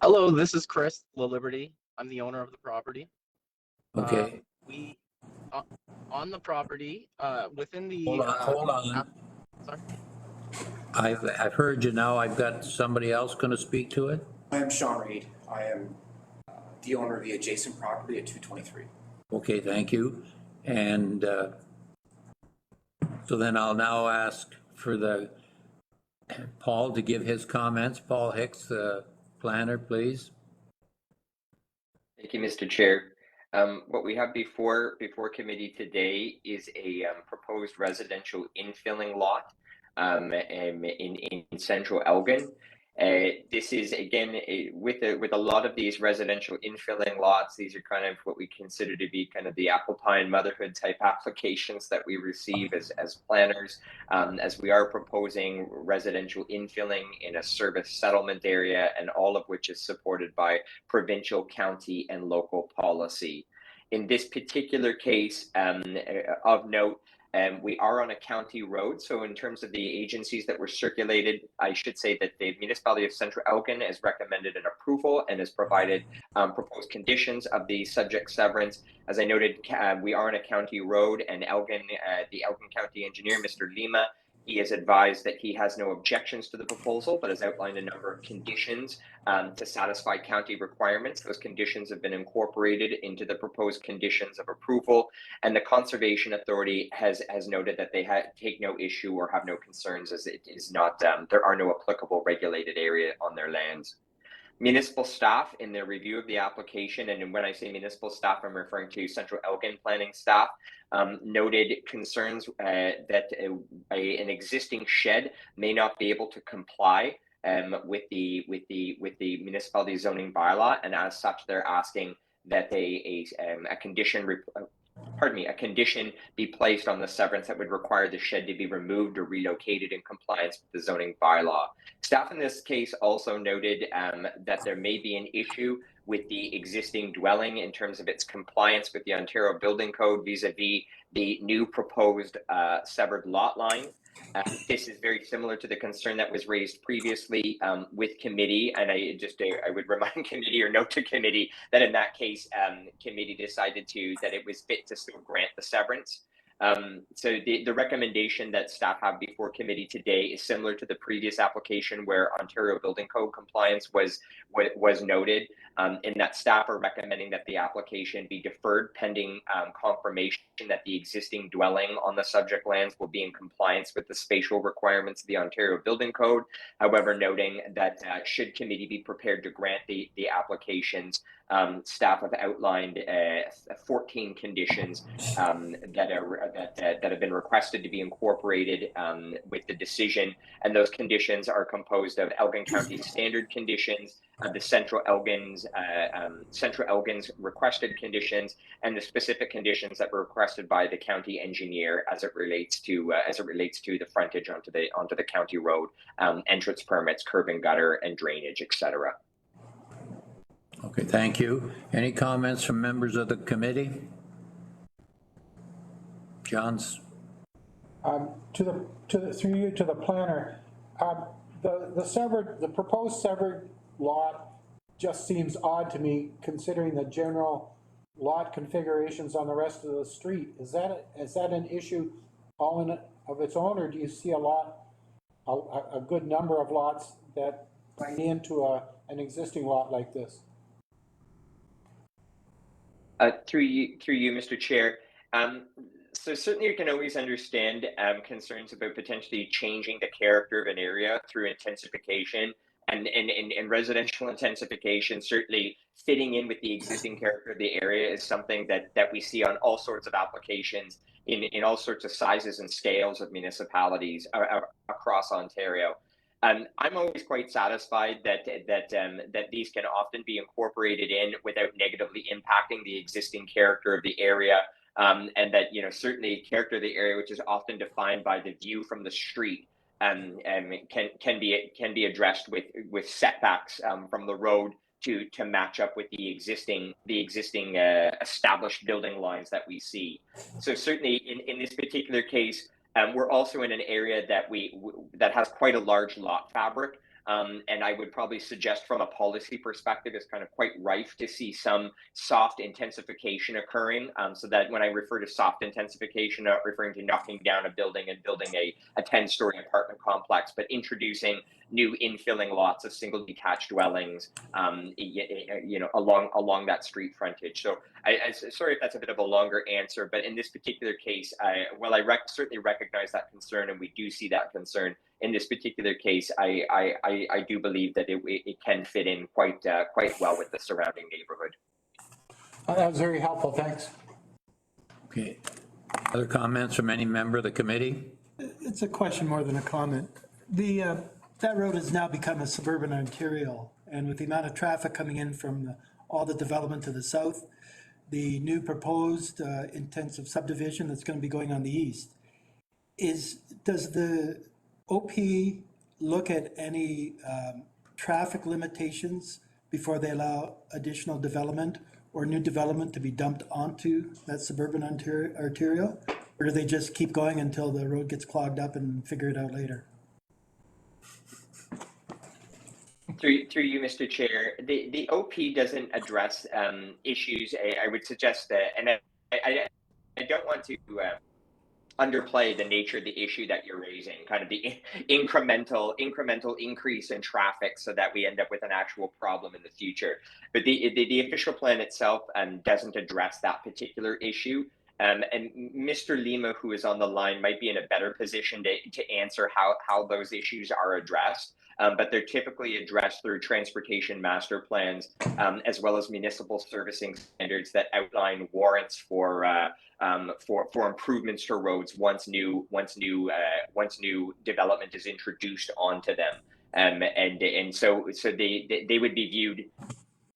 Hello, this is Chris La Liberty. I'm the owner of the property. Okay, We on the property within the hold on. sorry. I've heard you now. I've got somebody else going to speak to it. I am Sean Reed. I am the owner of the adjacent property at 223. Okay, thank you. And so then I'll now ask for Paul to give his comments. Paul Hicks, the planner, please. Thank you, Mr. Chair. What we have before committee today is a proposed residential infilling lot in central Elgin. This is again with a lot of these residential infilling lots. These are kind of what we consider to be kind of the apple pie and motherhood type applications that we receive as planners, as we are proposing residential infilling in a service settlement area, and all of which is supported by provincial, county, and local policy. In this particular case, of note, we are on a county road, so in terms of the agencies that were circulated, I should say that the Municipality of Central Elgin has recommended an approval and has provided proposed conditions of the subject severance. As I noted, we are on a county road, and Elgin, the Elgin County Engineer, Mr. Lima, he has advised that he has no objections to the proposal, but has outlined a number of conditions to satisfy county requirements. Those conditions have been incorporated into the proposed conditions of approval, and the Conservation Authority has noted that they take no issue or have no concerns, as it is not, there are no applicable regulated area on their lands. Municipal staff, in their review of the application, and when I say municipal staff, I'm referring to Central Elgin planning staff, noted concerns that an existing shed may not be able to comply with the municipality zoning bylaw, and as such, they're asking that a condition be placed on the severance that would require the shed to be removed or relocated in compliance with the zoning bylaw. Staff in this case also noted that there may be an issue with the existing dwelling in terms of its compliance with the Ontario Building Code vis-a-vis the new proposed severed lot line. This is very similar to the concern that was raised previously with committee, and I would remind committee, or note to committee, that in that case, committee decided that it was fit to still grant the severance. So the recommendation that staff have before committee today is similar to the previous application where Ontario Building Code compliance was noted, in that staff are recommending that the application be deferred pending confirmation that the existing dwelling on the subject lands will be in compliance with the spatial requirements of the Ontario Building Code. However, noting that should committee be prepared to grant the applications, staff have outlined 14 conditions that have been requested to be incorporated with the decision, and those conditions are composed of Elgin County standard conditions, the Central Elgin's requested conditions, and the specific conditions that were requested by the county engineer as it relates to the frontage onto the county road, entrance permits, curb and gutter, and drainage, etc. Okay, thank you. Any comments from members of the committee? John's. Through you to the planner, the proposed severed lot just seems odd to me, considering the general lot configurations on the rest of the street. Is that an issue all in of its own, or do you see a lot a good number of lots that bring into an existing lot like this. Through you, Mr. Chair. So certainly you can always understand concerns about potentially changing the character of an area through intensification and residential intensification. Certainly fitting in with the existing character of the area is something that we see on all sorts of applications in all sorts of sizes and scales of municipalities across Ontario. I'm always quite satisfied that these can often be incorporated in without negatively impacting the existing character of the area, and that certainly character of the area, which is often defined by the view from the street, can be addressed with setbacks from the road to match up with the existing established building lines that we see. So certainly in this particular case, we're also in an area that has quite a large lot fabric. And I would probably suggest from a policy perspective, it's kind of quite rife to see some soft intensification occurring. So that when I refer to soft intensification, I'm not referring to knocking down a building and building a 10-story apartment complex, but introducing new infilling lots of single detached dwellings, along that street frontage. So I sorry if that's a bit of a longer answer, but in this particular case, while I certainly recognize that concern, and we do see that concern, in this particular case, I do believe that it can fit in quite well with the surrounding neighborhood. That was very helpful, thanks. Okay. Other comments from any member of the committee? It's a question more than a comment. That road has now become a suburban Ontario, and with the amount of traffic coming in from all the development to the south, the new proposed intensive subdivision that's going to be going on the east, does the OP look at any traffic limitations before they allow additional development or new development to be dumped onto that suburban arterial? Or do they just keep going until the road gets clogged up and figure it out later? Through you, Mr. Chair, the OP doesn't address issues. I would suggest that, and I don't want to underplay the nature of the issue that you're raising, kind of the incremental increase in traffic so that we end up with an actual problem in the future. But the official plan itself doesn't address that particular issue. And Mr. Lima, who is on the line, might be in a better position to answer how those issues are addressed. But they're typically addressed through transportation master plans, as well as municipal servicing standards that outline warrants for improvements to roads once new development is introduced onto them. And so they would be viewed.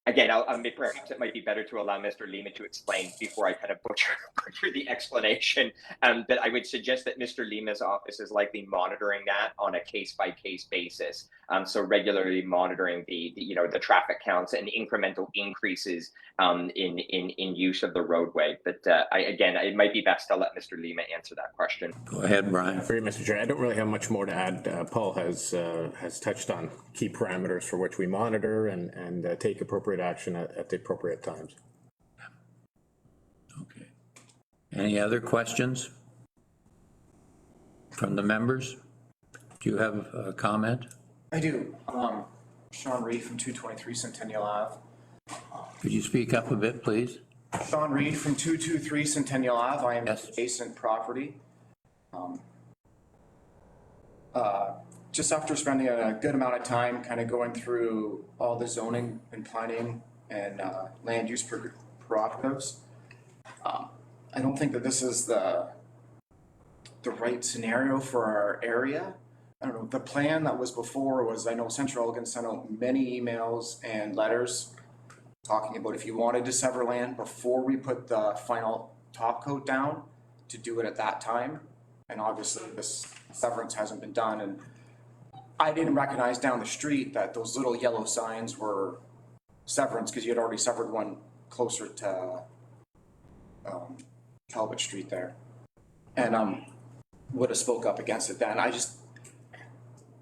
Again, perhaps it might be better to allow Mr. Lima to explain before I kind of butcher the explanation. But I would suggest that Mr. Lima's office is likely monitoring that on a case-by-case basis. So regularly monitoring the traffic counts and incremental increases in use of the roadway. But again, it might be best to let Mr. Lima answer that question. Go ahead, Brian. Sorry, Mr. Chair. I don't really have much more to add. Paul has touched on key parameters for which we monitor and take appropriate action at the appropriate times. Okay. Any other questions from the members? Do you have a comment? I do. Sean Reed from 223 Centennial Ave. Could you speak up a bit, please? Sean Reed from 223 Centennial Ave. I am adjacent property. Just after spending a good amount of time kind of going through all the zoning and planning and land use prerogatives, I don't think that this is the right scenario for our area. I don't know, the plan that was before was, I know Central Elgin sent out many emails and letters talking about if you wanted to sever land before we put the final top coat down, to do it at that time. And obviously this severance hasn't been done, and I didn't recognize down the street that those little yellow signs were severance, because you had already severed one closer to Talbot Street there. And would have spoke up against it then. I just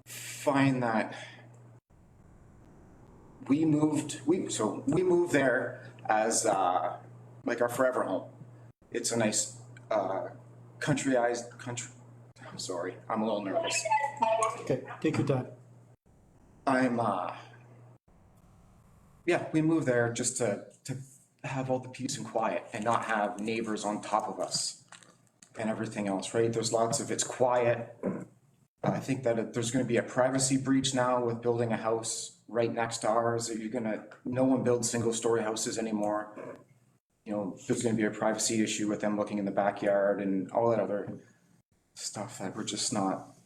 find that we moved there as like our forever home. It's a nice countryized Sorry, I'm a little nervous. Okay, take your time. Yeah, we moved there just to have all the peace and quiet and not have neighbors on top of us and everything else, right? There's lots of, it's quiet. I think that there's gonna be a privacy breach now with building a house right next to ours. No one builds single-story houses anymore. You know, there's gonna be a privacy issue with them looking in the backyard and all that other stuff that we're just not.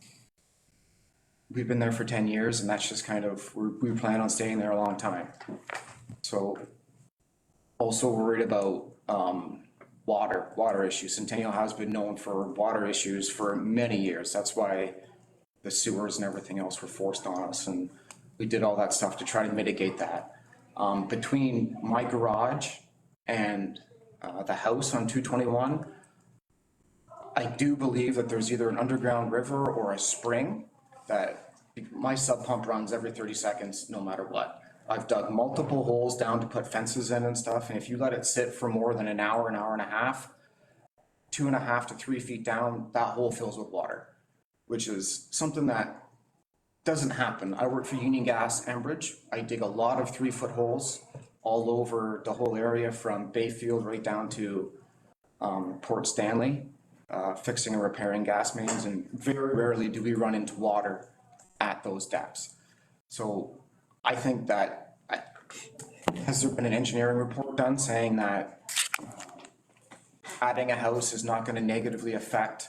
We've been there for 10 years and that's just kind of, we plan on staying there a long time. So also worried about water issues. Centennial has been known for water issues for many years. That's why the sewers and everything else were forced on us, and we did all that stuff to try to mitigate that. Between my garage and the house on 221, I do believe that there's either an underground river or a spring that my sub pump runs every 30 seconds, no matter what. I've dug multiple holes down to put fences in and stuff, and if you let it sit for more than an hour and a half, 2.5 to 3 feet down, that hole fills with water, which is something that doesn't happen. I work for Union Gas Enbridge. I dig a lot of 3-foot holes all over the whole area from Bayfield right down to Port Stanley, fixing and repairing gas mains, and very rarely do we run into water at those depths. So I think that, has there been an engineering report done saying that adding a house is not gonna negatively affect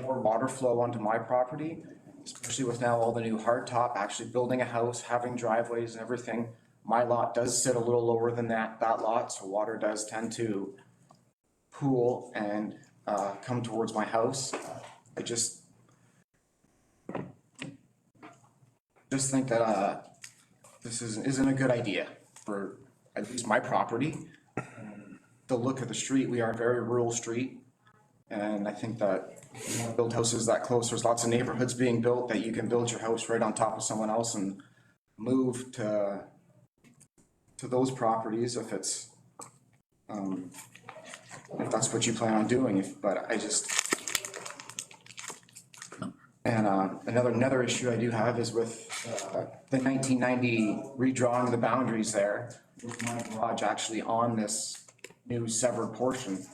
more water flow onto my property, especially with now all the new hardtop, actually building a house, having driveways and everything. My lot does sit a little lower than that lot, so water does tend to pool and come towards my house. I just think that this isn't a good idea for at least my property. The look of the street, we are a very rural street. And I think that build houses that close, there's lots of neighborhoods being built that you can build your house right on top of someone else and move to those properties if it's, if that's what you plan on doing. But I just, and another issue I do have is with the 1990 redrawing of the boundaries there, with my garage actually on this new severed portion.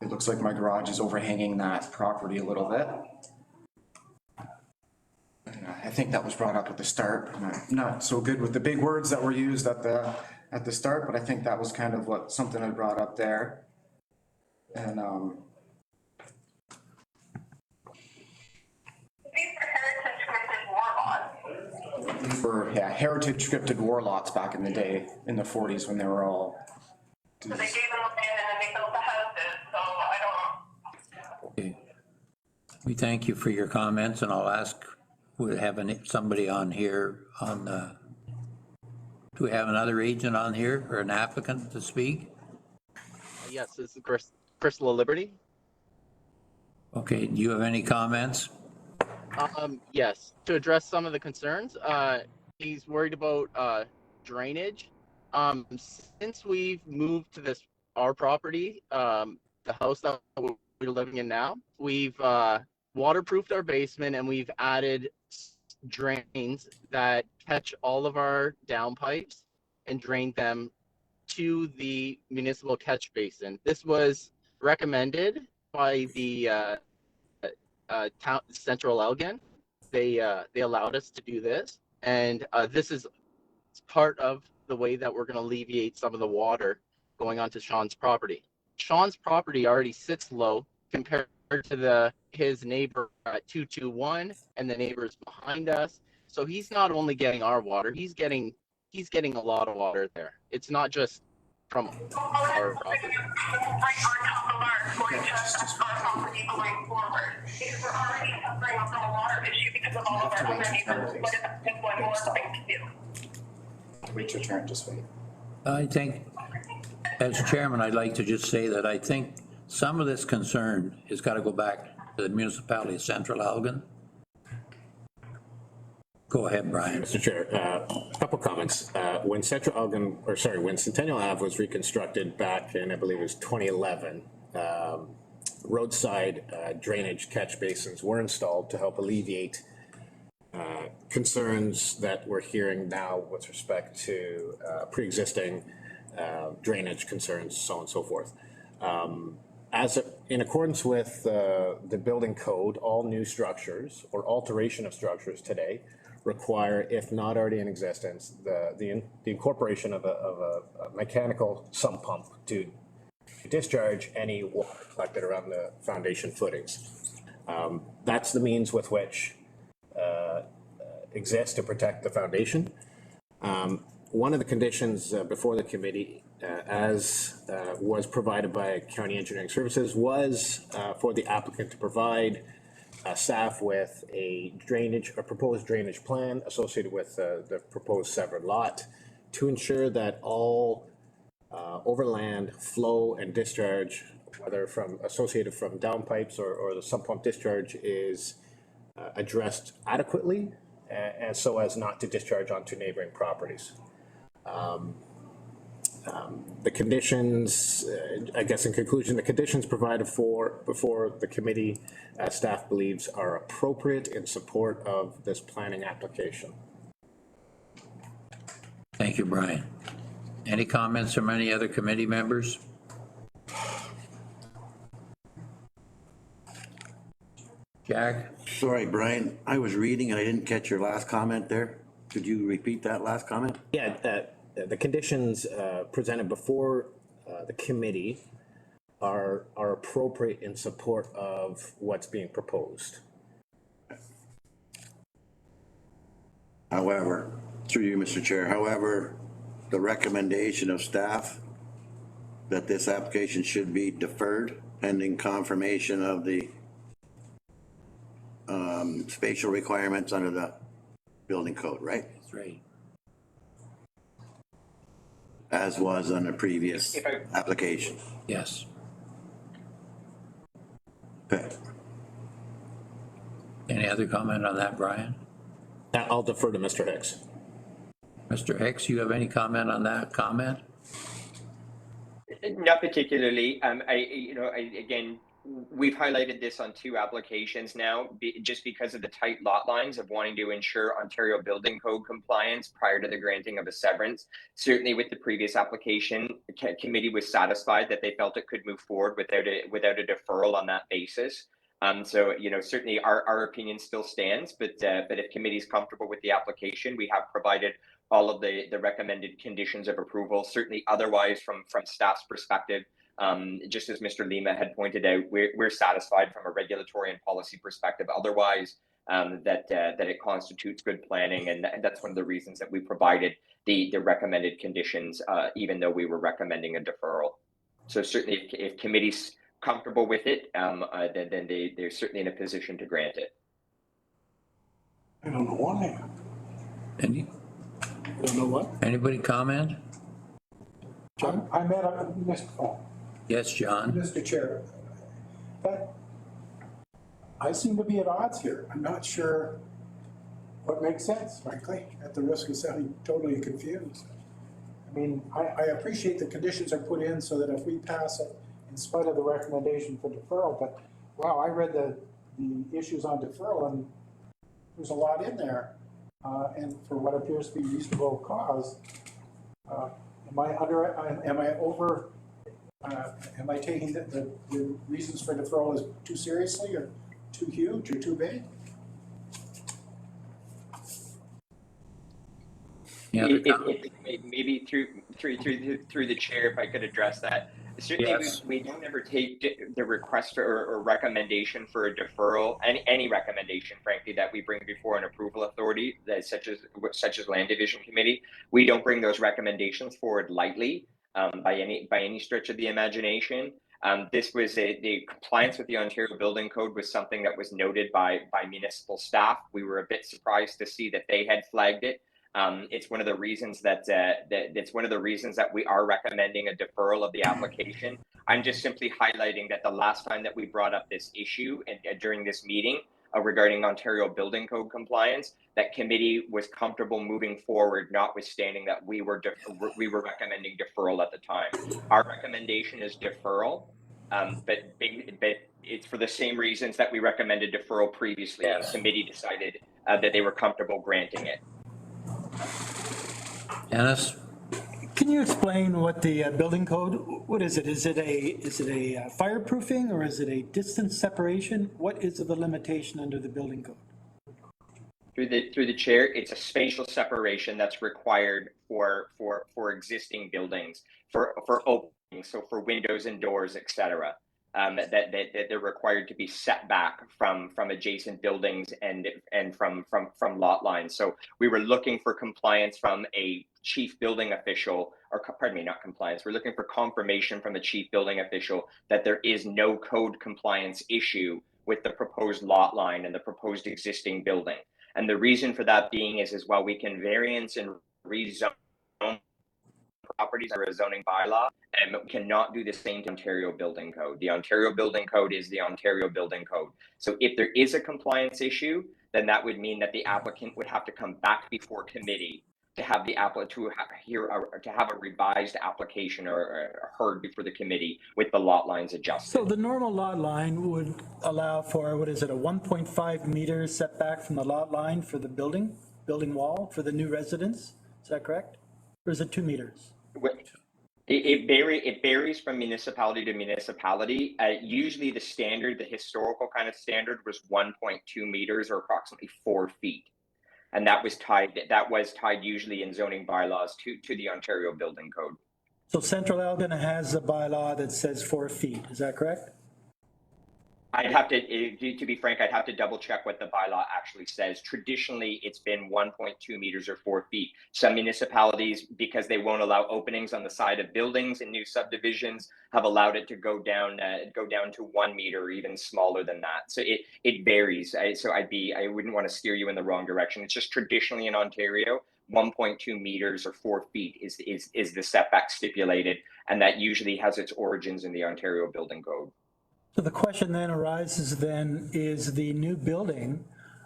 It looks like my garage is overhanging that property a little bit. And I think that was brought up at the start. I'm not so good with the big words that were used at the start, but I think that was kind of something I brought up there. And these were heritage scripted war lots back in the day, in the 40s when they were all. So they gave them the land and then they built the houses, so I don't know. Okay. We thank you for your comments, and I'll ask, we'll have somebody on here on the, do we have another agent on here or an applicant to speak? Yes, this is Chris Liberty. Okay, do you have any comments? Yes, to address some of the concerns, he's worried about drainage. Since we've moved to our property, the house that we're living in now, we've waterproofed our basement and we've added drains that catch all of our downpipes and drain them to the municipal catch basin. This was recommended by the town Central Elgin. They allowed us to do this, and this is part of the way that we're going to alleviate some of the water going onto Sean's property. Sean's property already sits low compared to his neighbor at 221 and the neighbors behind us. So he's not only getting our water, he's getting a lot of water there. It's not just from our property. Right on top of ours, going to our property going forward. Because we're already suffering from a water issue because of all of our other neighbors. What if one more thing to do? Wait your turn, just wait. I think, as chairman, I'd like to just say that I think some of this concern has got to go back to the municipality of Central Elgin. Go ahead, Brian. Mr. Chair, a couple comments. When Centennial Ave was reconstructed back in, I believe it was 2011, roadside drainage catch basins were installed to help alleviate concerns that we're hearing now with respect to pre-existing drainage concerns, so on and so forth. In accordance with the building code, all new structures or alteration of structures today require, if not already in existence, the incorporation of a mechanical sump pump to discharge any water collected around the foundation footings. That's the means with which exists to protect the foundation. One of the conditions before the committee, as was provided by County Engineering Services, was for the applicant to provide staff with a proposed drainage plan associated with the proposed severed lot to ensure that all overland flow and discharge, whether associated from downpipes or the sump pump discharge, is addressed adequately, and so as not to discharge onto neighboring properties. The conditions, I guess in conclusion, the conditions provided before the committee, staff believes are appropriate in support of this planning application. Thank you, Brian. Any comments from any other committee members? Jack? Sorry, Brian, I was reading and I didn't catch your last comment there. Could you repeat that last comment? Yeah, the conditions presented before the committee are appropriate in support of what's being proposed. However, through you, Mr. Chair, however, the recommendation of staff that this application should be deferred pending confirmation of the spatial requirements under the building code, right? That's right. As was on the previous application. Yes. Okay. Any other comment on that, Brian? I'll defer to Mr. Hicks. Mr. Hicks, you have any comment on that comment? Not particularly. Again, we've highlighted this on 2 applications now, just because of the tight lot lines of wanting to ensure Ontario Building Code compliance prior to the granting of a severance. Certainly with the previous application, the committee was satisfied that they felt it could move forward without a deferral on that basis. So, certainly our opinion still stands, but if committee is comfortable with the application, we have provided all of the recommended conditions of approval. Certainly otherwise from staff's perspective, just as Mr. Lima had pointed out, we're satisfied from a regulatory and policy perspective otherwise, that it constitutes good planning, and that's one of the reasons that we provided the recommended conditions, even though we were recommending a deferral. So certainly if committee's comfortable with it, then they're certainly in a position to grant it. I don't know why. I don't know what? Anybody comment? John, I met Yes, John. Mr. Chair, I seem to be at odds here. I'm not sure what makes sense, frankly, at the risk of sounding totally confused. I mean, I appreciate the conditions are put in so that if we pass it, in spite of the recommendation for deferral, but wow, I read the issues on deferral and there's a lot in there. And for what appears to be reasonable cause, am I taking the reasons for deferral as too seriously or too huge or too big? Maybe through the chair, if I could address that. Certainly, yes. we don't ever take the request or recommendation for a deferral, any recommendation, frankly, that we bring before an approval authority, such as Land Division Committee. We don't bring those recommendations forward lightly, by any stretch of the imagination. This was the compliance with the Ontario Building Code was something that was noted by municipal staff. We were a bit surprised to see that they had flagged it. It's one of the reasons that we are recommending a deferral of the application. I'm just simply highlighting that the last time that we brought up this issue during this meeting regarding Ontario Building Code compliance, that committee was comfortable moving forward, notwithstanding that we were recommending deferral at the time. Our recommendation is deferral. But it's for the same reasons that we recommended deferral previously. The committee decided that they were comfortable granting it. Dennis? Can you explain what the building code, what is it? Is it a fireproofing or is it a distance separation? What is the limitation under the building code? Through the chair, it's a spatial separation that's required for existing buildings, for openings, so for windows and doors, et cetera. That they're required to be set back from adjacent buildings and from lot lines. So we were looking for compliance from a chief building official, or pardon me, not compliance. We're looking for confirmation from the chief building official that there is no code compliance issue with the proposed lot line and the proposed existing building. And the reason for that being is while we can variance and rezone properties under a zoning bylaw, and we cannot do the same to Ontario Building Code. The Ontario Building Code is the Ontario Building Code. So if there is a compliance issue, then that would mean that the applicant would have to come back before committee to have the to have a revised application or heard before the committee with the lot lines adjusted. So the normal lot line would allow for, what is it, a 1.5 meter setback from the lot line for the building wall for the new residence? Is that correct? Or is it 2 meters? It varies from municipality to municipality. Usually the historical kind of standard was 1.2 meters or approximately 4 feet. And that was tied usually in zoning bylaws to the Ontario Building Code. So Central Elgin has a bylaw that says 4 feet, is that correct? I'd have to be frank, I'd have to double check what the bylaw actually says. Traditionally, it's been 1.2 meters or 4 feet. Some municipalities, because they won't allow openings on the side of buildings in new subdivisions, have allowed it to go down to 1 meter or even smaller than that. So it varies. I wouldn't want to steer you in the wrong direction. It's just traditionally in Ontario, 1.2 meters or 4 feet is the setback stipulated, and that usually has its origins in the Ontario Building Code. So the question then arises then, is the new building,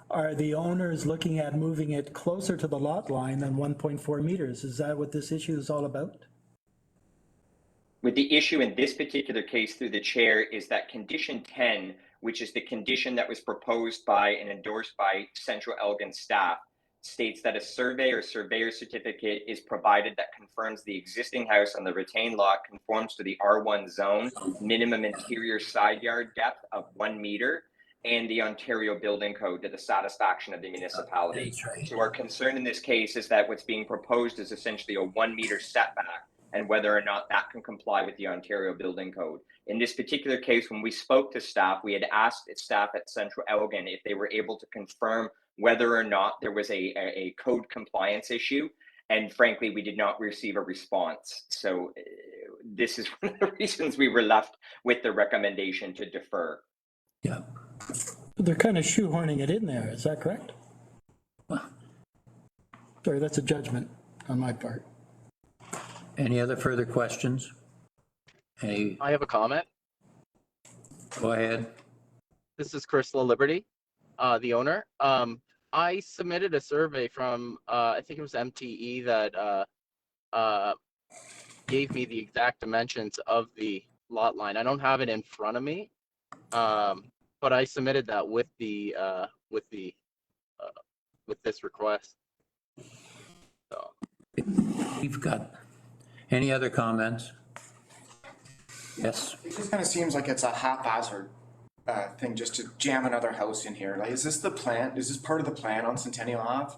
are the owners looking at moving it closer to the lot line than 1.4 meters? Is that what this issue is all about? With the issue in this particular case through the chair is that condition 10, which is the condition that was proposed by and endorsed by Central Elgin staff, states that a survey or surveyor certificate is provided that confirms the existing house on the retained lot conforms to the R1 zone minimum interior side yard depth of 1 meter and the Ontario Building Code to the satisfaction of the municipality. So our concern in this case is that what's being proposed is essentially a 1 meter setback and whether or not that can comply with the Ontario Building Code. In this particular case, when we spoke to staff, we had asked staff at Central Elgin if they were able to confirm whether or not there was a code compliance issue. And frankly, we did not receive a response. So this is one of the reasons we were left with the recommendation to defer. Yeah. They're kind of shoehorning it in there, is that correct? Sorry, that's a judgment on my part. Any other further questions? I have a comment. Go ahead. This is Crystal Liberty, the owner. I submitted a survey from, I think it was MTE that gave me the exact dimensions of the lot line. I don't have it in front of me, but I submitted that with this request. So. We've got, any other comments? Yes. It just kind of seems like it's a haphazard thing just to jam another house in here. Like, is this the plan? Is this part of the plan on Centennial Ave?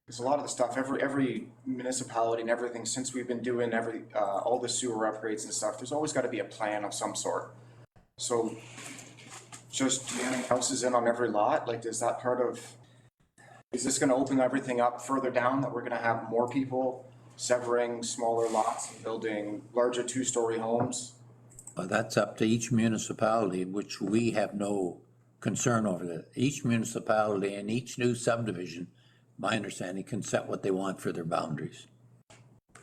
Because a lot of the stuff, every municipality and everything, since we've been doing all the sewer upgrades and stuff, there's always got to be a plan of some sort. So just jamming houses in on every lot, like, is that part of, is this going to open everything up further down, that we're going to have more people severing smaller lots and building larger 2-story homes? Well, that's up to each municipality, which we have no concern over that. Each municipality and each new subdivision, my understanding, can set what they want for their boundaries.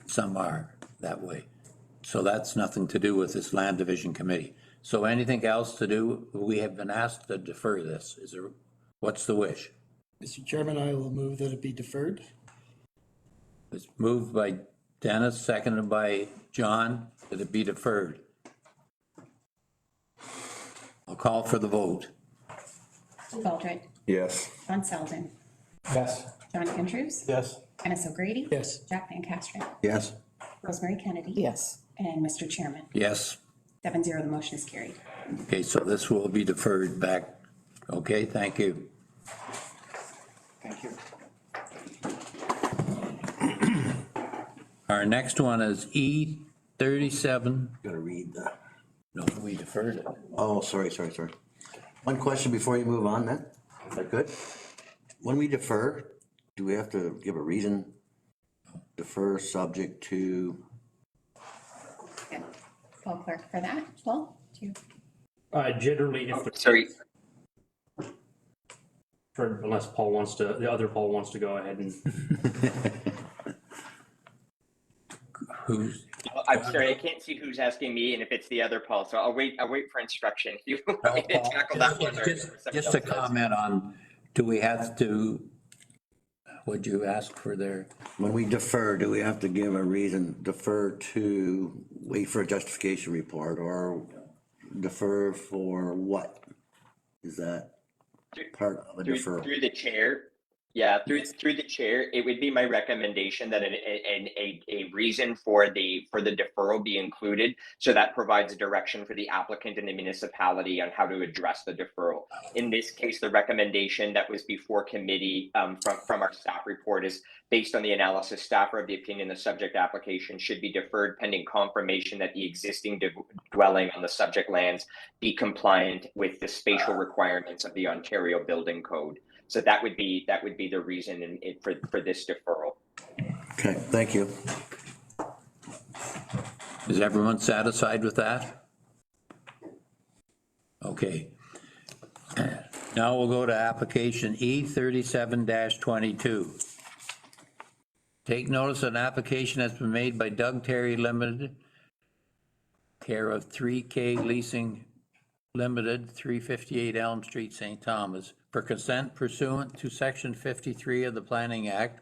Some are that way. So that's nothing to do with this land division committee. So anything else to do? We have been asked to defer this. What's the wish? Mr. Chairman, I will move that it be deferred. It's moved by Dennis, seconded by John, that it be deferred. I'll call for the vote. Steve Baldridge, Yes. Ron Selden, Yes. John Andrews, Yes. Dennis O'Grady. Yes. Jack Van Castro, Yes. Rosemary Kennedy. Yes. And Mr. Chairman, Yes. 7-0, the motion is carried. Okay, so this will be deferred back. Okay, thank you. Thank you. Our next one is E37. Gotta read the. No, we deferred it. Oh, sorry. One question before you move on then. Is that good? When we defer, do we have to give a reason? Defer subject to, Yeah. Paul Clerk for that. Paul, do you? Generally, if the. Sorry. Unless Paul wants to, the other Paul wants to go ahead and. Who's? I'm sorry, I can't see who's asking me and if it's the other Paul, so I'll wait for instruction. You want me to tackle that one? Just a comment on, do we have to, would you ask for their? when we defer, do we have to give a reason? Defer to, wait for a justification report, or defer for what? Is that part of a deferral? Through the chair. Yeah, through the chair, it would be my recommendation that a reason for the deferral be included, so that provides a direction for the applicant and the municipality on how to address the deferral. In this case, the recommendation that was before committee from our staff report is based on the analysis. Staff are of the opinion the subject application should be deferred pending confirmation that the existing dwelling on the subject lands be compliant with the spatial requirements of the Ontario Building Code. So that would be the reason for this deferral. Okay, thank you. Is everyone satisfied with that? Okay. Now we'll go to application E37-22. Take notice an application has been made by Doug Terry Limited, care of 3K Leasing Limited, 358 Elm Street, St. Thomas, for consent pursuant to Section 53 of the Planning Act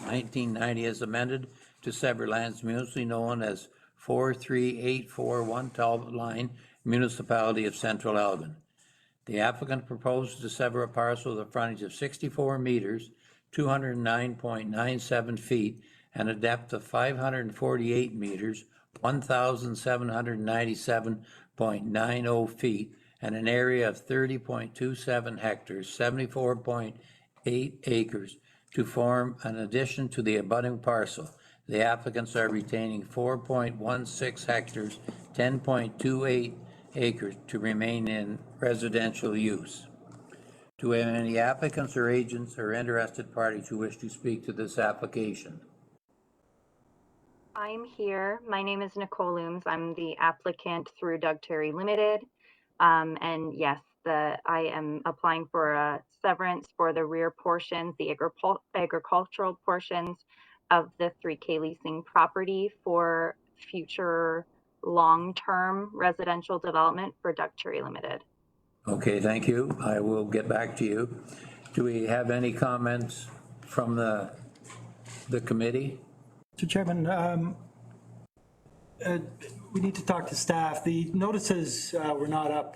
1990 as amended to sever lands municipally known as 43841 Talbot Line, Municipality of Central Elgin. The applicant proposes to sever a parcel with a frontage of 64 meters, 209.97 feet, and a depth of 548 meters, 1,797.90 feet, and an area of 30.27 hectares, 74.8 acres, to form an addition to the abutting parcel. The applicants are retaining 4.16 hectares, 10.28 acres to remain in residential use. Do we have any applicants or agents or interested parties who wish to speak to this application? I'm here. My name is Nicole Looms. I'm the applicant through Doug Terry Limited. And yes, I am applying for a severance for the rear portions, the agricultural portions of the 3K leasing property for future long-term residential development for Doug Terry Limited. Okay, thank you. I will get back to you. Do we have any comments from the committee? Mr. Chairman, we need to talk to staff. The notices were not up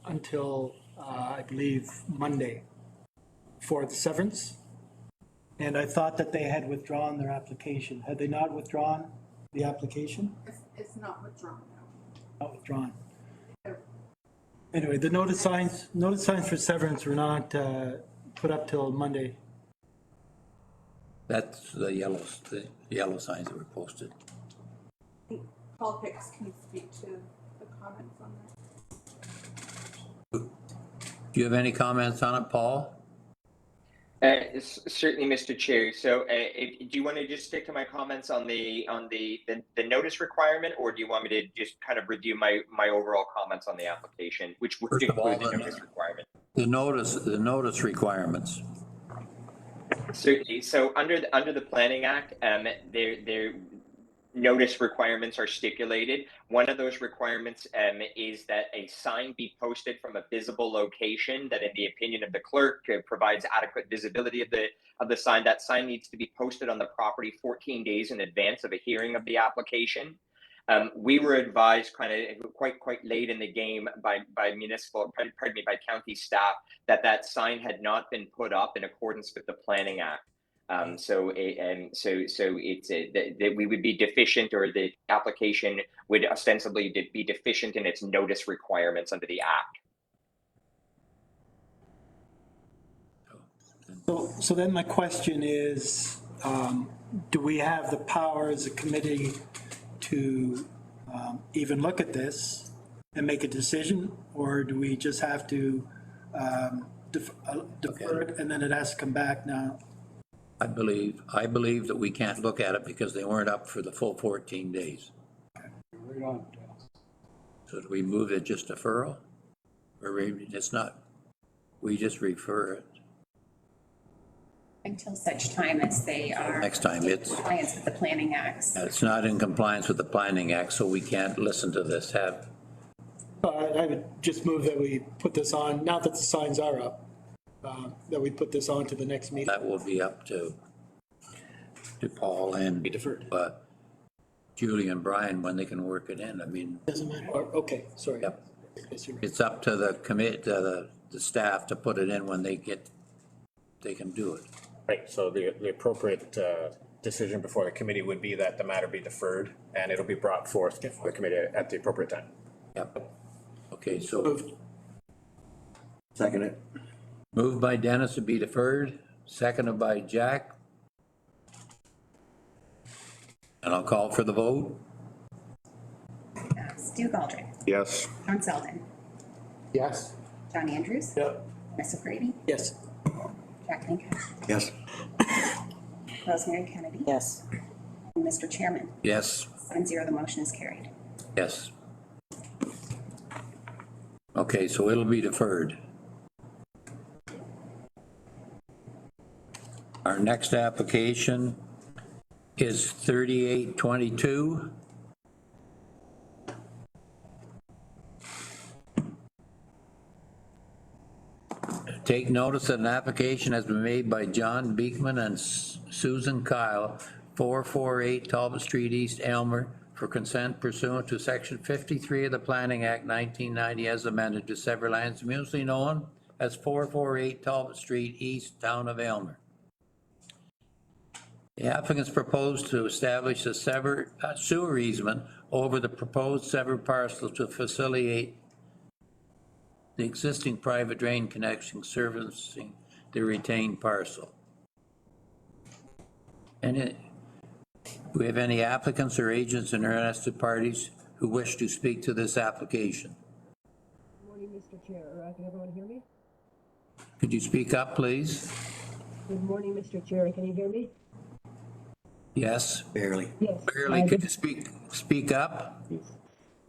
until, I believe, Monday for the severance. And I thought that they had withdrawn their application. Had they not withdrawn the application? It's not withdrawn now. Not withdrawn. Anyway, the notice signs for severance were not put up till Monday. That's the yellow signs that were posted. Paul Hicks can speak to the comments on that. Do you have any comments on it, Paul? Certainly, Mr. Chair. So do you want to just stick to my comments on the notice requirement, or do you want me to just kind of review my overall comments on the application, which would include the notice requirement? The notice requirements. Certainly. So under the Planning Act, their notice requirements are stipulated. One of those requirements is that a sign be posted from a visible location that, in the opinion of the clerk, provides adequate visibility of the sign. That sign needs to be posted on the property 14 days in advance of a hearing of the application. We were advised kind of quite late in the game by county staff that sign had not been put up in accordance with the Planning Act. So it's that we would be deficient, or the application would ostensibly be deficient in its notice requirements under the Act. So then my question is, do we have the power as a committee to even look at this and make a decision, or do we just have to defer it and then it has to come back now? I believe that we can't look at it because they weren't up for the full 14 days. Right on. So do we move it just deferral? Or it's not, we just refer it? Until such time as they are. Next time in it's. compliance with the Planning Acts. It's not in compliance with the Planning Act, so we can't listen to this. I would just move that we put this on, now that the signs are up, that we put this on to the next meeting. That will be up to Paul and Julie and Brian when they can work it in. I mean. Doesn't matter. Okay, sorry. Yep. It's up to the the staff to put it in when they can do it. Right, so the appropriate decision before the committee would be that the matter be deferred, and it'll be brought forth to the committee at the appropriate time. Yep. Okay, so. Second it. Moved by Dennis to be deferred, seconded by Jack. And I'll call for the vote. Stu Baldry. Yes. John Selden. Yes. John Andrews. Yep. Melissa Brady. Yes. Jack Minka. Yes. Rosemary Kennedy. Yes. And Mr. Chairman. Yes. 7-0, the motion is carried. Yes. Okay, so it'll be deferred. Our next application is 3822. Take notice that an application has been made by John Beekman and Susan Kyle, 448 Talbot Street, East Aylmer, for consent pursuant to section 53 of the Planning Act 1990 as amended to sever lands mutually known as 448 Talbot Street, East, Town of Aylmer. The applicants propose to establish a sewer easement over the proposed severed parcel to facilitate the existing private drain connection servicing the retained parcel. Do we have any applicants or agents and interested parties who wish to speak to this application? Good morning, Mr. Chair. Can everyone hear me? Could you speak up, please? Good morning, Mr. Chair. Can you hear me? Yes? Barely. Yes. Barely. Could you speak up?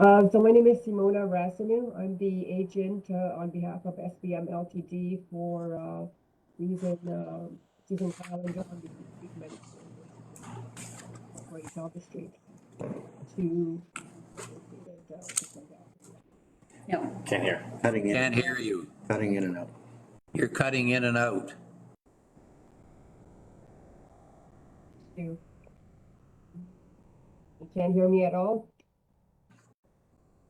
So my name is Simona Rasanu. I'm the agent on behalf of SBM Ltd for Susan Calendar on the treatment for Talbot Street to No. Can't hear. Cutting in. Can't hear you. Cutting in and out. You're cutting in and out. You can't hear me at all?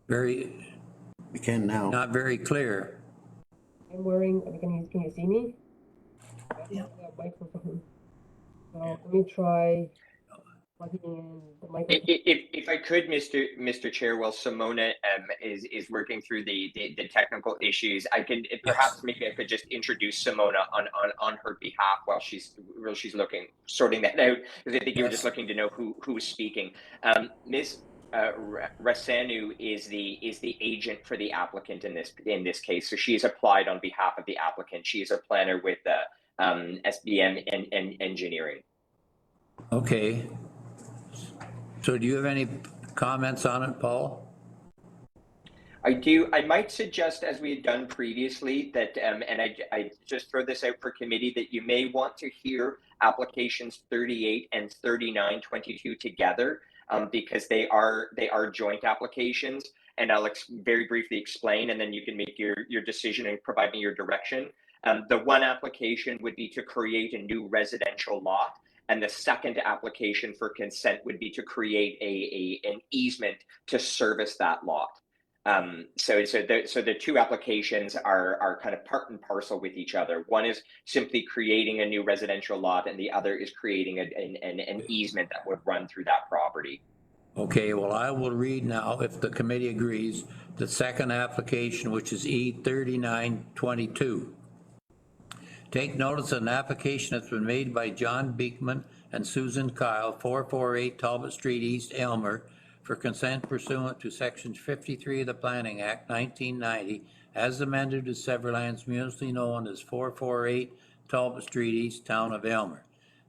We can now. Not very clear. I'm wearing, can you see me? Yeah. Microphone. So let me try plugging in the microphone. If I could, Mr. Chair, while Simona is working through the technical issues, I can perhaps maybe I could just introduce Simona on her behalf while she's sorting that out, because I think you were just looking to know who's speaking. Ms. Rasanu is the agent for the applicant in this case. So she has applied on behalf of the applicant. She is a planner with SBM Engineering. Okay. So do you have any comments on it, Paul? I do. I might suggest, as we had done previously, that, and I just throw this out for committee, that you may want to hear applications 38 and 3922 together, because they are joint applications. And I'll very briefly explain, and then you can make your decision and provide me your direction. The one application would be to create a new residential lot And the second application for consent would be to create an easement to service that lot. So the two applications are kind of part and parcel with each other. One is simply creating a new residential lot, and the other is creating an easement that would run through that property. Okay, well, I will read now, if the committee agrees, the second application, which is E3922. Take notice of an application that's been made by John Beekman and Susan Kyle, 448 Talbot Street, East Aylmer, for consent pursuant to Section 53 of the Planning Act 1990, as amended to sever lands municipally known as 448 Talbot Street, East, Town of Aylmer.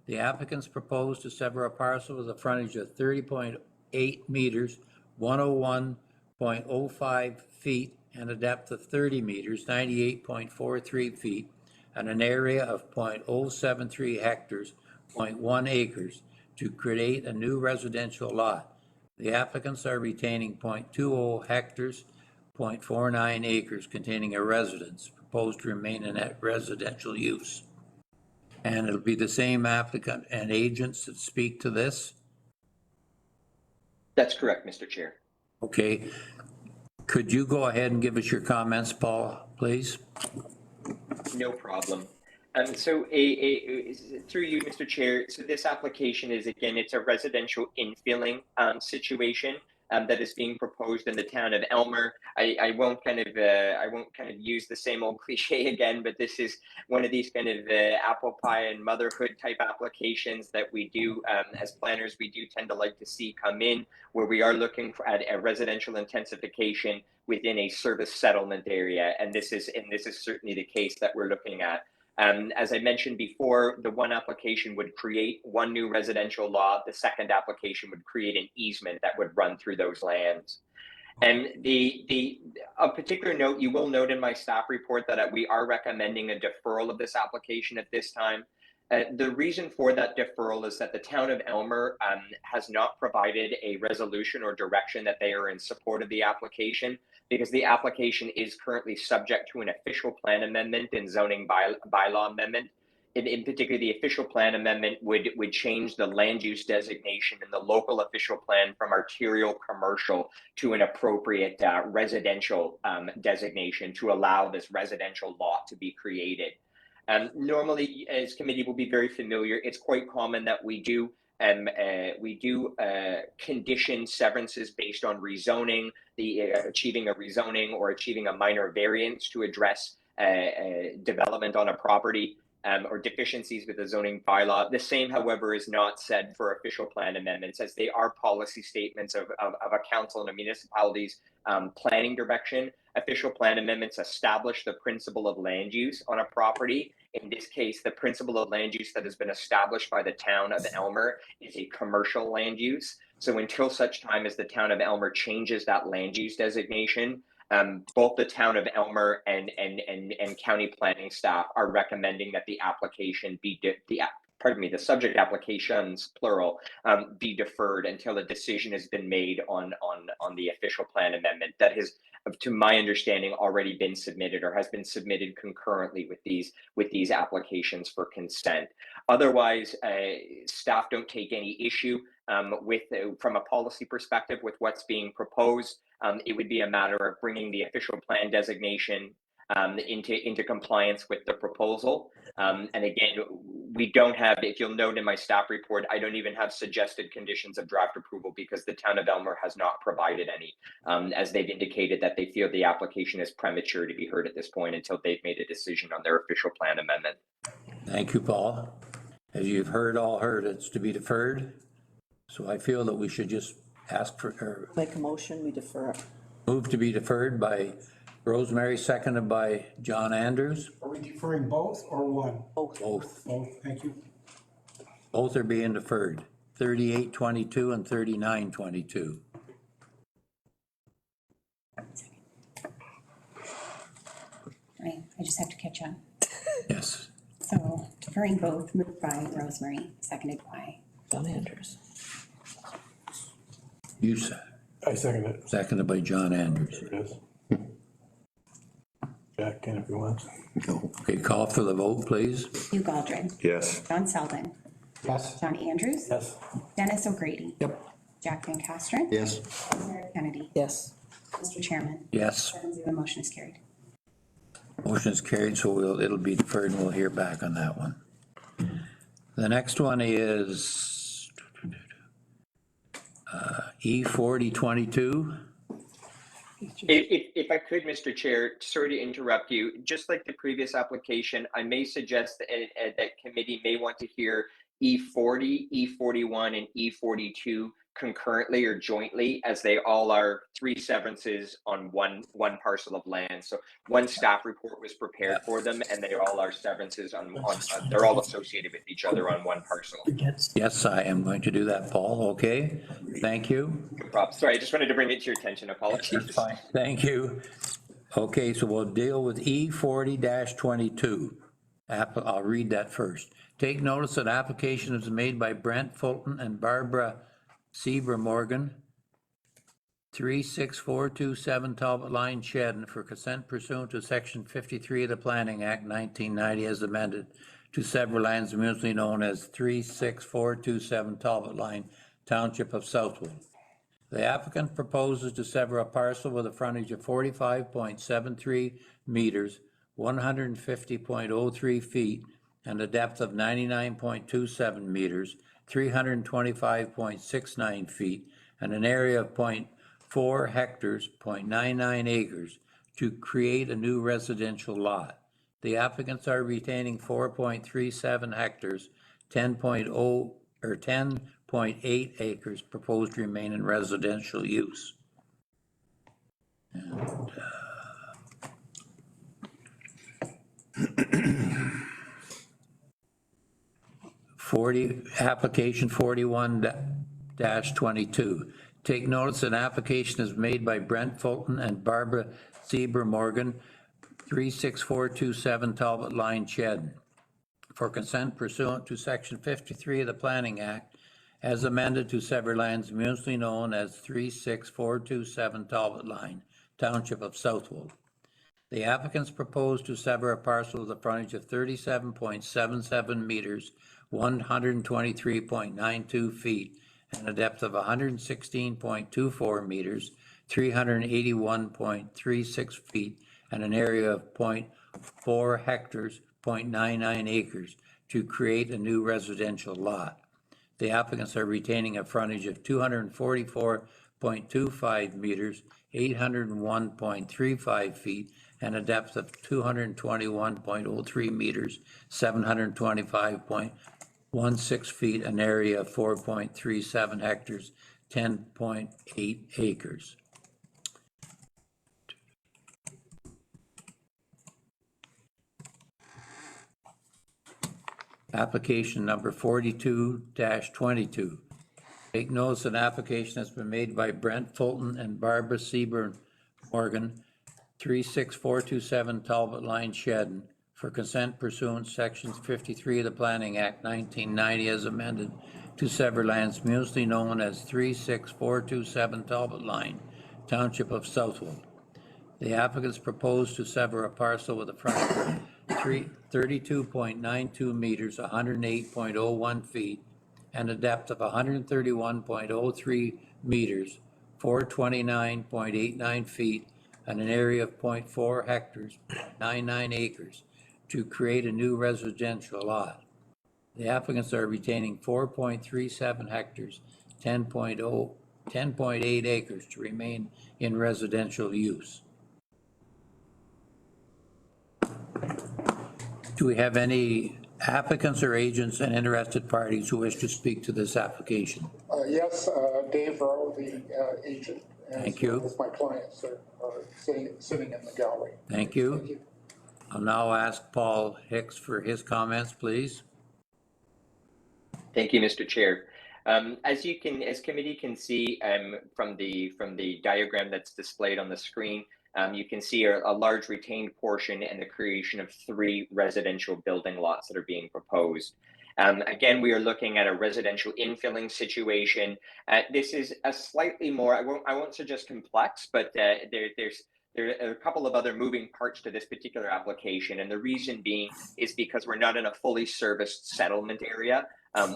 The applicants propose to sever a parcel with a frontage of 30.8 meters, 101.05 feet, and a depth of 30 meters, 98.43 feet, and an area of 0.073 hectares, 0.1 acres, to create a new residential lot. The applicants are retaining 0.20 hectares, 0.49 acres containing a residence, proposed to remain in that residential use. And it'll be the same applicant and agents that speak to this? That's correct, Mr. Chair. Okay. Could you go ahead and give us your comments, Paul, please? No problem. So through you, Mr. Chair, so this application is, again, it's a residential infilling situation that is being proposed in the town of Aylmer. I won't kind of use the same old cliche again, but this is one of these kind of apple pie and motherhood type applications that we do as planners, we do tend to like to see come in, where we are looking at a residential intensification within a service settlement area, and this is certainly the case that we're looking at. As I mentioned before, the one application would create one new residential lot. The second application would create an easement that would run through those lands. And of particular note, you will note in my staff report that we are recommending a deferral of this application at this time. The reason for that deferral is that the town of Aylmer has not provided a resolution or direction that they are in support of the application, because the application is currently subject to an official plan amendment and zoning bylaw amendment. In particular, the official plan amendment would change the land use designation in the local official plan from arterial commercial to an appropriate residential designation to allow this residential lot to be created. Normally, as committee will be very familiar, it's quite common that we do condition severances based on rezoning, achieving a rezoning or achieving a minor variance to address development on a property or deficiencies with the zoning bylaw. The same, however, is not said for official plan amendments, as they are policy statements of a council and a municipality's planning direction. Official plan amendments establish the principle of land use on a property. In this case, the principle of land use that has been established by the town of Aylmer is a commercial land use. So until such time as the town of Aylmer changes that land use designation, both the town of Aylmer and county planning staff are recommending that the application be the subject applications, plural, be deferred until a decision has been made on the official plan amendment that has, to my understanding, already been submitted or has been submitted concurrently with these applications for consent. Otherwise, staff don't take any issue from a policy perspective with what's being proposed. It would be a matter of bringing the official plan designation into compliance with the proposal. And again, we don't have, if you'll note in my staff report, I don't even have suggested conditions of draft approval because the town of Aylmer has not provided any, as they've indicated that they feel the application is premature to be heard at this point until they've made a decision on their official plan amendment. Thank you, Paul. As you've all heard, it's to be deferred. So I feel that we should just ask for, Make a motion, we defer. move to be deferred by Rosemary, seconded by John Andrews. Are we deferring both or one? Both. Both, thank you. Both are being deferred, 3822 and 3922. Right, I just have to catch up. Yes. So deferring both, moved by Rosemary, seconded by John Andrews. You said. I second it. Seconded by John Andrews. There it is. Jack can if you want. Okay, call for the vote, please. Hugh Galdred, Yes. John Selden, Yes. John Andrews. Yes. Dennis O'Grady. Yep. Jack Van Castren. Yes. Sarah Kennedy. Yes. Mr. Chairman. Yes. 7-0, the motion is carried. Motion is carried, so it'll be deferred and we'll hear back on that one. The next one is E4022. If I could, Mr. Chair, sorry to interrupt you, just like the previous application, I may suggest that committee may want to hear E40, E41, and E42 concurrently or jointly, as they all are 3 severances on one parcel of land. So one staff report was prepared for them, and they all are severances on they're all associated with each other on one parcel. Yes, I am going to do that, Paul. Okay, thank you. No problem. Sorry, I just wanted to bring it to your attention. Apologies. That's fine. Thank you. Okay, so we'll deal with E40-22. I'll read that first. Take notice that application is made by Brent Fulton and Barbara Sieber Morgan, 36427 Talbot Line, Shedden, for consent pursuant to Section 53 of the Planning Act 1990 as amended to sever lands mutually known as 36427 Talbot Line, Township of Southwood. The applicant proposes to sever a parcel with a frontage of 45.73 meters, 150.03 feet, and a depth of 99.27 meters, 325.69 feet, and an area of 0.4 hectares, 0.99 acres, to create a new residential lot. The applicants are retaining 4.37 hectares, 10.8 acres proposed to remain in residential use. And, application 41-22. Take notice an application is made by Brent Fulton and Barbara Sieber Morgan, 36427 Talbot Line, Shedden, for consent pursuant to Section 53 of the Planning Act as amended to sever lands mutually known as 36427 Talbot Line, Township of Southwold. The applicants propose to sever a parcel with a frontage of 37.77 meters, 123.92 feet, and a depth of 116.24 meters, 381.36 feet, and an area of 0.4 hectares, 0.99 acres, to create a new residential lot. The applicants are retaining a frontage of 244.25 meters, 801.35 feet, and a depth of 221.03 meters, 725.16 feet, an area of 4.37 hectares, 10.8 acres. Application number 42-22. Take notice an application has been made by Brent Fulton and Barbara Sieber Morgan, 36427 Talbot Line, Shedden, for consent pursuant Section 53 of the Planning Act 1990 as amended to sever lands mutually known as 36427 Talbot Line, Township of Southwold. The applicants propose to sever a parcel with a frontage of 32.92 meters, 108.01 feet, and a depth of 131.03 meters, 429.89 feet, and an area of 0.4 hectares, 0.99 acres, to create a new residential lot. The applicants are retaining 4.37 hectares, 10.8 acres to remain in residential use. Do we have any applicants or agents and interested parties who wish to speak to this application? Yes, Dave Rowe, the agent. Thank you. With my clients are sitting in the gallery. Thank you. I'll now ask Paul Hicks for his comments, please. Thank you, Mr. Chair. As committee can see from the diagram that's displayed on the screen, you can see a large retained portion and the creation of 3 residential building lots that are being proposed. Again, we are looking at a residential infilling situation. This is a slightly more, I won't suggest complex, but there's there are a couple of other moving parts to this particular application, and the reason being is because we're not in a fully serviced settlement area.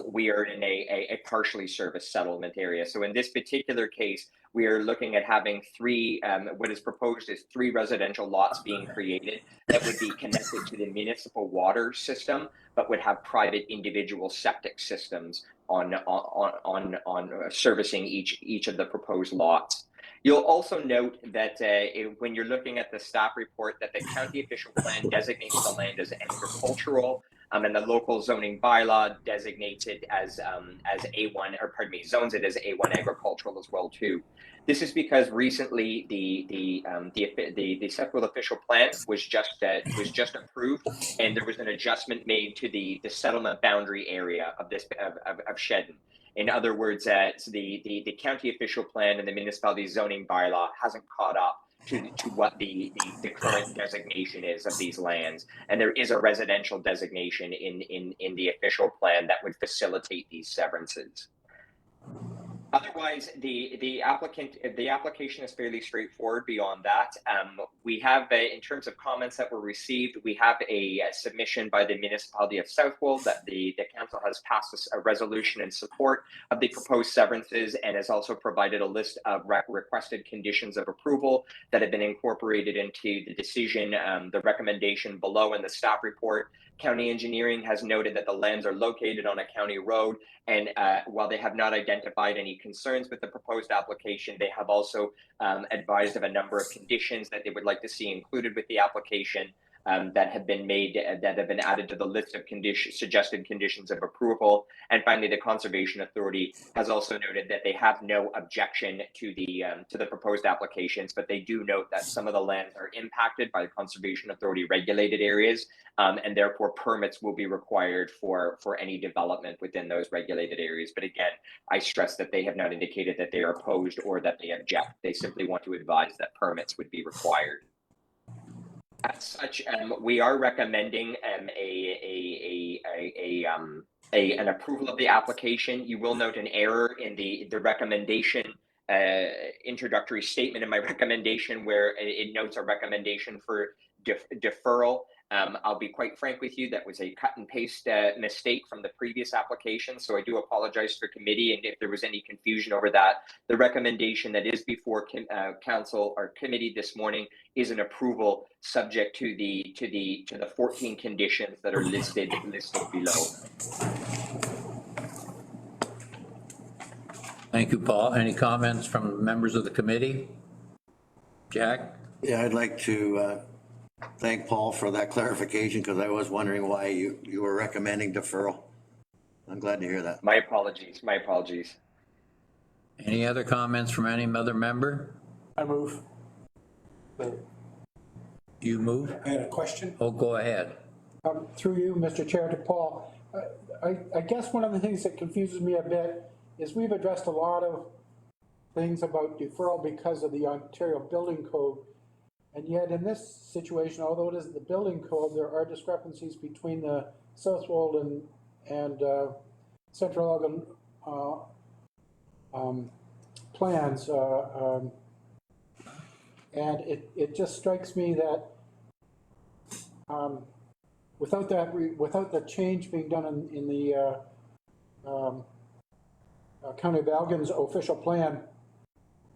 We are in a partially serviced settlement area. So in this particular case, we are looking at having what is proposed is 3 residential lots being created that would be connected to the municipal water system, but would have private individual septic systems on servicing each of the proposed lots. You'll also note that when you're looking at the staff report, that the county official plan designates the land as agricultural, and the local zoning bylaw designates it as A1, or pardon me, zones it as A1 agricultural as well too. This is because recently the Sethwold official plan was just approved, and there was an adjustment made to the settlement boundary area of Shedden. In other words, the county official plan and the municipality zoning bylaw hasn't caught up to what the current designation is of these lands. And there is a residential designation in the official plan that would facilitate these severances. Otherwise, the application is fairly straightforward beyond that. We have, in terms of comments that were received, we have a submission by the municipality of Southwold that the council has passed a resolution in support of the proposed severances, and has also provided a list of requested conditions of approval that have been incorporated into the decision, the recommendation below in the staff report. County engineering has noted that the lands are located on a county road, and while they have not identified any concerns with the proposed application, they have also advised of a number of conditions that they would like to see included with the application that have been made, that have been added to the list of suggested conditions of approval. And finally, the Conservation Authority has also noted that they have no objection to the proposed applications, but they do note that some of the lands are impacted by the Conservation Authority regulated areas, and therefore permits will be required for any development within those regulated areas. But again, I stress that they have not indicated that they are opposed or that they object. They simply want to advise that permits would be required. As such, we are recommending an approval of the application. You will note an error in the recommendation introductory statement in my recommendation, where it notes a recommendation for deferral. I'll be quite frank with you, that was a cut and paste mistake from the previous application, so I do apologize for committee, and if there was any confusion over that. The recommendation that is before council or committee this morning is an approval subject to the 14 conditions that are listed below. Thank you, Paul. Any comments from members of the committee? Jack? Yeah, I'd like to thank Paul for that clarification, because I was wondering why you were recommending deferral. I'm glad to hear that. My apologies. Any other comments from any other member? I move. You move? I had a question. Oh, go ahead. Through you, Mr. Chair, to Paul. I guess one of the things that confuses me a bit is we've addressed a lot of things about deferral because of the Ontario Building Code. And yet in this situation, although it is the building code, there are discrepancies between the Southwold and Central Elgin plans. And it just strikes me that without the change being done in the County of Elgin's official plan,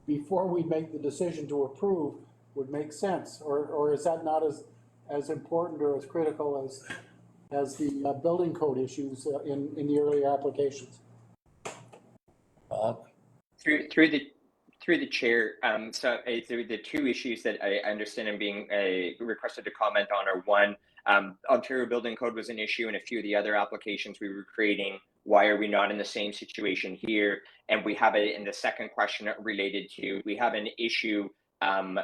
before we make the decision to approve, would make sense, or is that not as important or as critical as the building code issues in the earlier applications? Through the chair, so the two issues that I understand I'm being requested to comment on are, one, Ontario Building Code was an issue in a few of the other applications we were creating. Why are we not in the same situation here? And we have it in the second question related to, we have an issue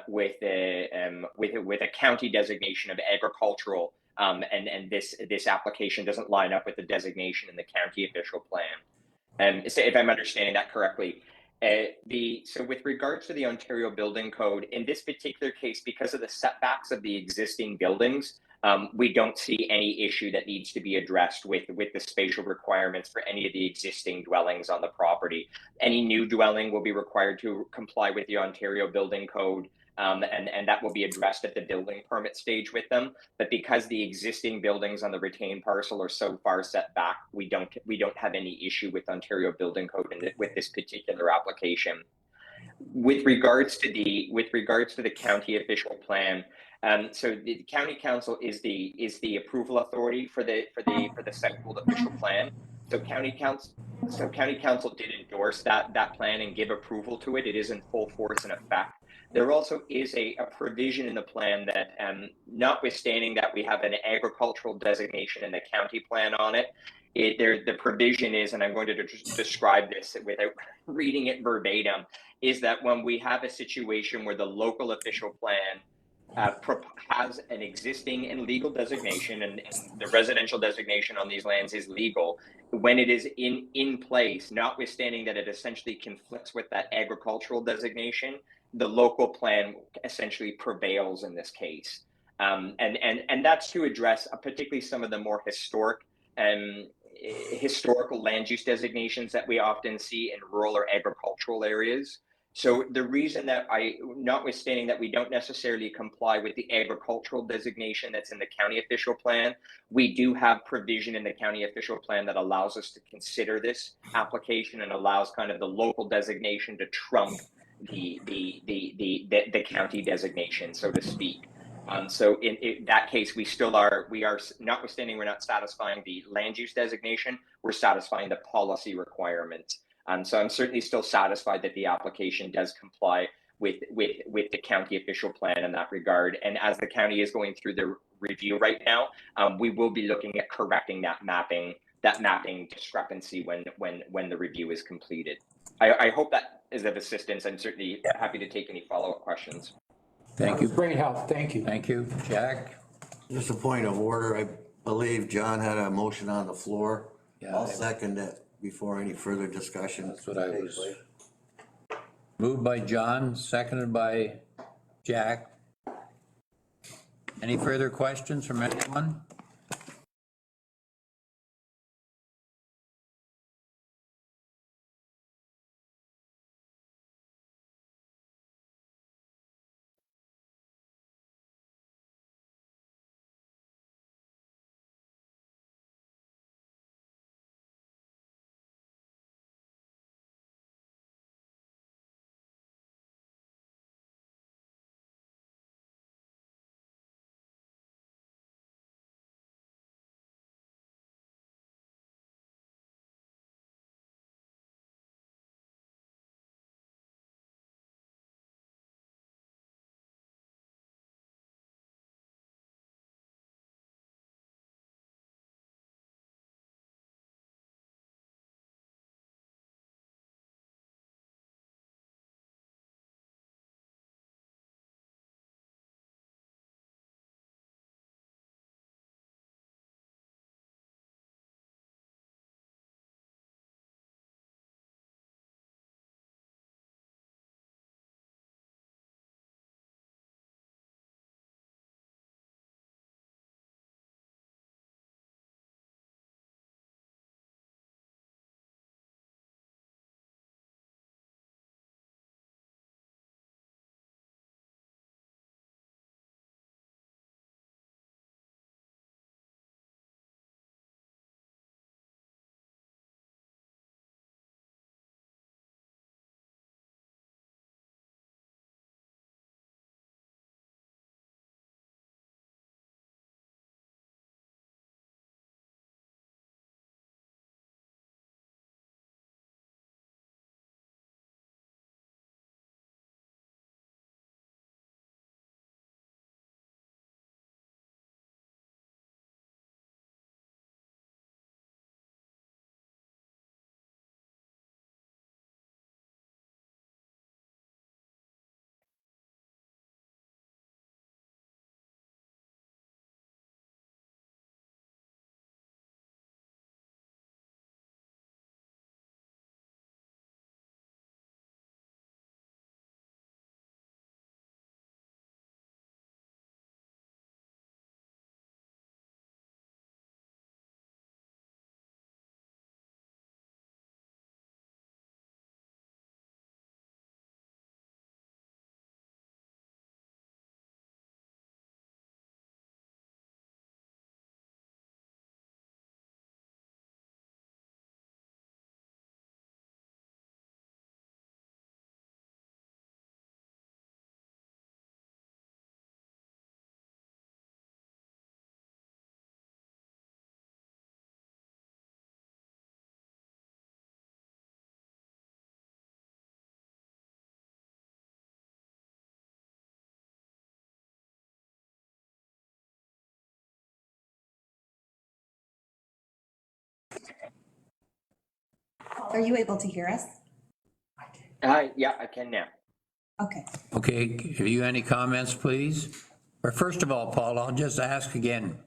with a county designation of agricultural, and this application doesn't line up with the designation in the county official plan. So if I'm understanding that correctly, so with regards to the Ontario Building Code, in this particular case, because of the setbacks of the existing buildings, we don't see any issue that needs to be addressed with the spatial requirements for any of the existing dwellings on the property. Any new dwelling will be required to comply with the Ontario Building Code. And that will be addressed at the building permit stage with them. But because the existing buildings on the retained parcel are so far set back, we don't have any issue with Ontario Building Code and with this particular application. With regards to the county official plan, so the county council is the approval authority for the site pool official plan. So county council did endorse that plan and give approval to it. It is in full force and effect. There also is a provision in the plan that, notwithstanding that we have an agricultural designation in the county plan on it, the provision is, and I'm going to describe this without reading it verbatim, is that when we have a situation where the local official plan has an existing and legal designation, and the residential designation on these lands is legal, when it is in place, notwithstanding that it essentially conflicts with that agricultural designation, the local plan essentially prevails in this case. And that's to address particularly some of the more historical land use designations that we often see in rural or agricultural areas. So the reason that notwithstanding that we don't necessarily comply with the agricultural designation that's in the county official plan, we do have provision in the county official plan that allows us to consider this application and allows kind of the local designation to trump the county designation, so to speak. So in that case, we are, notwithstanding we're not satisfying the land use designation, we're satisfying the policy requirements. So I'm certainly still satisfied that the application does comply with the county official plan in that regard. And as the county is going through the review right now, we will be looking at correcting that mapping discrepancy when the review is completed. I hope that is of assistance. I'm certainly happy to take any follow-up questions. Thank you. Great help, thank you. Thank you. Jack? Just a point of order, I believe John had a motion on the floor. Yeah, I'll second it before any further discussion. That's what I was. Moved by John, seconded by Jack. Any further questions from anyone? are you able to hear us? Yeah, I can now. Okay. Okay, have you any comments, please? Or first of all, Paul, I'll just ask again,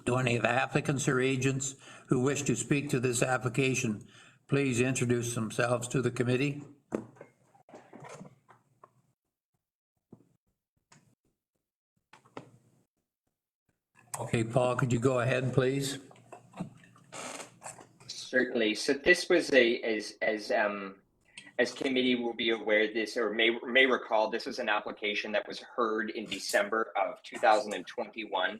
do any of the applicants or agents who wish to speak to this application, please introduce themselves to the committee? Okay, Paul, could you go ahead, please? Certainly. So this was as committee will be aware, this or may recall, this is an application that was heard in December of 2021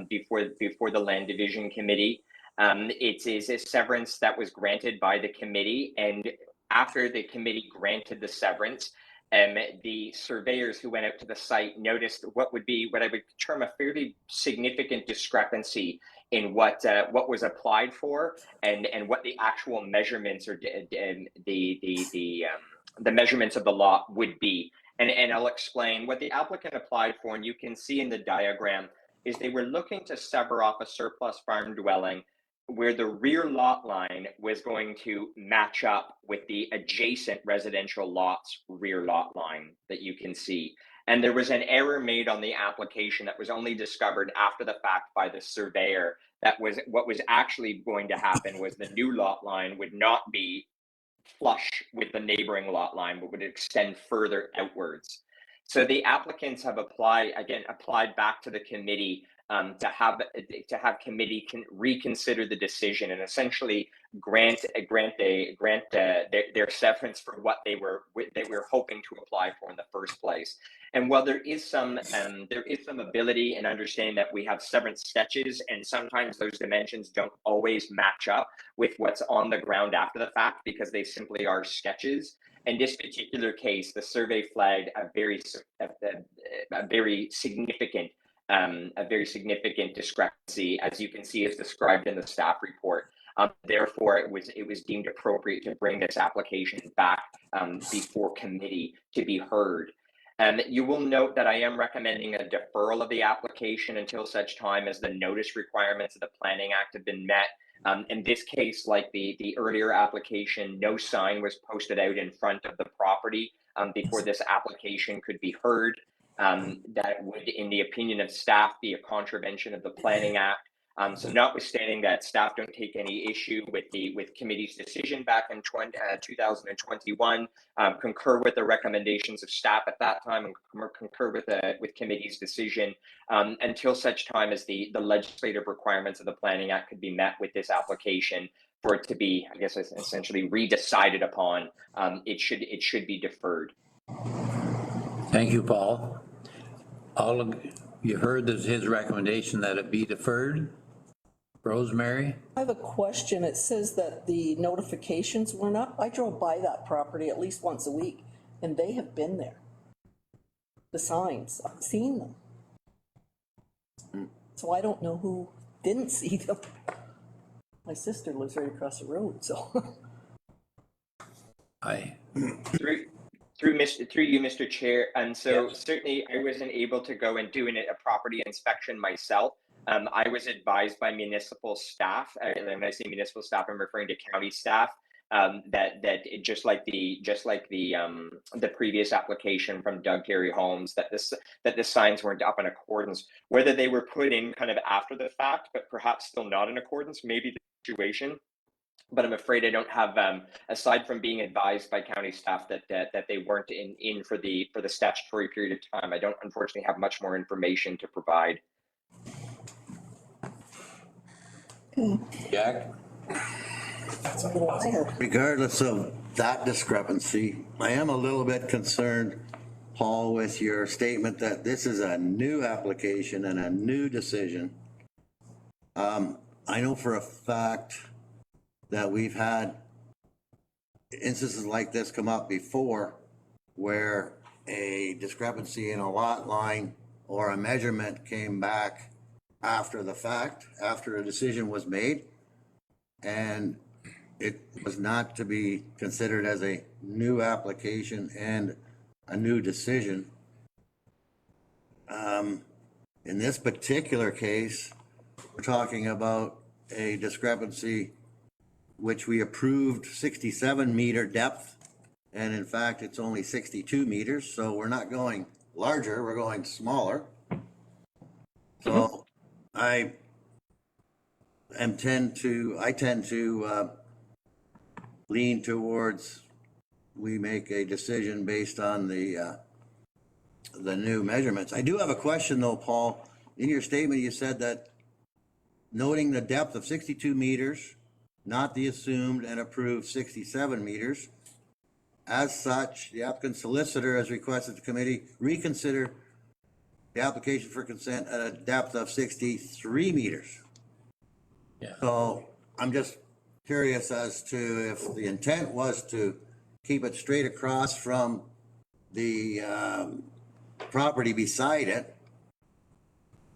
before the Land Division Committee. It is a severance that was granted by the committee, and after the committee granted the severance, the surveyors who went out to the site noticed what I would term a fairly significant discrepancy in what was applied for and what the actual measurements or the measurements of the lot would be. And I'll explain what the applicant applied for, and you can see in the diagram is they were looking to sever off a surplus farm dwelling where the rear lot line was going to match up with the adjacent residential lot's rear lot line that you can see. And there was an error made on the application that was only discovered after the fact by the surveyor. That was what was actually going to happen was the new lot line would not be flush with the neighboring lot line, but would extend further outwards. So the applicants have applied back to the committee to have committee reconsider the decision and essentially grant their severance for what they were hoping to apply for in the first place. And while there is some ability and understanding that we have severance sketches, and sometimes those dimensions don't always match up with what's on the ground after the fact because they simply are sketches. In this particular case, the survey flagged a very significant discrepancy, as you can see, is described in the staff report. Therefore, it was deemed appropriate to bring this application back before committee to be heard. You will note that I am recommending a deferral of the application until such time as the notice requirements of the Planning Act have been met. In this case, like the earlier application, no sign was posted out in front of the property before this application could be heard. That would, in the opinion of staff, be a contravention of the Planning Act. So notwithstanding that, staff don't take any issue with committee's decision back in 2021, concur with the recommendations of staff at that time, and concur with committee's decision until such time as the legislative requirements of the Planning Act could be met with this application for it to be, I guess, essentially redecided upon. It should be deferred. Thank you, Paul. You heard his recommendation that it be deferred. Rosemary? I have a question. It says that the notifications weren't up. I drove by that property at least once a week, and they have been there. The signs, I've seen them. So I don't know who didn't see them. My sister lives right across the road, so. Through you, Mr. Chair, and so certainly I wasn't able to go and do a property inspection myself. I was advised by municipal staff, and when I say municipal staff, I'm referring to county staff, that just like the previous application from Doug Terry Homes, that the signs weren't up in accordance. Whether they were put in kind of after the fact, but perhaps still not in accordance, maybe the situation. But I'm afraid I don't have, aside from being advised by county staff that they weren't in for the statutory period of time, I don't unfortunately have much more information to provide. Jack? Regardless of that discrepancy, I am a little bit concerned, Paul, with your statement that this is a new application and a new decision. I know for a fact that we've had instances like this come up before where a discrepancy in a lot line or a measurement came back after the fact, after a decision was made, and it was not to be considered as a new application and a new decision. In this particular case, we're talking about a discrepancy which we approved 67 meter depth. And in fact, it's only 62 meters, so we're not going larger, we're going smaller. So I tend to lean towards, we make a decision based on the new measurements. I do have a question though, Paul. In your statement, you said that noting the depth of 62 meters, not the assumed and approved 67 meters. As such, the applicant solicitor has requested the committee reconsider the application for consent at a depth of 63 meters. Yeah. So I'm just curious as to if the intent was to keep it straight across from the property beside it,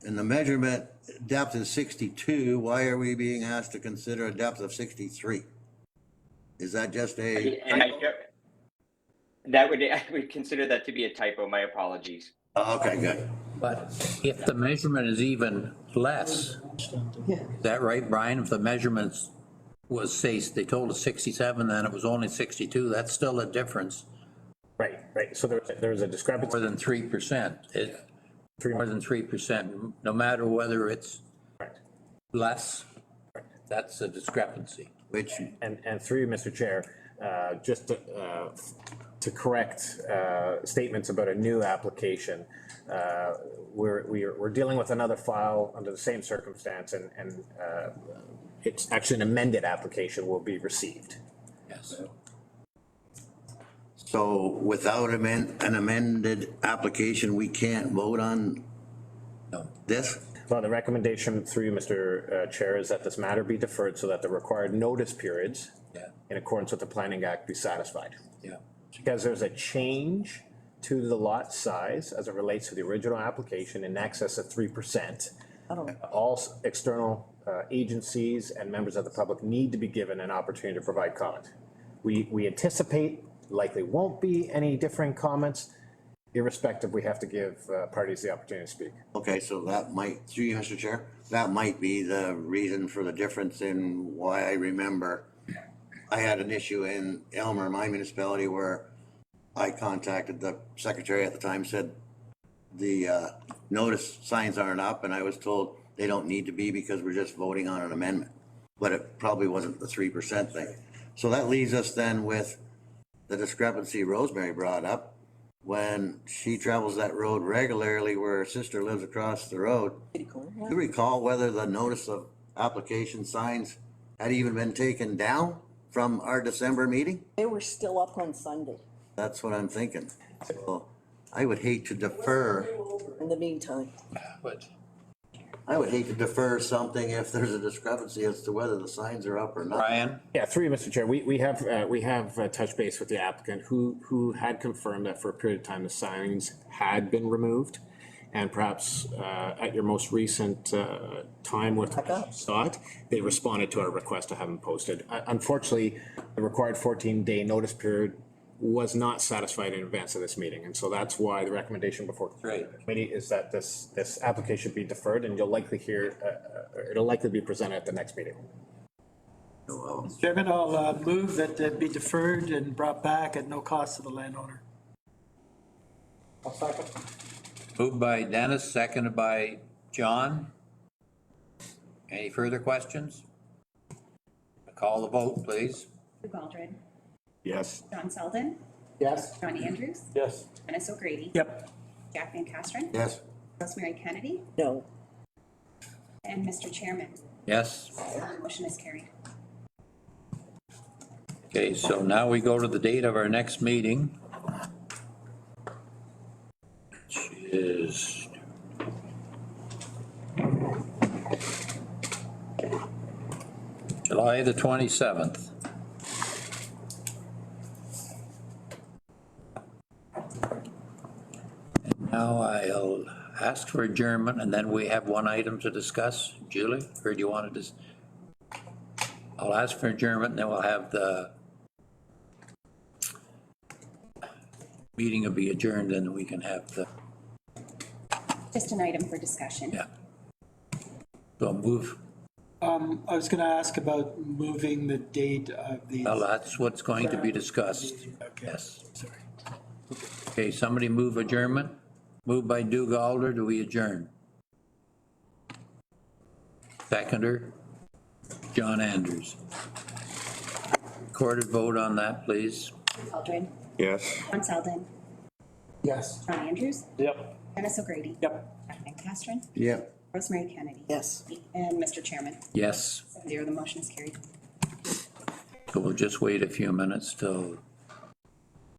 and the measurement depth is 62, why are we being asked to consider a depth of 63? Is that just a? I would consider that to be a typo. My apologies. Okay, good. But if the measurement is even less, is that right, Brian? If the measurements was, say, they told us 67, then it was only 62, that's still a difference. Right. So there's a discrepancy. More than 3%. More than 3%, no matter whether it's less, that's a discrepancy. Which, and through you, Mr. Chair, just to correct statements about a new application, we're dealing with another file under the same circumstance, and it's actually an amended application will be received. Yes. So without an amended application, we can't vote on this? Well, the recommendation through you, Mr. Chair, is that this matter be deferred so that the required notice periods in accordance with the Planning Act be satisfied. Yeah. Because there's a change to the lot size as it relates to the original application in excess of 3%. All external agencies and members of the public need to be given an opportunity to provide comment. We anticipate likely won't be any differing comments. Irrespective, we have to give parties the opportunity to speak. Okay, so that might, through you, Mr. Chair, that might be the reason for the difference in why I remember I had an issue in Elmer, my municipality, where I contacted the secretary at the time, said the notice signs aren't up, and I was told they don't need to be because we're just voting on an amendment. But it probably wasn't the 3% thing. So that leaves us then with the discrepancy Rosemary brought up. When she travels that road regularly, where her sister lives across the road, do you recall whether the notice of application signs had even been taken down from our December meeting? They were still up on Sunday. That's what I'm thinking. So I would hate to defer. In the meantime. But I would hate to defer something if there's a discrepancy as to whether the signs are up or not. Brian? Yeah, through you, Mr. Chair, we have touched base with the applicant who had confirmed that for a period of time the signs had been removed, and perhaps at your most recent time with sought, they responded to our request to have them posted. Unfortunately, the required 14-day notice period was not satisfied in advance of this meeting, and so that's why the recommendation before the committee is that this application be deferred, and you'll likely hear it'll likely be presented at the next meeting. Mr. Chairman, I'll move that it be deferred and brought back at no cost to the landowner. I'll second. Moved by Dennis, seconded by John. Any further questions? Call the vote, please. Hugh Baldred, Yes. John Selden, Yes. John Andrews, Yes. Dennis O'Grady. Yep. Jack Van Castren. Yes. Rosemary Kennedy, No. and Mr. Chairman. Yes. The motion is carried. Okay, so now we go to the date of our next meeting, which is July the 27th. And now I'll ask for adjournment, and then we have one item to discuss. Julie, or do you want to I'll ask for adjournment, and then we'll have the meeting will be adjourned, and we can have the, Just an item for discussion. yeah. So move I was gonna ask about moving the date of the. Well, that's what's going to be discussed. Yes. Sorry. Okay, somebody move adjournment? Moved by Doug Alder, do we adjourn? Seconder, John Andrews. Recorded vote on that, please. Aldrin, Yes. Ron Selden, Yes. John Andrews, Yep. Dennis O'Grady. Yep. Kathleen Castron, Yep. Rosemary Kennedy. Yes. And Mr. Chairman, Yes, 7-0, the motion is carried. so we'll just wait a few minutes till